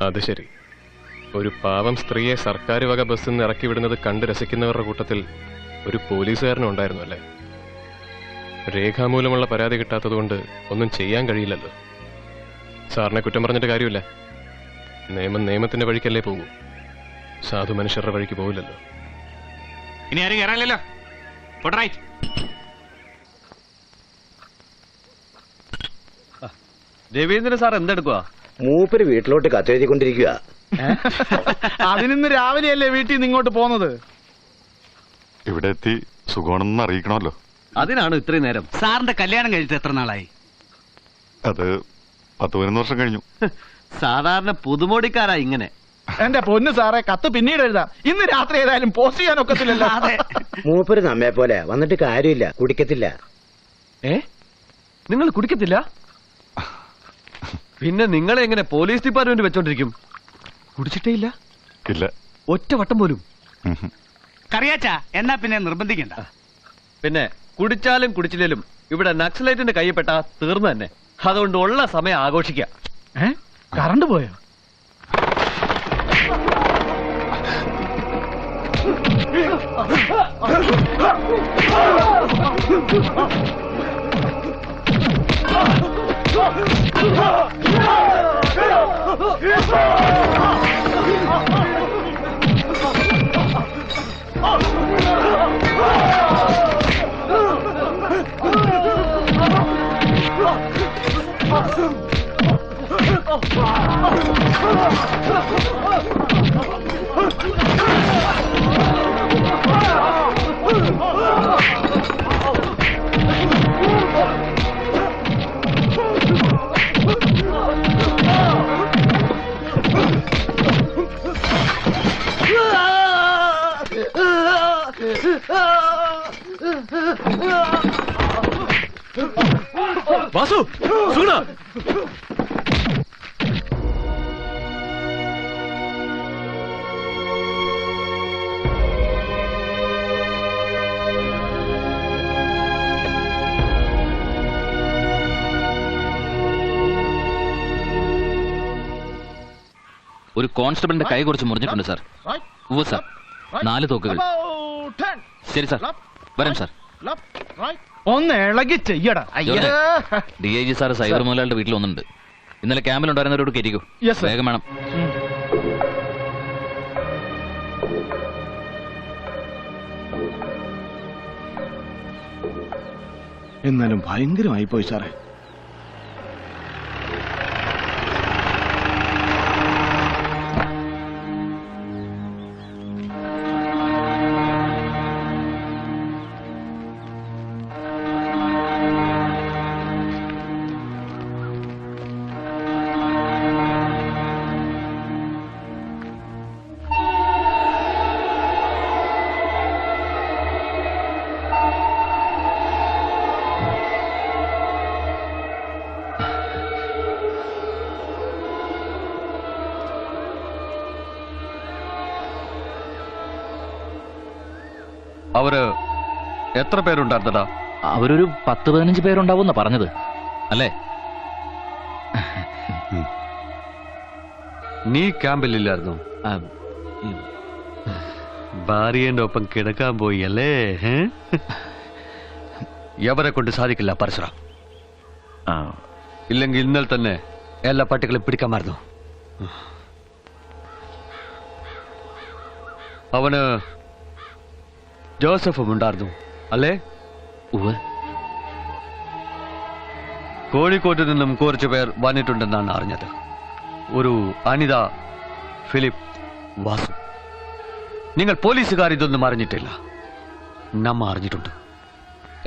അത് ശരി. ഒരു പാവം സ്ത്രീയെ സർക്കാർ വക ബസ്സിൽ നിന്ന് ഇറക്കി വിടുന്നത് കണ്ട് രസിക്കുന്നവരുടെ കൂട്ടത്തിൽ ഒരു പോലീസുകാരനും ഉണ്ടായിരുന്നു അല്ലേ? രേഖാമൂലമുള്ള പരാതി കിട്ടാത്തതുകൊണ്ട് ഒന്നും ചെയ്യാൻ കഴിയില്ലല്ലോ. സാറിനെ കുറ്റം പറഞ്ഞിട്ട് കാര്യമില്ല. നിയമം നിയമത്തിന്റെ വഴിക്കല്ലേ പോകൂ. സാധു മനുഷ്യരുടെ വഴിക്ക് പോകില്ലല്ലോ. ഇനി ആരും കയറാനില്ലല്ലോ. രവീന്ദ്രൻ സാർ എന്തെടുക്കുക? മൂപ്പര് വീട്ടിലോട്ട് കത്തെഴുതിക്കൊണ്ടിരിക്കുക. അതിനിന്ന് രാവിലെയല്ലേ വീട്ടിൽ നിന്ന് ഇങ്ങോട്ട് പോന്നത്? ഇവിടെ എത്തി സുഖമാണെന്ന് അറിയിക്കണമല്ലോ. അതിനാണ് ഇത്രയും നേരം. സാറിന്റെ കല്യാണം കഴിച്ചിട്ട് എത്ര നാളായി? അത് 10-11 വർഷം കഴിഞ്ഞു. സാധാരണ പുതുമോടിക്കാരാ ഇങ്ങനെ. എന്റെ പൊന്ന് സാറേ, കത്ത് പിന്നീട് എഴുതാം. ഇന്ന് രാത്രി ഏതായാലും പോസ്റ്റ് ചെയ്യാൻ ഒക്കത്തില്ലല്ലോ. മൂപ്പര് നമ്മെ പോലെ വന്നിട്ട് കാര്യമില്ല, കുടിക്കത്തില്ല. നിങ്ങൾ കുടിക്കത്തില്ല? പിന്നെ നിങ്ങളെ എങ്ങനെ പോലീസ് ഡിപ്പാർട്ട്മെന്റ് വെച്ചോണ്ടിരിക്കും? കുടിച്ചിട്ടേ ഇല്ല? ഇല്ല, ഒറ്റ വട്ടം പോലും. കറിയാച്ചാ, എന്നാ പിന്നെ നിർബന്ധിക്കണ്ട. പിന്നെ കുടിച്ചാലും കുടിച്ചില്ലേലും ഇവിടെ നക്സലൈറ്റിന്റെ കയ്യിൽപ്പെട്ട തീർന്നു തന്നെ. അതുകൊണ്ട് ഉള്ള സമയം ആഘോഷിക്കാം. കറണ്ട് പോയോ? വാസു സുഗുണ ഒരു കോൺസ്റ്റബിളിന്റെ കൈ കുറച്ച് മുറിഞ്ഞിട്ടുണ്ട് സാർ. ഉവ്വ് സാർ, 4 തോക്കുകൾ. ശരി സാർ, വരാം സാർ. ഒന്ന് ഇളകി ചെയ്യടാ. DIG സാർ സൈബർ മുതലാളിയുടെ വീട്ടിൽ ഒന്നുണ്ട്. ഇന്നലെ ക്യാമ്പിലുണ്ടായിരുന്നവരോട് കയറ്റിക്കോ. വേഗം വേണം. എന്നാലും ഭയങ്കരമായി പോയി സാറേ. അവര് എത്ര പേരുണ്ടായിരുന്നടാ? അവരൊരു 10-15 പേരുണ്ടാവുന്ന പറഞ്ഞത് അല്ലേ? നീ ക്യാമ്പിലില്ലായിരുന്നു? ഭാര്യന്റെ ഒപ്പം കിടക്കാൻ പോയി അല്ലേ? എവരെ കൊണ്ട് സാധിക്കില്ല പരശുറാം. ഇല്ലെങ്കിൽ ഇന്നലെ തന്നെ എല്ലാ പട്ടികളെയും പിടിക്കാമായിരുന്നു. അവന് ജോസഫും ഉണ്ടായിരുന്നു അല്ലേ? കോഴിക്കോട്ട് നിന്നും കുറച്ചു പേർ വന്നിട്ടുണ്ടെന്നാണ് അറിഞ്ഞത്. ഒരു അനിത, ഫിലിപ്പ്, വാസു. നിങ്ങൾ പോലീസുകാർ ഇതൊന്നും അറിഞ്ഞിട്ടില്ല. നമ്മ അറിഞ്ഞിട്ടുണ്ട്.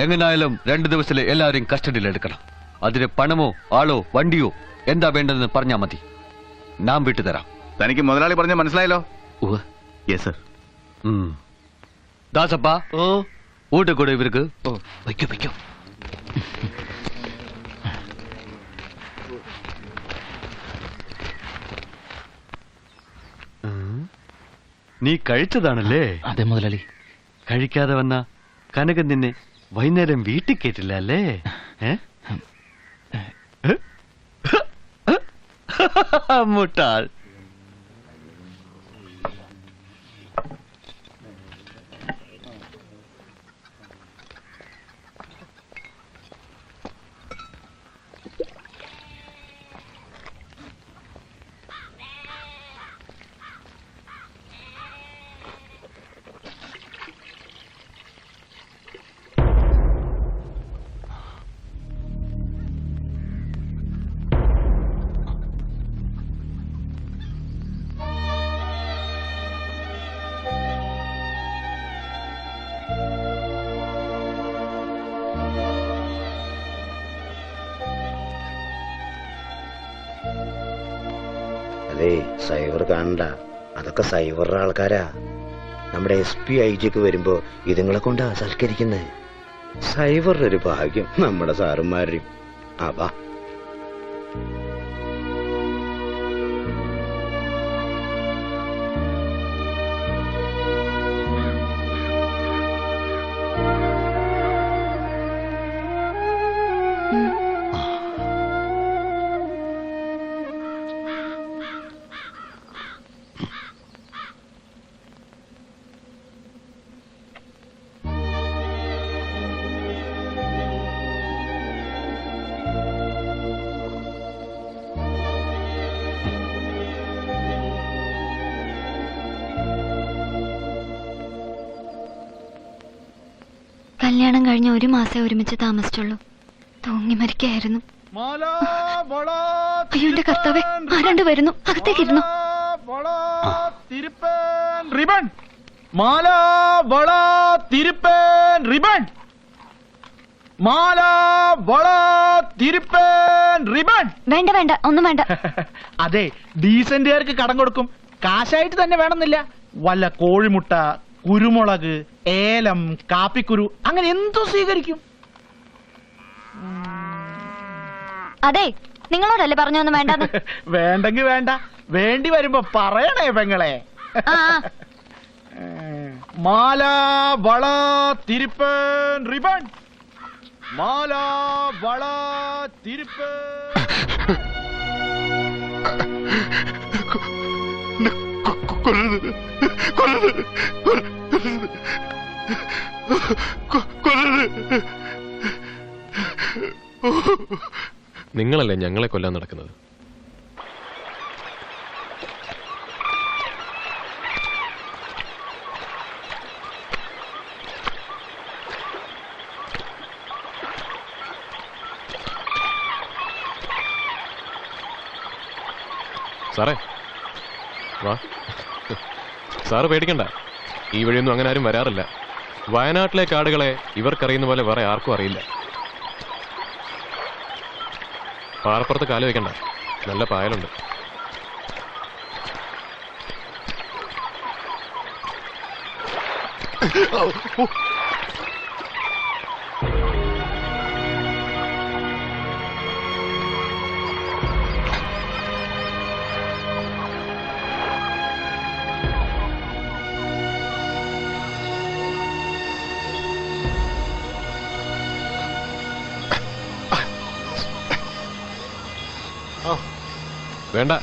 എങ്ങനായാലും 2 ദിവസത്തിൽ എല്ലാവരെയും കസ്റ്റഡിയിൽ എടുക്കണം. അതിന് പണമോ ആളോ വണ്ടിയോ എന്താ വേണ്ടതെന്ന് പറഞ്ഞാൽ മതി. നാം വിട്ടുതരാം. തനിക്ക് മുതലാളി പറഞ്ഞ മനസ്സിലായല്ലോ? Yes sir. ദാസപ്പ, ഊട്ട് കൂടെ ഇവർക്ക്. വയ്ക്കോ വയ്ക്കോ. നീ കഴിച്ചതാണല്ലേ? അതെ മുതലാളി. കഴിക്കാതെ വന്ന കനകൻ നിന്നെ വൈകുന്നേരം വീട്ടിൽ കേട്ടില്ല അല്ലേ? മുട്ടാൾ. അതെ, സൈബർ കാണണ്ട. അതൊക്കെ സൈബറുടെ ആൾക്കാരാ. നമ്മുടെ SP IG വരുമ്പോ ഇതുങ്ങളെ കൊണ്ടാ സൽക്കരിക്കുന്നത്. സൈബറിന്റെ ഒരു ഭാഗ്യം നമ്മുടെ സാറുമാരുടെയും. അവാ കല്യാണം കഴിഞ്ഞ 1 മാസം ഒരുമിച്ച് താമസിച്ചുള്ളൂ. തൂങ്ങി മരിക്കായിരുന്നു. അയ്യോ എന്റെ കർത്താവേ, ആരാണ്ട് വരുന്നു. അകത്തേക്കിരുന്നു. റിബൺ, മാല, വള, തിരുപ്പൻ, റിബൺ, മാല, വള, തിരുപ്പൻ, റിബൺ. വേണ്ട വേണ്ട, ഒന്നും വേണ്ട. അതെ, ഡീസന്റുകാർക്ക് കടം കൊടുക്കും. കാശായിട്ട് തന്നെ വേണമെന്നില്ല. വല്ല കോഴിമുട്ട, കുരുമുളക്, ഏലം, കാപ്പിക്കുരു, അങ്ങനെ എന്തു സ്വീകരിക്കും? അതെ, നിങ്ങളോടല്ലേ പറഞ്ഞൊന്നും വേണ്ടെന്ന്. വേണ്ടെങ്കി വേണ്ട, വേണ്ടി വരുമ്പോ പറയണേ പെങ്ങളെ. മാല, വള, തിരുപ്പൻ, റിബൺ. മാല, വള, തിരുപ്പൻ. കൊല്ലരുത്, കൊല്ലരുത്, കൊല്ലരുത്. നിങ്ങളല്ലേ ഞങ്ങളെ കൊല്ലാൻ നടക്കുന്നത്? സാറേ വാ. സാറ് പേടിക്കണ്ട, ഈ വഴിയൊന്നും അങ്ങനെ ആരും വരാറില്ല. വയനാട്ടിലെ കാടുകളെ ഇവർക്കറിയുന്ന പോലെ വേറെ ആർക്കും അറിയില്ല. പാറപ്പുറത്ത് കാല് വെക്കണ്ട, നല്ല പായലുണ്ട്. വേണ്ട,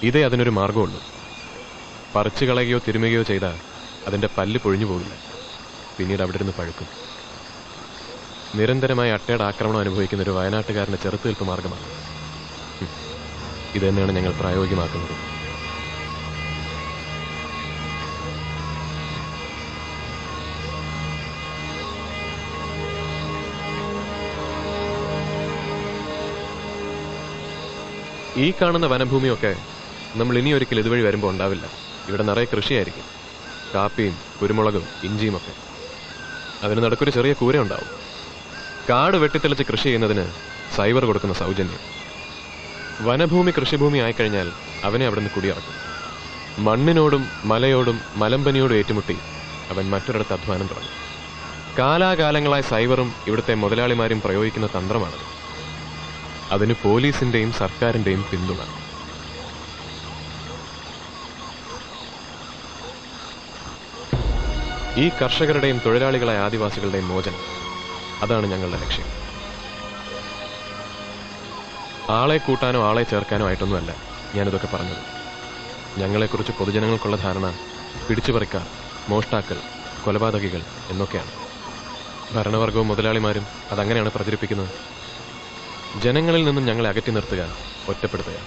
ഇതേ അതിനൊരു മാർഗമുള്ളൂ. പറിച്ചു കളയുകയോ തിരുമുകയോ ചെയ്താൽ അതിന്റെ പല്ല് പൊഴിഞ്ഞു പോകില്ല, പിന്നീട് അവിടെ ഇരുന്ന് പഴുക്കും. നിരന്തരമായി അട്ടയുടെ ആക്രമണം അനുഭവിക്കുന്ന ഒരു വയനാട്ടുകാരന്റെ ചെറുത്തുനിൽപ്പ് മാർഗമാണ് ഇത് തന്നെയാണ് ഞങ്ങൾ പ്രായോഗികമാക്കുന്നത്. ഈ കാണുന്ന വനഭൂമിയൊക്കെ നമ്മൾ ഇനി ഒരിക്കൽ ഇതുവഴി വരുമ്പോൾ ഉണ്ടാവില്ല. ഇവിടെ നിറയെ കൃഷിയായിരിക്കും, കാപ്പിയും കുരുമുളകും ഇഞ്ചിയും ഒക്കെ. അതിന് നടക്കൊരു ചെറിയ കൂര ഉണ്ടാവും. കാട് വെട്ടിത്തെളിച്ച് കൃഷി ചെയ്യുന്നതിന് സൈവർ കൊടുക്കുന്ന സൗജന്യം. വനഭൂമി കൃഷിഭൂമി ആയിക്കഴിഞ്ഞാൽ അവനെ അവിടെ നിന്ന് കുടിയിറക്കും. മണ്ണിനോടും മലയോടും മലമ്പനിയോടും ഏറ്റുമുട്ടി അവൻ മറ്റൊരിടത്ത് അധ്വാനം തുടങ്ങും. കാലാകാലങ്ങളായി സൈവറും ഇവിടുത്തെ മുതലാളിമാരും പ്രയോഗിക്കുന്ന തന്ത്രമാണത്. അതിന് പോലീസിന്റെയും സർക്കാരിന്റെയും പിന്തുണ. ഈ കർഷകരുടെയും തൊഴിലാളികളായ ആദിവാസികളുടെയും മോചനം, അതാണ് ഞങ്ങളുടെ ലക്ഷ്യം. ആളെ കൂട്ടാനോ ആളെ ചേർക്കാനോ ആയിട്ടൊന്നുമല്ല ഞാനിതൊക്കെ പറഞ്ഞത്. ഞങ്ങളെക്കുറിച്ച് പൊതുജനങ്ങൾക്കുള്ള ധാരണ പിടിച്ചുപറിക്കാർ, മോഷ്ടാക്കൾ, കൊലപാതകികൾ എന്നൊക്കെയാണ്. ഭരണവർഗവും മുതലാളിമാരും അതങ്ങനെയാണ് പ്രചരിപ്പിക്കുന്നത്. ജനങ്ങളിൽ നിന്നും ഞങ്ങളെ അകറ്റി നിർത്തുക, ഒറ്റപ്പെടുത്തുക,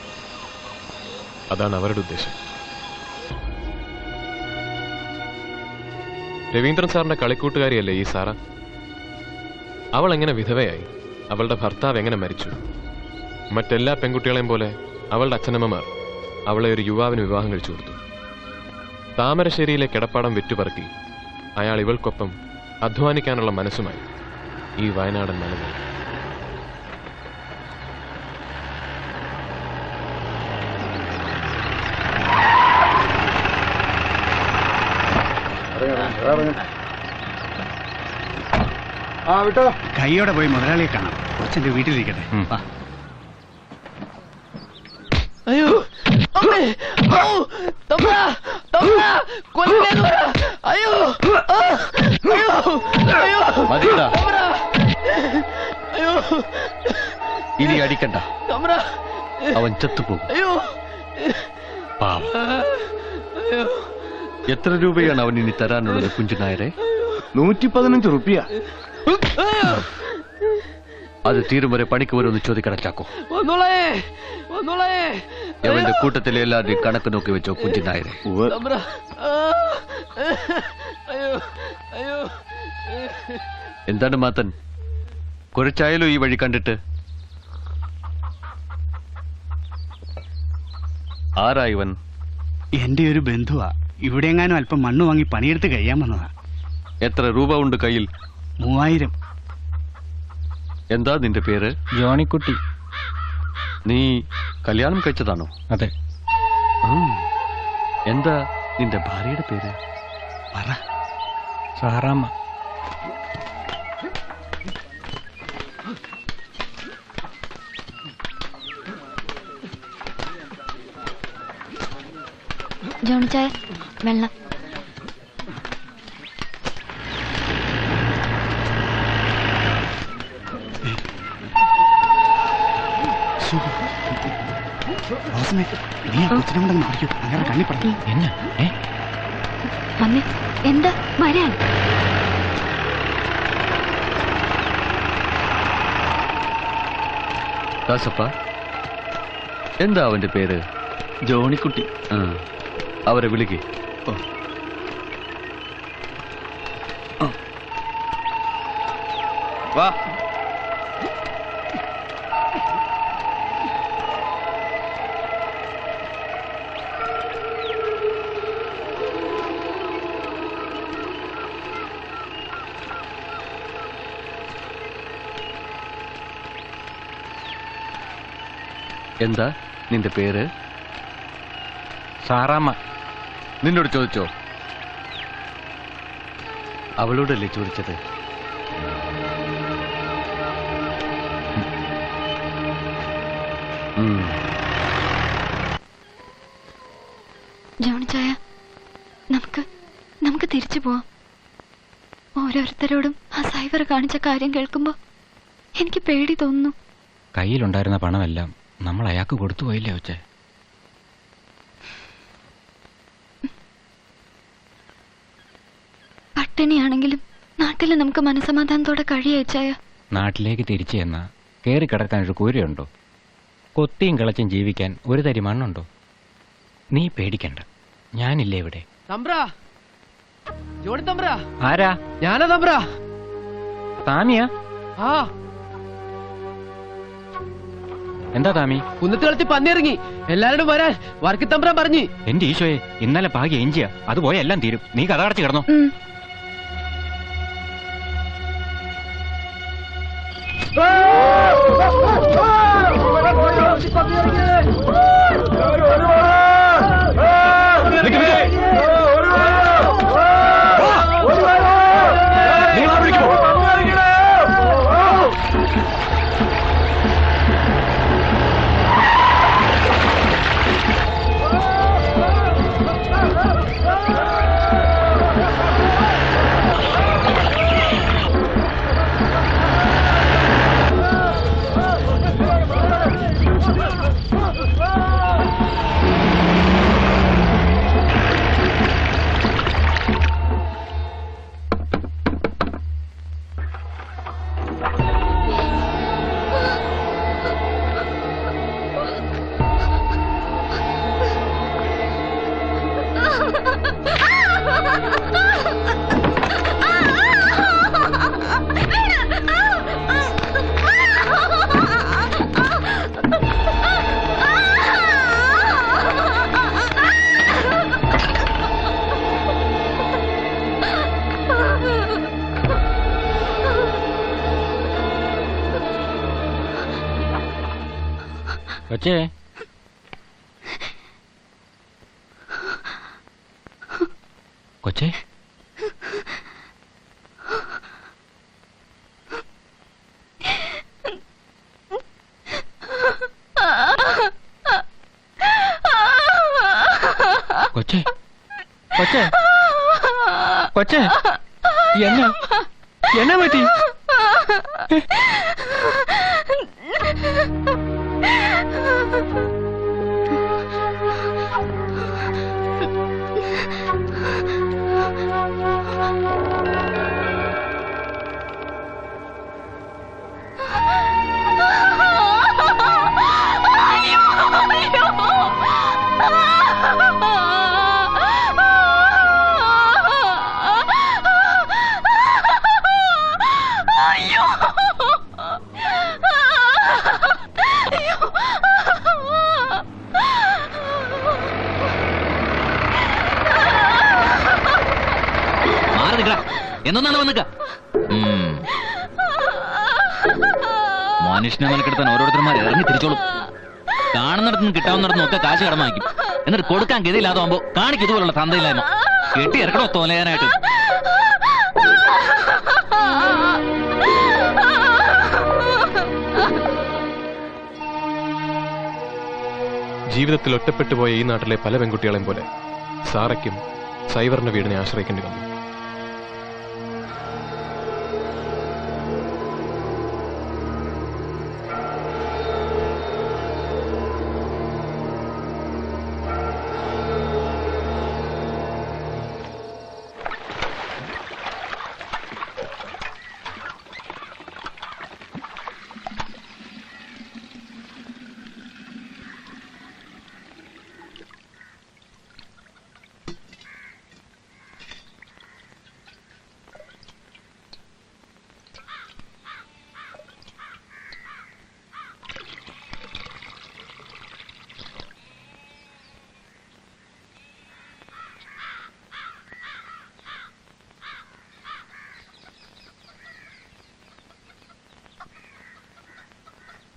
അതാണ് അവരുടെ ഉദ്ദേശം. രവീന്ദ്രൻ സാറിന്റെ കളിക്കൂട്ടുകാരിയല്ലേ ഈ സാറ? അവൾ എങ്ങനെ വിധവയായി? അവളുടെ ഭർത്താവ് എങ്ങനെ മരിച്ചു? മറ്റെല്ലാ പെൺകുട്ടികളെയും പോലെ അവളുടെ അച്ഛനമ്മമാർ അവളെ ഒരു യുവാവിന് വിവാഹം കഴിച്ചു കൊടുത്തു. താമരശ്ശേരിയിലെ കിടപ്പാടം വിറ്റുപറക്കി അയാൾ ഇവൾക്കൊപ്പം അധ്വാനിക്കാനുള്ള മനസ്സുമായി ഈ വയനാടൻ മലകൾ. വിട്ടോ, കൈയോടെ പോയി മുതലാളിയെ കാണാം. കൊച്ചന്റെ വീട്ടിലിരിക്കട്ടെ. അയ്യോ അമ്മേ, അയ്യോ അയ്യോ, ഇനി അടിക്കണ്ട, അവൻ ചത്തുപോകും. പാവം. എത്ര രൂപയാണ് അവൻ ഇനി തരാനുള്ളത് കുഞ്ചുനായരെ? 115 റുപ്യ. അത് തീരും വരെ പണിക്ക് വരുമെന്ന് ചോദിക്കണം ചാക്കോ. അവന്റെ കൂട്ടത്തിലെ എല്ലാവരുടെയും കണക്ക് നോക്കി വെച്ചോ കുഞ്ചുനായരെ. എന്താണ് മാത്തൻ, കുറച്ചായാലും ഈ വഴി കണ്ടിട്ട്? ആരാ ഇവൻ? എന്റെ ഒരു ബന്ധുവാ. ഇവിടെ എങ്ങാനും അല്പം മണ്ണ് വാങ്ങി പണിയെടുത്ത് കഴിയാൻ വന്നതാ. എത്ര രൂപ ഉണ്ട് കയ്യിൽ? 3000. എന്താ നിന്റെ പേര്? ജോണിക്കുട്ടി. നീ കല്യാണം കഴിച്ചതാണോ? അതെ. എന്താ നിന്റെ ഭാര്യയുടെ പേര്? പറ. സാറാമ്മ. ജോണിച്ചായ വെള്ളം. വന്നേ. എന്താ വരാൻ? ദാസപ്പ, എന്താ അവന്റെ പേര്? ജോണിക്കുട്ടി. അവരെ വിളിക്കേ. വാ. എന്താ നിന്റെ പേര്? സാറാമ്മ. നിന്നോട് ചോദിച്ചോ? അവളോടല്ലേ ചോദിച്ചത്? ജോണിച്ചായ, നമുക്ക് തിരിച്ചു പോവാം. ഓരോരുത്തരോടും ആ സൈവർ കാണിച്ച കാര്യം കേൾക്കുമ്പോ എനിക്ക് പേടി തോന്നുന്നു. കയ്യിലുണ്ടായിരുന്ന പണമെല്ലാം നമ്മൾ അയാൾക്ക് കൊടുത്തു പോയില്ലേ ഒച്ചേ? പട്ടിണിയാണെങ്കിലും നാട്ടിൽ നമുക്ക് മനസമാധാനത്തോടെ കഴിയച്ചായ. നാട്ടിലേക്ക് തിരിച്ചു ചെന്നാ കയറി കിടക്കാൻ ഒരു കൂരയുണ്ടോ? കൊത്തിയും കിളച്ചും ജീവിക്കാൻ ഒരു തരി മണ്ണുണ്ടോ? നീ പേടിക്കണ്ട, ഞാനില്ലേ ഇവിടെ. ആരാ? ഞാനാ തമ്പ്ര. താമിയാ? എന്താ താമി? കുന്നത്ത് കളിച്ച് പന്നിയിറങ്ങി. എല്ലാരോടും വരാൻ വർക്കി തമ്പ്രാൻ പറഞ്ഞു. എന്റെ ഈശോയെ, ഇന്നലെ പാകി എഞ്ചിയ അത് പോയ എല്ലാം തീരും. നീ കഥ അടച്ച് കിടന്നോ. കൊച്ചേ, കൊച്ചേ, കൊച്ചേ, കൊച്ചേ, കൊച്ചേ, എന്നാ പറ്റി? എന്നൊന്നാണ് വന്നിക്ക. മനുഷ്യനെ മെനക്കെടുത്താൻ ഓരോരുത്തർമാർ ഇറങ്ങി തിരിച്ചോളും. കാണുന്നിടത്തുനിന്ന് കിട്ടാവുന്നിടത്തുനിന്ന് ഒക്കെ കാശ് കടം വാങ്ങിക്കും. എന്നിട്ട് കൊടുക്കാൻ ഗതിയില്ലാതാവുമ്പോ കാണിക്കും ഇതുപോലുള്ള തന്തയില്ലായ്മ. കെട്ടി ഇറക്കണോ തോലയാനായിട്ട്. ജീവിതത്തിൽ ഒറ്റപ്പെട്ടു പോയ ഈ നാട്ടിലെ പല പെൺകുട്ടികളെയും പോലെ സാറയ്ക്കും സൈവറിന്റെ വീടിനെ ആശ്രയിക്കേണ്ടി വന്നു.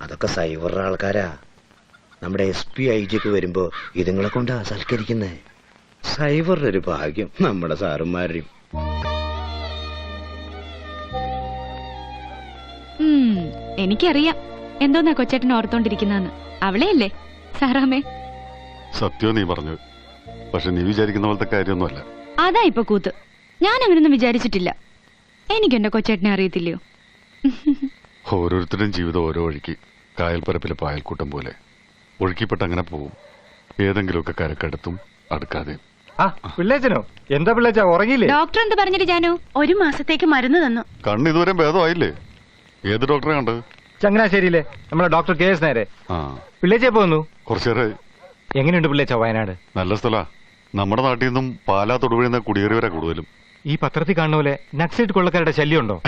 അതൊക്കെ സൈവറുടെ ആൾക്കാരാ. നമ്മുടെ SP IG ഒക്കെ വരുമ്പോ ഇതുങ്ങളെ കൊണ്ടാ സൽക്കരിക്കുന്നേ. സൈവറുടെ ഒരു ഭാഗ്യം നമ്മുടെ സാറുമാരുടെയും. എനിക്കറിയാം എന്തോന്നാ കൊച്ചേട്ടൻ ഓർത്തോണ്ടിരിക്കുന്നെന്ന്. അവളെയല്ലേ സാറാമേ? സത്യം നീ പറഞ്ഞു. പക്ഷെ നീ വിചാരിക്കുന്ന പോലത്തെ കാര്യമൊന്നുമല്ല. അതാ ഇപ്പൊ കൂത്ത്. ഞാൻ അങ്ങനൊന്നും വിചാരിച്ചിട്ടില്ല. എനിക്കെന്റെ കൊച്ചേട്ടനെ അറിയത്തില്ലയോ? ഓരോരുത്തരുടെയും ജീവിതം ഓരോ വഴിക്ക്. കായൽപ്പരപ്പിലെ പായൽക്കൂട്ടം പോലെ ഒഴുക്കിപ്പെട്ട് അങ്ങനെ പോവും. ഏതെങ്കിലുമൊക്കെ കരക്കടുത്തും അടുക്കാതെയും. പിള്ളേച്ചനോ? എന്താ പിള്ളേച്ച ഉറങ്ങിയില്ലേ? ഡോക്ടർ എന്ത് പറഞ്ഞിട്ട് ജാനു? 1 മാസത്തേക്ക് മരുന്ന് തന്നു. കണ്ണ് ഇതുവരെ ഭേദമായില്ലേ? ഏത് ഡോക്ടറെ കണ്ടത്? ചങ്ങനാശ്ശേരിയിലെ നമ്മളെ ഡോക്ടർ KS നേരെ. പിള്ളേച്ച എപ്പോ വന്നു? കുറച്ചേരായി. എങ്ങനെയുണ്ട് പിള്ളേച്ച വയനാട്? നല്ല സ്ഥലാ. നമ്മുടെ നാട്ടിൽ നിന്നും പാലാ തൊടുപുഴ കുടിയേറിയവരാ കൂടുതലും. ഈ പത്രത്തിൽ കാണുന്ന പോലെ നക്സലൈറ്റ് കൊള്ളക്കാരുടെ ശല്യം ഉണ്ടോ?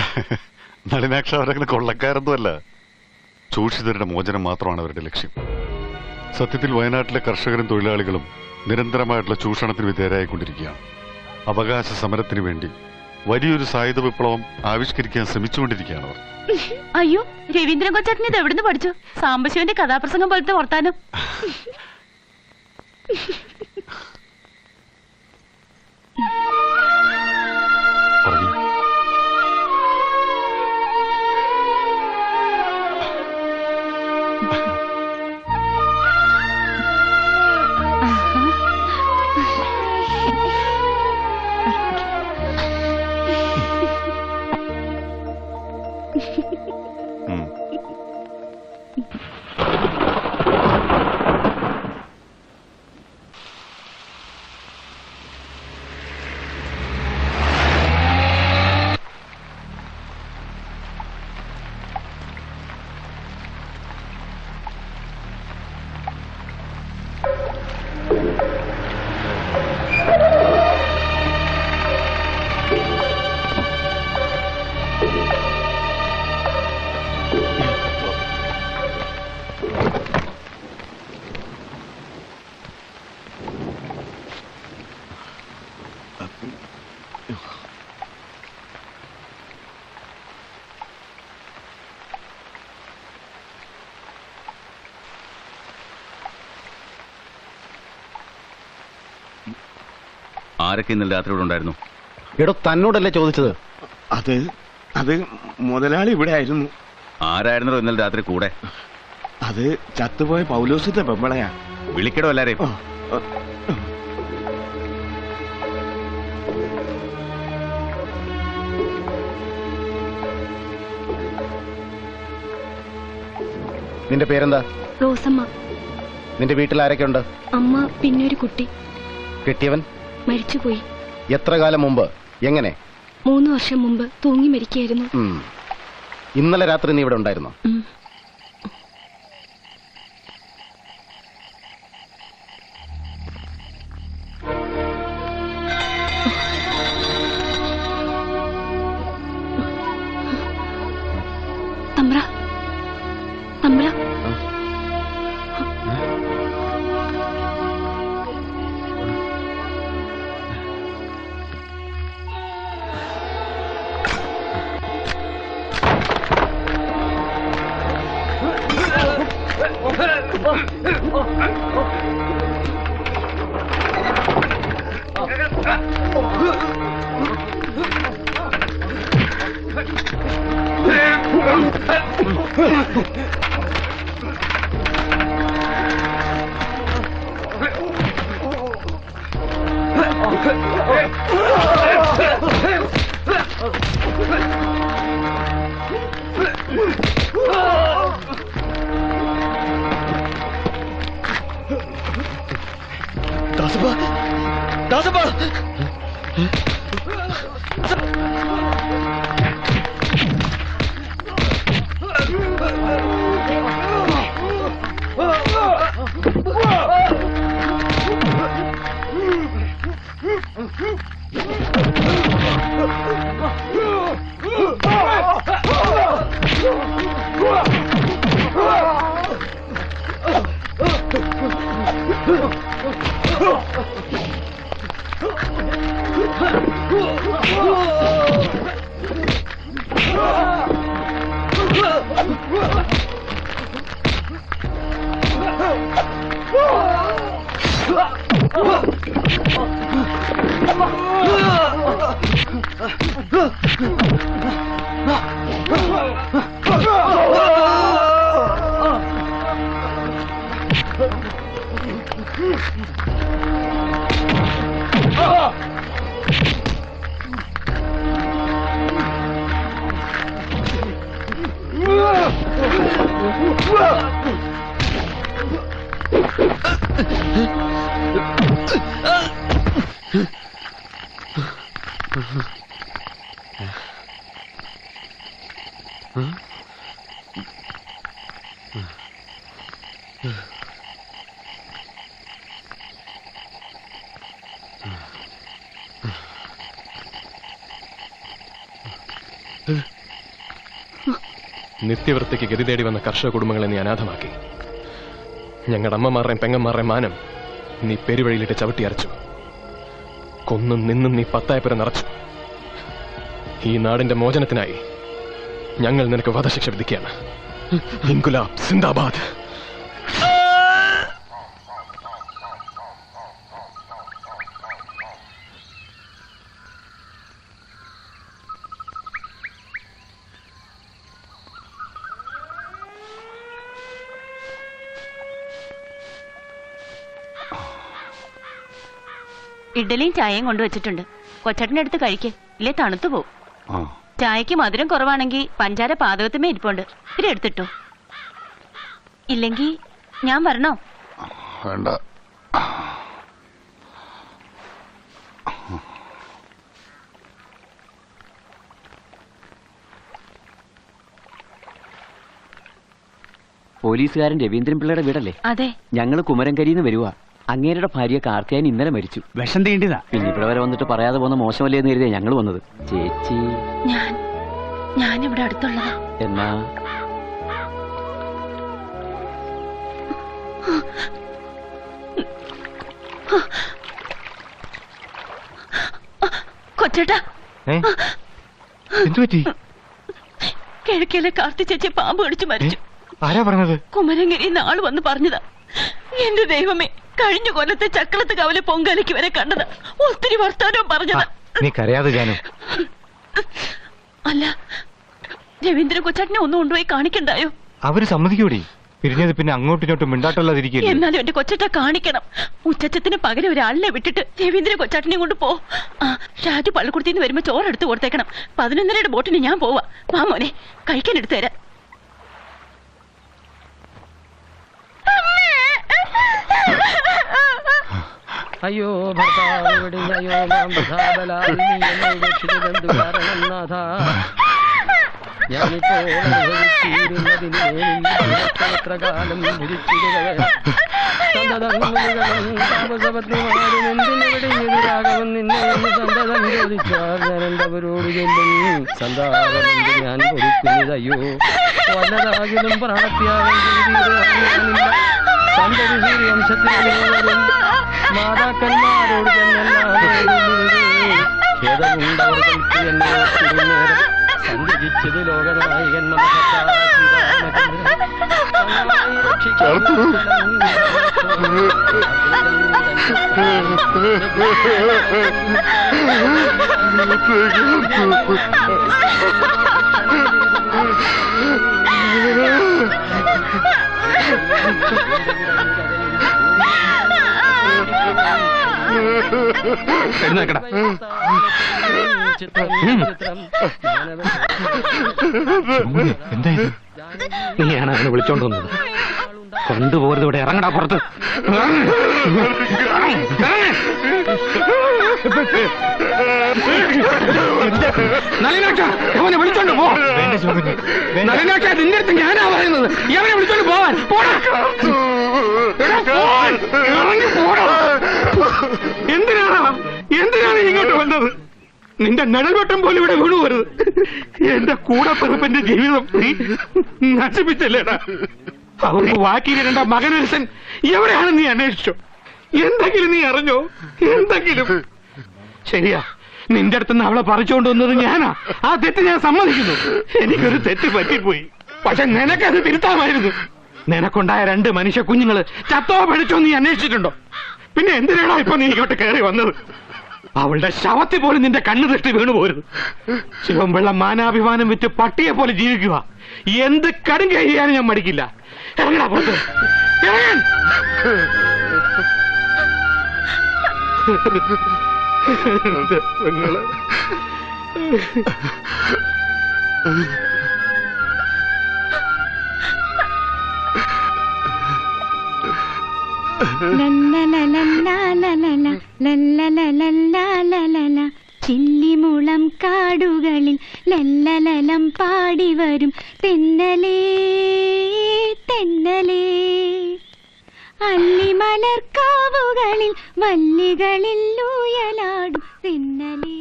നളിനാക്ഷ അവരങ്ങനെ കൊള്ളക്കാരൊന്നും അല്ല. ചൂഷിതരുടെ മോചനം മാത്രമാണ് അവരുടെ ലക്ഷ്യം. സത്യത്തിൽ വയനാട്ടിലെ കർഷകരും തൊഴിലാളികളും നിരന്തരമായിട്ടുള്ള ചൂഷണത്തിന് വിധേയരായിക്കൊണ്ടിരിക്കുകയാണ്. അവകാശ സമരത്തിന് വേണ്ടി വലിയൊരു സായുധ വിപ്ലവം ആവിഷ്കരിക്കാൻ ശ്രമിച്ചുകൊണ്ടിരിക്കുകയാണ് അവർ. അയ്യോ, രവീന്ദ്രൻ കൊച്ചേട്ടൻ ഇത് എവിടുന്ന് പഠിച്ചു? സാംബശിവന്റെ കഥാപ്രസംഗം പോലത്തെ വർത്താനം. ആരൊക്കെ ഇന്നലെ രാത്രി ഇവിടെ ഉണ്ടായിരുന്നു? എടോ തന്നോടല്ലേ ചോദിച്ചത്? അത് മുതലാളി ഇവിടെ ആയിരുന്നു. ആരായിരുന്നോ ഇന്നലെ രാത്രി കൂടെ? അത് ചത്തുപോയ പൗലോസിന്റെ പെമ്പളയാ. വിളിക്കടോ എല്ലാരെയും. നിന്റെ പേരെന്താ? റോസമ്മ. നിന്റെ വീട്ടിൽ ആരൊക്കെ ഉണ്ട്? അമ്മ, പിന്നെ ഒരു കുട്ടി. കെട്ടിയവൻ മരിച്ചുപോയി. എത്ര കാലം മുമ്പ്? എങ്ങനെ? 3 വർഷം മുമ്പ് തൂങ്ങി മരിക്കായിരുന്നു. ഇന്നലെ രാത്രി നീ ഇവിടെ ഉണ്ടായിരുന്നോ? തമ്പ്ര, തമ്പ്ര. നിത്യവൃത്തിക്ക് ഗതി തേടി വന്ന കർഷക കുടുംബങ്ങളെ നീ അനാഥമാക്കി. ഞങ്ങളുടെ അമ്മമാരുടെയും പെങ്ങന്മാരുടെയും മാനം നീ പെരുവഴിയിലിട്ട് ചവിട്ടി അരച്ചു. കൊന്നും നിന്നും നീ പത്തായപ്പുര നിറച്ചു. ഈ നാടിന്റെ മോചനത്തിനായി ഞങ്ങൾ നിനക്ക് വധശിക്ഷ വിധിക്കുകയാണ്. ഇൻകുലാബ് സിന്ദാബാദ്. ഇഡ്ഡലിയും ചായയും കൊണ്ടുവച്ചിട്ടുണ്ട്. കൊച്ചേട്ടൻ്റെ അടുത്ത് കഴിക്ക്, ഇല്ലേ തണുത്തു പോവും. ചായക്ക് മധുരം കുറവാണെങ്കിൽ പഞ്ചാര പാതകത്തുമേ ഇരിപ്പുണ്ട്, ഇത് എടുത്തിട്ടോ. ഇല്ലെങ്കിൽ ഞാൻ വരണോ? വേണ്ട. പോലീസുകാരൻ രവീന്ദ്രൻ പിള്ളയുടെ വീടല്ലേ? അതെ. ഞങ്ങള് കുമരൻകരിന്ന് വരുവാ. അങ്ങേരുടെ ഭാര്യ കാർത്തിയായൻ ഇന്നലെ മരിച്ചു. വിഷം തീണ്ടിതാ. പിന്നെ ഇവിടെ വരെ വന്നിട്ട് പറയാതെ പോകുന്ന മോശമല്ലേ എന്ന് കരുതിയാ ഞങ്ങൾ വന്നത്. ചേച്ചി ഞാനിവിടെ അടുത്തുള്ളതാ. എന്നാ കൊച്ചേട്ടാ, എന്തുപറ്റി? കിഴക്കേലെ കാർത്തി ചേച്ചി പാമ്പ് കടിച്ചു മരിച്ചു. ആരാ പറഞ്ഞത്? കുമരങ്കിരി നാള് വന്ന് പറഞ്ഞതാ. എന്റെ ദൈവമേ, കഴിഞ്ഞ കൊല്ലത്തെ ചക്രത്ത് കവലെ പൊങ്കാലയ്ക്ക് വരെ കണ്ടതാ. ഒത്തിരി വർത്താനവും പറഞ്ഞതാ. നീ കരയാതെ ജാനു. അല്ല, രവീന്ദ്ര കൊച്ചാട്ടിനെ ഒന്നും കൊണ്ടുപോയി കാണിക്കണ്ടായോ? അവര് സമ്മതിക്കൂടി. പിരിഞ്ഞത് പിന്നെ അങ്ങോട്ടും ഇങ്ങോട്ടും മിണ്ടാട്ടല്ലാതിരിക്കും. എന്നാലും എന്റെ കൊച്ചട്ട കാണിക്കണം. ഉച്ചത്തിന് പകരം ഒരാളിനെ വിട്ടിട്ട് രവീന്ദ്ര കൊച്ചാട്ടിനെയും കൊണ്ട് പോ. ഷാജു പള്ളിക്കുടത്തിന്ന് വരുമ്പോ ചോറെടുത്ത് കൊടുത്തേക്കണം. 11:30 ബോട്ടിന് ഞാൻ പോവാ. വാ മോനെ, കഴിക്കാൻ എടുത്തു തരാം. അയ്യോ ഭർത്താവ് വെടിഞ്ഞയോ മാംബലാൽ നീ എന്നെ രക്ഷിച്ചതെന്തു കാരണം നാഥ. ഞാനിപ്പോൾ എത്ര കാലം താമസപത്നിമാരും എന്തിനു വെടിഞ്ഞെതിരാകവും നിന്നെ എന്ന് സന്തതം ചോദിച്ചാൽ ഞാൻ എന്തവരോട് ചൊല്ലും. സന്താപമെന്ത് ഞാൻ പൊരിക്കുന്നതയ്യോ, വല്ലതാകിലും പ്രാണത്യാഗം ചെയ്തില്ല. സന്തതി സൂര്യവംശത്തിലും മാതാക്കന്മാരോട് ഖേദമുണ്ടവർക്ക് എന്നെ സന്ധിച്ചത് ലോകനായകൻ എന്തായത്? നീയാണ് അവനെ വിളിച്ചോണ്ട് വന്നത്. കൊണ്ടുപോകരുത്, ഇവിടെ ഇറങ്ങടാ പുറത്ത്. അവനെ വിളിച്ചോണ്ട് പോ. നളിനാക്ഷ, നിന്റെ അടുത്ത് ഞാനാ പറയുന്നത്. അവനെ വിളിച്ചോണ്ട് പോവാൻ. എന്തിനാണ് ഇങ്ങോട്ട് വന്നത്? നിന്റെ നിഴൽവട്ടം പോലും ഇവിടെ വീണു വരുത്. എന്റെ കൂടെ പിറപ്പന്റെ ജീവിതം നീ നശിപ്പിച്ചല്ലേടാ. അവർക്ക് വാക്കിയിരണ്ട മകനരസൻ എവിടെയാണ് നീ അന്വേഷിച്ചോ? എന്തെങ്കിലും നീ അറിഞ്ഞോ? എന്തെങ്കിലും? ശരിയാ, നിന്റെ അടുത്തുനിന്ന് അവളെ പറിച്ചുകൊണ്ട് വന്നത് ഞാനാ. ആ തെറ്റ് ഞാൻ സമ്മതിക്കുന്നു. എനിക്കൊരു തെറ്റ് പറ്റിപ്പോയി. പക്ഷെ നിനക്കത് തിരുത്താമായിരുന്നു. നിനക്കുണ്ടായ 2 മനുഷ്യ കുഞ്ഞുങ്ങള് ചത്തോ പഠിച്ചോ നീ അന്വേഷിച്ചിട്ടുണ്ടോ? പിന്നെ എന്തിനാണോ ഇപ്പൊ നീ ഇങ്ങോട്ട് കയറി വന്നത്? അവളുടെ ശവത്തിൽ പോലും നിന്റെ കണ്ണു ദൃഷ്ടി വീണു പോരുത്. ശിവൻപിള്ള മാനാഭിമാനം വിറ്റ് പട്ടിയെ പോലെ ജീവിക്കുക. എന്ത് കടും ചെയ്യാനും ഞാൻ മടിക്കില്ല. ഇറങ്ങടാ പുറത്ത്, ഇറങ്ങാൻ. ചില്ലിമുളം കാടുകളിൽ ലല്ലലലം പാടി വരും തെന്നലേ തെന്നലേ, അല്ലിമലർക്കാവുകളിൽ വല്ലികളിൽ ഊയലാടും തെന്നലേ.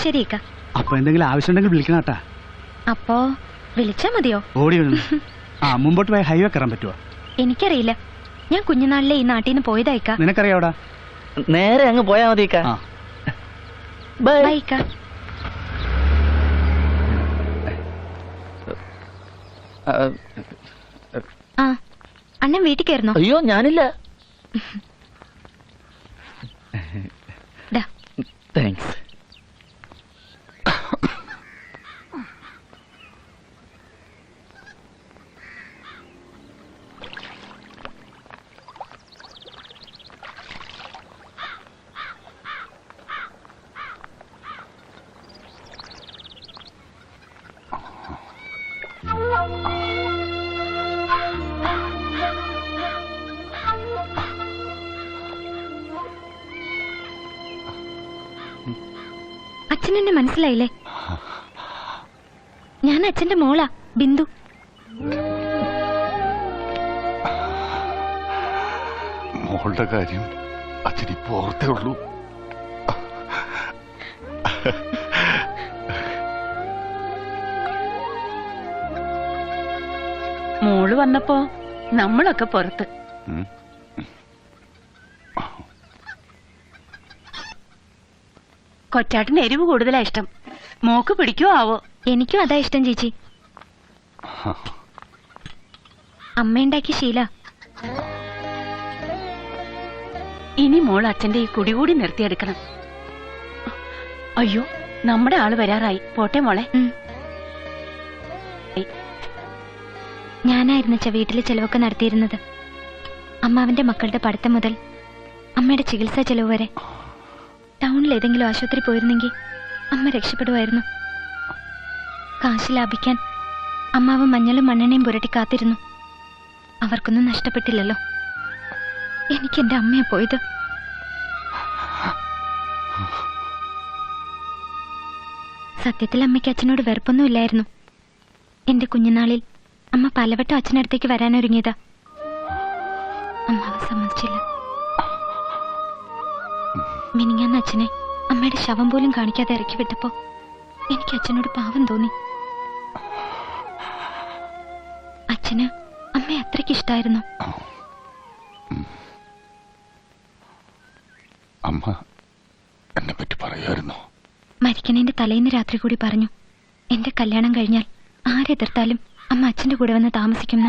ശരിക്ക. അപ്പൊ എന്തെങ്കിലും ആവശ്യമുണ്ടെങ്കിൽ വിളിക്കണം കേട്ടാ. അപ്പോ വിളിച്ചാ മതിയോ? ഓടി വന്നു. മുമ്പോട്ട് പോയി ഹൈവേ കയറാൻ പറ്റുമോ? എനിക്കറിയില്ല. ഞാൻ കുഞ്ഞുനാളിലെ ഈ നാട്ടിൽ നിന്ന് പോയതായിക്ക. നിനക്കറിയാവടാ? നേരെ അങ്ങ് പോയാ മതി. ബൈക്ക. ആ, അണ്ണൻ വീട്ടിൽ കയറുന്നോ? അയ്യോ, ഞാനില്ല. താങ്ക്സ്. അച്ഛനെന്നെ മനസ്സിലായില്ലേ? ഞാൻ അച്ഛന്റെ മോളാ, ബിന്ദു. മോളുടെ കാര്യം അച്ഛനിപ്പോ ഓർത്തേ ഉള്ളൂ. മോള് വന്നപ്പോ നമ്മളൊക്കെ പുറത്ത്. കൊച്ചാട്ടിന് എരിവ് കൂടുതലാ ഇഷ്ടം. മോക്ക് പിടിക്കുവോ ആവോ? എനിക്കും അതാ ഇഷ്ടം ചേച്ചി. അമ്മയുണ്ടാക്കിയ ശീല. ഇനി മോൾ അച്ഛന്റെ ഈ കുടികൂടി നിർത്തിയെടുക്കണം. അയ്യോ, നമ്മുടെ ആള് വരാറായി. പോട്ടെ മോളെ. ഞാനായിരുന്നു വീട്ടിലെ ചെലവൊക്കെ നടത്തിയിരുന്നത്. അമ്മാവന്റെ മക്കളുടെ പഠിത്തം മുതൽ അമ്മയുടെ ചികിത്സാ ചെലവ് വരെ. ടൗണിൽ ഏതെങ്കിലും ആശുപത്രി പോയിരുന്നെങ്കിൽ അമ്മ രക്ഷപ്പെടുമായിരുന്നു. കാശ് ലാഭിക്കാൻ അമ്മാവ് മഞ്ഞളും മണ്ണെണ്ണയും പുരട്ടി കാത്തിരുന്നു. അവർക്കൊന്നും നഷ്ടപ്പെട്ടില്ലല്ലോ. എനിക്ക് എന്റെ അമ്മയെ പോയത്. സത്യത്തിൽ അമ്മയ്ക്ക് അച്ഛനോട് വെറുപ്പൊന്നും ഇല്ലായിരുന്നു. എന്റെ കുഞ്ഞുനാളിൽ അമ്മ പലവട്ടം അച്ഛനടുത്തേക്ക് വരാനൊരുങ്ങിയതാ. അമ്മാവ് സമ്മതിച്ചില്ല. മിനിങ്ങാന്ന് അച്ഛനെ അമ്മയുടെ ശവം പോലും കാണിക്കാതെ ഇറക്കി വിട്ടപ്പോ എനിക്ക് അച്ഛനോട് പാവം തോന്നി. അച്ഛന് അമ്മയെ അത്രയ്ക്ക് ഇഷ്ടായിരുന്നു. അമ്മ എന്നെ പറ്റി പറയായിരുന്നു. മരിക്കണേന്റെ തലേന്ന് രാത്രി കൂടി പറഞ്ഞു, എന്റെ കല്യാണം കഴിഞ്ഞാൽ ആരെതിർത്താലും അമ്മ അച്ഛന്റെ കൂടെ വന്ന് താമസിക്കുന്ന.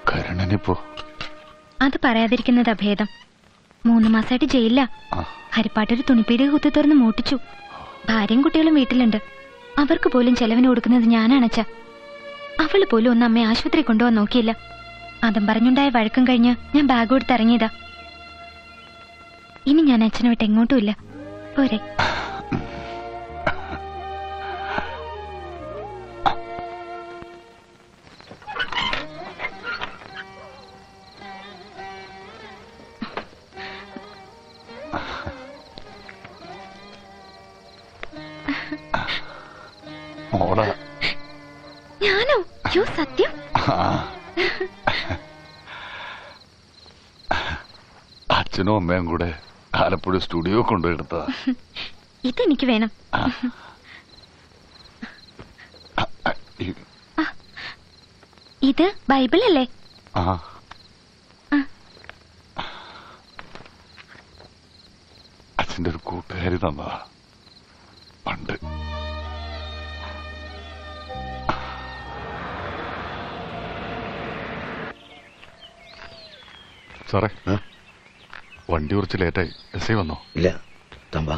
കരുണനിപ്പോ അത് പറയാതിരിക്കുന്നതാ ഭേദം. 3 മാസമായിട്ട് ജയിലില്ല. ഹരിപ്പാട്ടൊരു തുണിപ്പീടിക കുത്തി തുറന്ന് മോട്ടിച്ചു. ഭാര്യയും കുട്ടികളും വീട്ടിലുണ്ട്. അവർക്ക് പോലും ചെലവിന് കൊടുക്കുന്നത് ഞാനാണച്ച. അവള് പോലും ഒന്ന് അമ്മയെ ആശുപത്രി കൊണ്ടുപോകാൻ നോക്കിയില്ല. അതും പറഞ്ഞുണ്ടായ വഴക്കം കഴിഞ്ഞ് ഞാൻ ബാഗ് കൊടുത്ത് ഇറങ്ങിയതാ. ഇനി ഞാൻ അച്ഛനെ വിട്ട് എങ്ങോട്ടും ഇല്ല. പോരെ. ഞാനോ? യോ സത്യം. അച്ഛനും അമ്മയും കൂടെ ആലപ്പുഴ സ്റ്റുഡിയോ കൊണ്ടുപോയെടുത്ത. ഇതെനിക്ക് വേണം. ഇത് ബൈബിൾ അല്ലേ? അച്ഛൻ്റെ ഒരു കൂട്ടുകാരി തന്നതാ പണ്ട്. സാറേ, വണ്ടി കുറച്ച് ലേറ്റായി. എസ് ഐ വന്നോ? ഇല്ല. തമ്പാ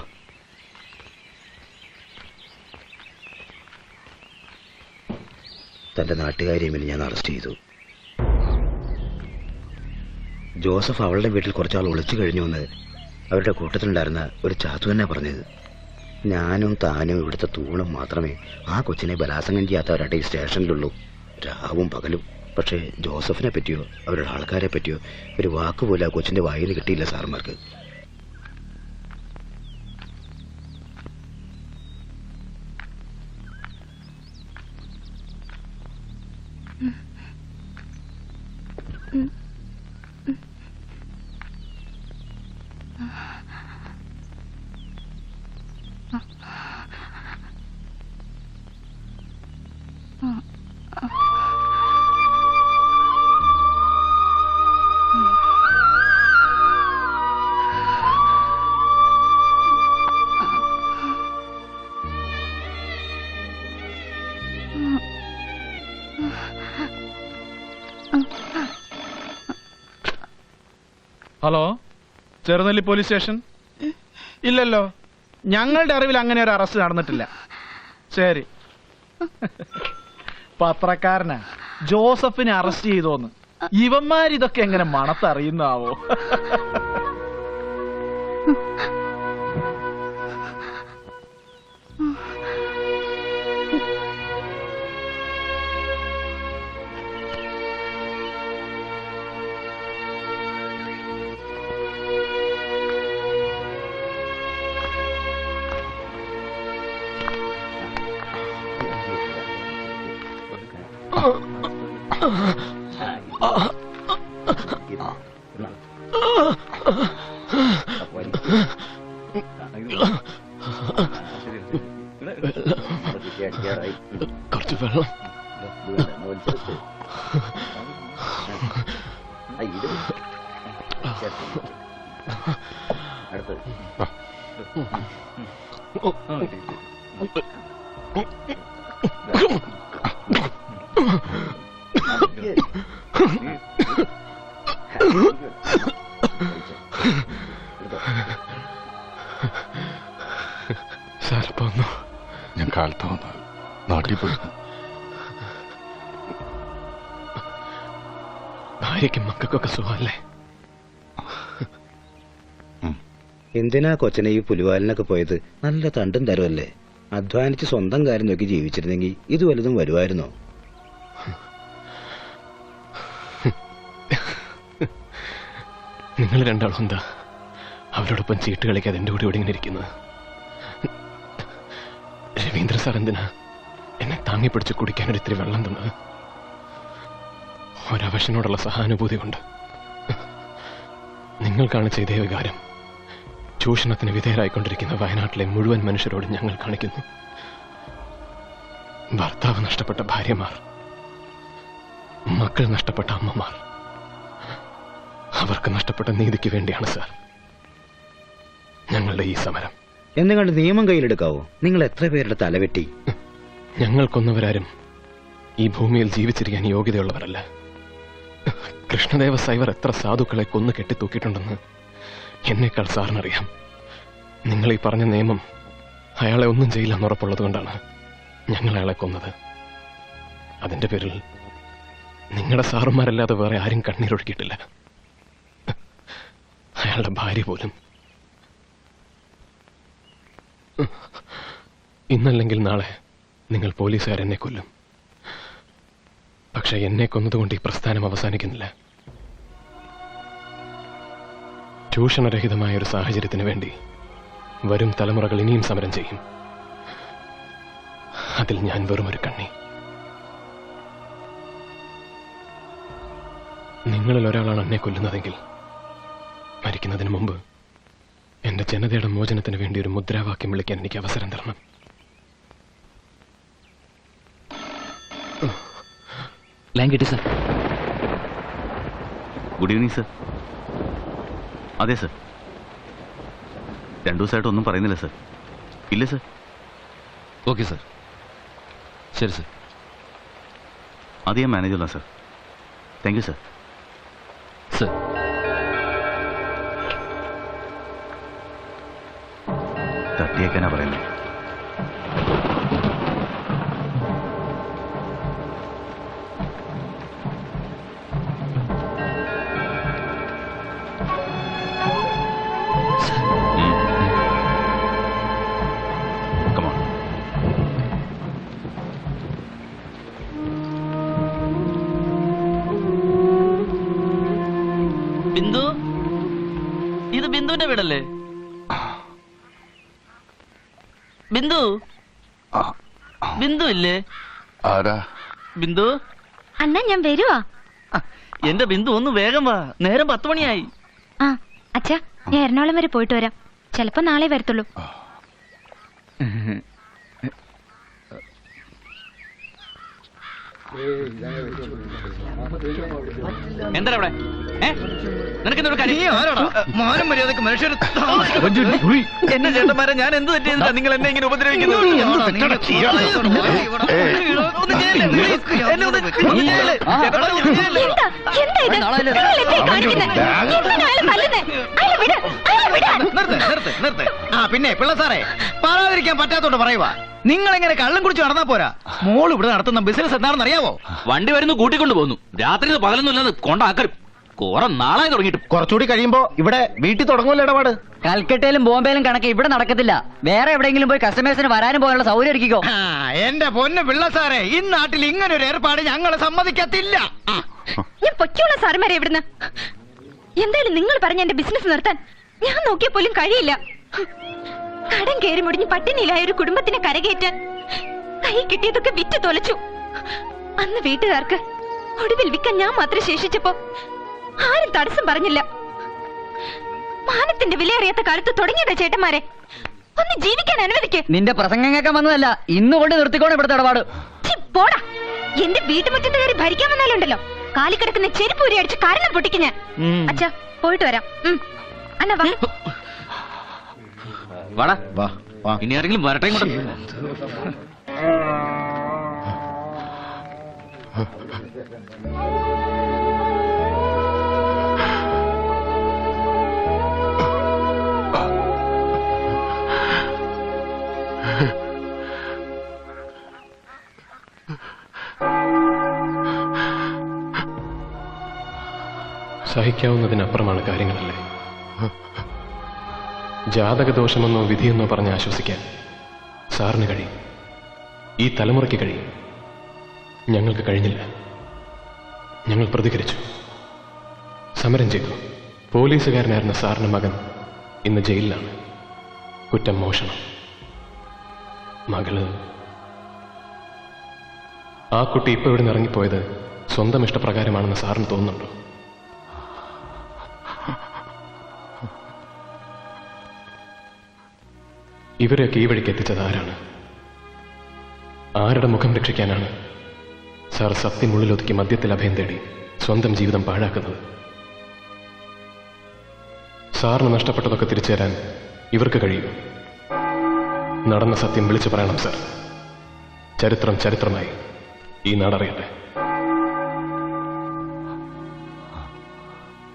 തന്റെ നാട്ടുകാരിയെ ഞാൻ അറസ്റ്റ് ചെയ്തു. ജോസഫ് അവളുടെ വീട്ടിൽ കുറച്ചാൾ ഒളിച്ചു കഴിഞ്ഞുവെന്ന് അവരുടെ കൂട്ടത്തിലുണ്ടായിരുന്ന ഒരു ചാത്തു തന്നെ പറഞ്ഞത്. ഞാനും താനും ഇവിടുത്തെ തൂണും മാത്രമേ ആ കൊച്ചിനെ ബലാത്സംഗം ചെയ്യാത്തവരായിട്ട് ഈ സ്റ്റേഷനിലുള്ളൂ, രാവും പകലും. പക്ഷേ ജോസഫിനെ പറ്റിയോ അവരുടെ ആൾക്കാരെ പറ്റിയോ ഒരു വാക്കുപോലും ആ കൊച്ചിന്റെ വായിൽ കിട്ടിയില്ല സാറുമാർക്ക്. Hello, Cherunelli police station? ഇല്ലല്ലോ, ഞങ്ങളുടെ അറിവിൽ അങ്ങനെ ഒരു അറസ്റ്റ് നടന്നിട്ടില്ല. ശരി. പത്രക്കാരനാ ജോസഫിനെ അറസ്റ്റ് ചെയ്തോന്ന്. ഇവന്മാരിതൊക്കെ എങ്ങനെ മണത്തറിയുന്നാവോ? കുറച്ച് വെള്ളം. സാറപ്പ വന്നു. ഞാൻ കാലത്ത് വന്ന് നാട്ടിൽ പോയി. ഭാര്യയ്ക്കും മക്കൾക്കൊക്കെ സുഖമല്ലേ? എന്തിനാ കൊച്ചനെ ഈ പുലിവാലിനൊക്കെ പോയത്? നല്ല തണ്ടും തരുമല്ലേ. അധ്വാനിച്ച് സ്വന്തം കാര്യം നോക്കി ജീവിച്ചിരുന്നെങ്കിൽ ഇത് വലുതും വരുമായിരുന്നോ? നിങ്ങൾ രണ്ടാളും എന്താ അവരോടൊപ്പം ചീട്ട് കളിക്കാതെ എൻ്റെ കൂടെ ഇവിടെ ഇങ്ങനെ ഇരിക്കുന്നത്? രവീന്ദ്ര സാർ എന്തിനാ എന്നെ താങ്ങി പിടിച്ച് കുടിക്കാനൊരു ഇത്തിരി വെള്ളം തന്നത്? ഒരവശനോടുള്ള സഹാനുഭൂതി കൊണ്ട്. നിങ്ങൾ കാണിച്ച ഇതേ വികാരം ചൂഷണത്തിന് വിധേയരായിക്കൊണ്ടിരിക്കുന്ന വയനാട്ടിലെ മുഴുവൻ മനുഷ്യരോട് ഞങ്ങൾ കാണിക്കുന്നു. ഭർത്താവ് നഷ്ടപ്പെട്ട ഭാര്യമാർ, മക്കൾ നഷ്ടപ്പെട്ട അമ്മമാർ, അവർക്ക് നഷ്ടപ്പെട്ട നീതിക്ക് വേണ്ടിയാണ് സാർ ഞങ്ങളുടെ ഈ സമരം. എന്നുകൊണ്ട് നിയമം കയ്യിലെടുക്കാവോ? നിങ്ങൾ എത്ര പേരുടെ തലവെട്ടി? ഞങ്ങൾ കൊന്നവരാരും ഈ ഭൂമിയിൽ ജീവിച്ചിരിക്കാൻ യോഗ്യതയുള്ളവരല്ല. കൃഷ്ണദേവ സൈവർ എത്ര സാധുക്കളെ കൊന്നു കെട്ടിത്തൂക്കിയിട്ടുണ്ടെന്ന് എന്നേക്കാൾ സാറിനറിയാം. നിങ്ങൾ ഈ പറഞ്ഞ നിയമം അയാളെ ഒന്നും ചെയ്യില്ലെന്ന് ഉറപ്പുള്ളത് കൊണ്ടാണ് ഞങ്ങൾ അയാളെ കൊന്നത്. അതിന്റെ പേരിൽ നിങ്ങളുടെ സാറുമാരല്ലാതെ വേറെ ആരും കണ്ണീരൊഴുക്കിയിട്ടില്ല. അയാളുടെ ഭാര്യ പോലും. ഇന്നല്ലെങ്കിൽ നാളെ നിങ്ങൾ പോലീസുകാരെന്നെ കൊല്ലും. പക്ഷെ എന്നെ കൊന്നതുകൊണ്ട് ഈ പ്രസ്ഥാനം അവസാനിക്കുന്നില്ല. ചൂഷണരഹിതമായ ഒരു സാഹചര്യത്തിന് വേണ്ടി വരും തലമുറകൾ ഇനിയും സമരം ചെയ്യും. അതിൽ ഞാൻ വെറും ഒരു കണ്ണി. നിങ്ങളിൽ ഒരാളാണ് എന്നെ കൊല്ലുന്നതെങ്കിൽ മരിക്കുന്നതിന് മുമ്പ് എന്റെ ജനതയുടെ മോചനത്തിന് വേണ്ടി ഒരു മുദ്രാവാക്യം വിളിക്കാൻ എനിക്ക് അവസരം തരണം. ലൈൻ കിട്ടി സർ. Good evening sir. അതെ സർ. 2 ദിവസമായിട്ട് ഒന്നും പറയുന്നില്ല സർ. ഇല്ല സർ. Okay sir. ശരി സർ. അത് ഞാൻ മാനേജ് ചെയ്യാം sir. Thank you sir. Sir തട്ടിയേക്കാനാ പറയുന്നത്. ബിന്ദു, ഇത് ബിന്ദുവിന്റെ വീടല്ലേ? ബിന്ദു, ബിന്ദു ഇല്ലേ? ആരാ? ബിന്ദു അണ്ണാ, ഞാൻ വരുവാ. എന്റെ ബിന്ദു, ഒന്ന് വേഗം വാ, നേരം 10 മണിയായി. ആ അച്ഛാ, ഞാൻ എറണാകുളം വരെ പോയിട്ട് വരാം. ചിലപ്പോ നാളെ വരത്തുള്ളൂ. എന്താ ഇവിടെ? നിനക്കെന്തോട് മാനം മര്യാദക്ക് മനുഷ്യർ എന്റെ ചേട്ടന്മാരെ ഞാൻ എന്ത് തെറ്റിയതാ നിങ്ങൾ എന്നെ ഇങ്ങനെ ഉപദ്രവിക്കുന്നത്? പിന്നെ പിള്ള സാറേ, പറയാതിരിക്കാൻ പറ്റാത്തോണ്ട് പറയുവാ. നിങ്ങൾ എങ്ങനെ കള്ളം കുടിച്ച് നടന്നാ പോരാ. മോൾ ഇവിടെ നടത്തുന്ന ബിസിനസ് എന്താണെന്ന് അറിയാവോ? വണ്ടി വരുന്നു, കൂട്ടിക്കൊണ്ടു പോകുന്നു. രാത്രി പകലൊന്നും ഇല്ലാതെ കൊണ്ടാക്കലും. കുറെ നാളായി തുടങ്ങിയിട്ട്. കുറച്ചുകൂടി കഴിയുമ്പോ ഇവിടെ വീട്ടിൽ തുടങ്ങുമല്ലോ ഇടപാട്. കൽക്കട്ടയിലും ബോംബെയിലും കണക്ക് ഇവിടെ നടക്കത്തില്ല. വേറെ എവിടെയെങ്കിലും പോയി കസ്റ്റമേഴ്സിന് വരാനും പോകാനുള്ള സൗകര്യം ഒരുക്കിക്കോ. എന്റെ പൊന്ന് പിള്ള സാറേ, ഈ നാട്ടിൽ ഇങ്ങനെ ഒരു ഏർപ്പാട് ഞങ്ങൾ സമ്മതിക്കത്തില്ല. ഞാൻ പൊയ്ക്കോളാം സാറുമാരെ ഇവിടുന്ന്. എന്തായാലും നിങ്ങൾ പറഞ്ഞ എന്റെ ബിസിനസ് നിർത്താൻ ഞാൻ നോക്കിയ പോലും കഴിയില്ല. കടം കയറി മുടിഞ്ഞ് പട്ടിണിയിലായ ഒരു കുടുംബത്തിനെ കരകയറ്റാൻ കൈ കിട്ടിയതൊക്കെ വിറ്റ് തൊലച്ചു. അന്ന് വീട്ടുകാർക്ക് ഒടുവിൽ വിൽക്കാൻ ഞാൻ മാത്രം ശേഷിച്ചപ്പോ ആരും തടസ്സം പറഞ്ഞില്ല. മാനത്തിന്റെ വിലയറിയാത്ത കാലത്ത് തുടങ്ങിയതാ ചേട്ടന്മാരെ. ഒന്ന് ജീവിക്കാൻ അനുവദിക്ക്. നിന്റെ പ്രസംഗം കേൾക്കാൻ വന്നതല്ല, ഇന്നുകൊണ്ട് നിർത്തിക്കോണം ഇവിടുത്തെ ഇടപാട്. പോടാ, എന്റെ വീട്ടുമുറ്റത്ത് കയറി ഭരിക്കാൻ വന്നാലുണ്ടല്ലോ കാലിക്കിടക്കുന്ന ചെരുപ്പൂരി അടിച്ച് കാരണം പൊട്ടിക്ക് ഞാൻ. അച്ഛാ, പോയിട്ട് വരാം. അണ്ണ വാ. വാടാ, ഇനി ആരെങ്കിലും വരട്ടെ ഇങ്ങോട്ട്. സഹിക്കാവുന്നതിനപ്പുറമാണ് കാര്യങ്ങളല്ലേ. ജാതകദോഷമെന്നോ വിധിയെന്നോ പറഞ്ഞ് ആശ്വസിക്കാൻ സാറിന് കഴിയും. ഈ തലമുറയ്ക്ക് കഴിയും. ഞങ്ങൾക്ക് കഴിഞ്ഞില്ല. ഞങ്ങൾ പ്രതികരിച്ചു, സമരം ചെയ്തു. പോലീസുകാരനായിരുന്ന സാറിന്റെ മകൻ ഇന്ന് ജയിലിലാണ്. കുറ്റം മോഷണം. മകള്, ആ കുട്ടി ഇപ്പൊ ഇവിടെ നിന്ന് ഇറങ്ങിപ്പോയത് സ്വന്തം ഇഷ്ടപ്രകാരമാണെന്ന് സാറിന് തോന്നുന്നുണ്ടോ? ഇവരെയൊക്കെ ഈ വഴിക്ക് എത്തിച്ചത് ആരാണ്? ആരുടെ മുഖം രക്ഷിക്കാനാണ് സാർ സത്യമുള്ളിലൊതുക്കി മദ്യത്തിൽ അഭയം തേടി സ്വന്തം ജീവിതം പാഴാക്കുന്നത്? സാറിന് നഷ്ടപ്പെട്ടതൊക്കെ തിരിച്ചു തരാൻ ഇവർക്ക് കഴിയും. നടന്ന സത്യം വിളിച്ചു പറയണം സർ. ചരിത്രം ചരിത്രമായി ഈ നാടറിയട്ടെ.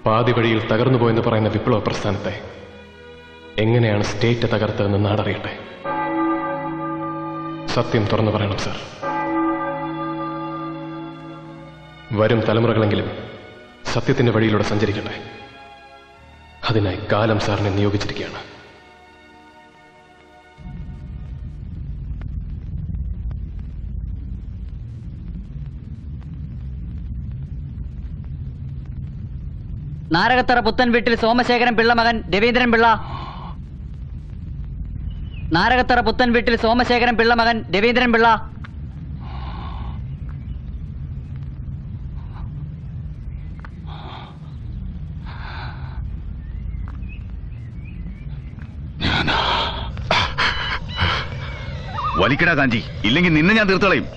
പാതി വഴിയിൽ തകർന്നു പോയെന്ന് പറയുന്ന വിപ്ലവ പ്രസ്ഥാനത്തെ എങ്ങനെയാണ് സ്റ്റേറ്റ് തകർത്തതെന്ന് നാടറിയട്ടെ. സത്യം തുറന്നു പറയണം സർ. വരും തലമുറകളെങ്കിലും സത്യത്തിന്റെ വഴിയിലൂടെ സഞ്ചരിക്കട്ടെ. അതിനായി കാലം സാറിനെ നിയോഗിച്ചിരിക്കുകയാണ്. നാരകത്തറ പുത്തൻ വീട്ടിൽ സോമശേഖരൻ പിള്ള മകൻ രവീന്ദ്രൻ പിള്ള. നാരകത്തറ പുത്തൻ വീട്ടിൽ സോമശേഖരൻ പിള്ള മകൻ രവീന്ദ്രൻ പിള്ള. വലിക്കടാ കാഞ്ചി, ഇല്ലെങ്കിൽ നിന്നെ ഞാൻ തീർത്തളയും.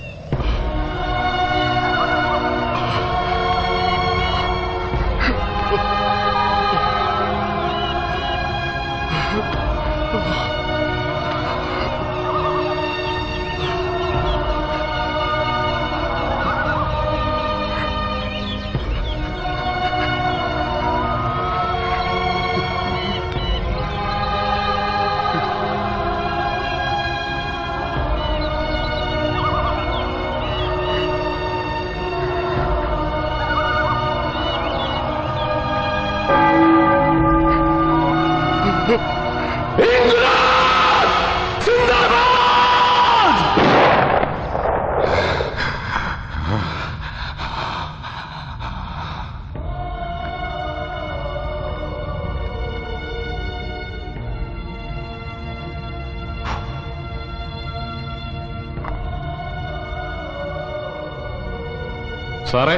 സാറേ,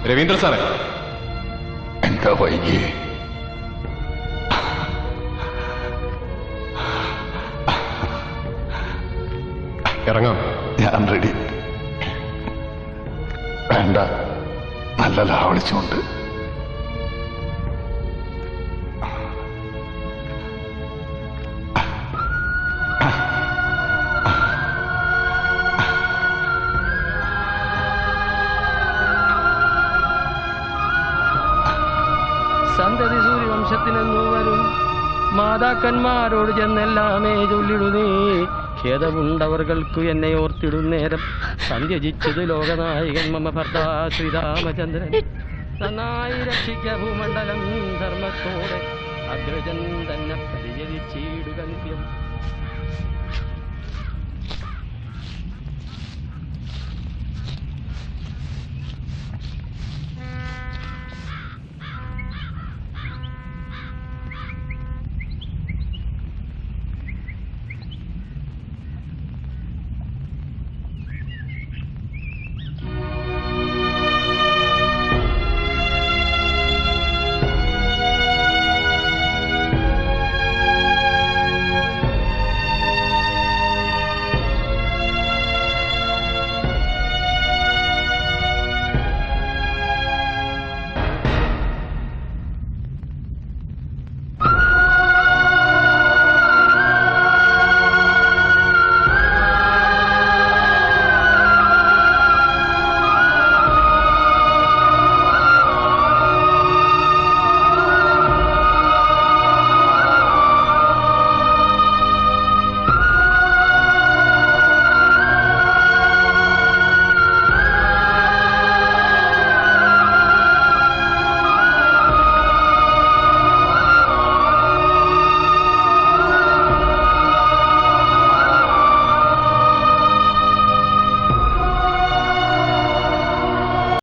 രവീന്ദ്രൻ സാറേ. എന്താ വൈകി? ഇറങ്ങാം. ഞാൻ റെഡി. വേണ്ട, നല്ല ലാവളിച്ചുകൊണ്ട്. സന്തതി സൂര്യവംശത്തിനെന്നു വരും മാതാക്കന്മാരോട് ചെന്നെല്ലാമേ ചൊല്ലിടുന്നേ. ഖേദമുണ്ടവർകൾക്കു എന്നെ ഓർത്തിടുന്നേരം സന്ധ്യജിച്ചത് ലോകനായകൻ മമ ഭർത്താ ശ്രീരാമചന്ദ്രൻ. നന്നായി രക്ഷിക്ക ഭൂമണ്ഡലം ധർമ്മത്തോടെ അഗ്രജൻ തന്നെ പരിചരിച്ചിടുക നിത്യം.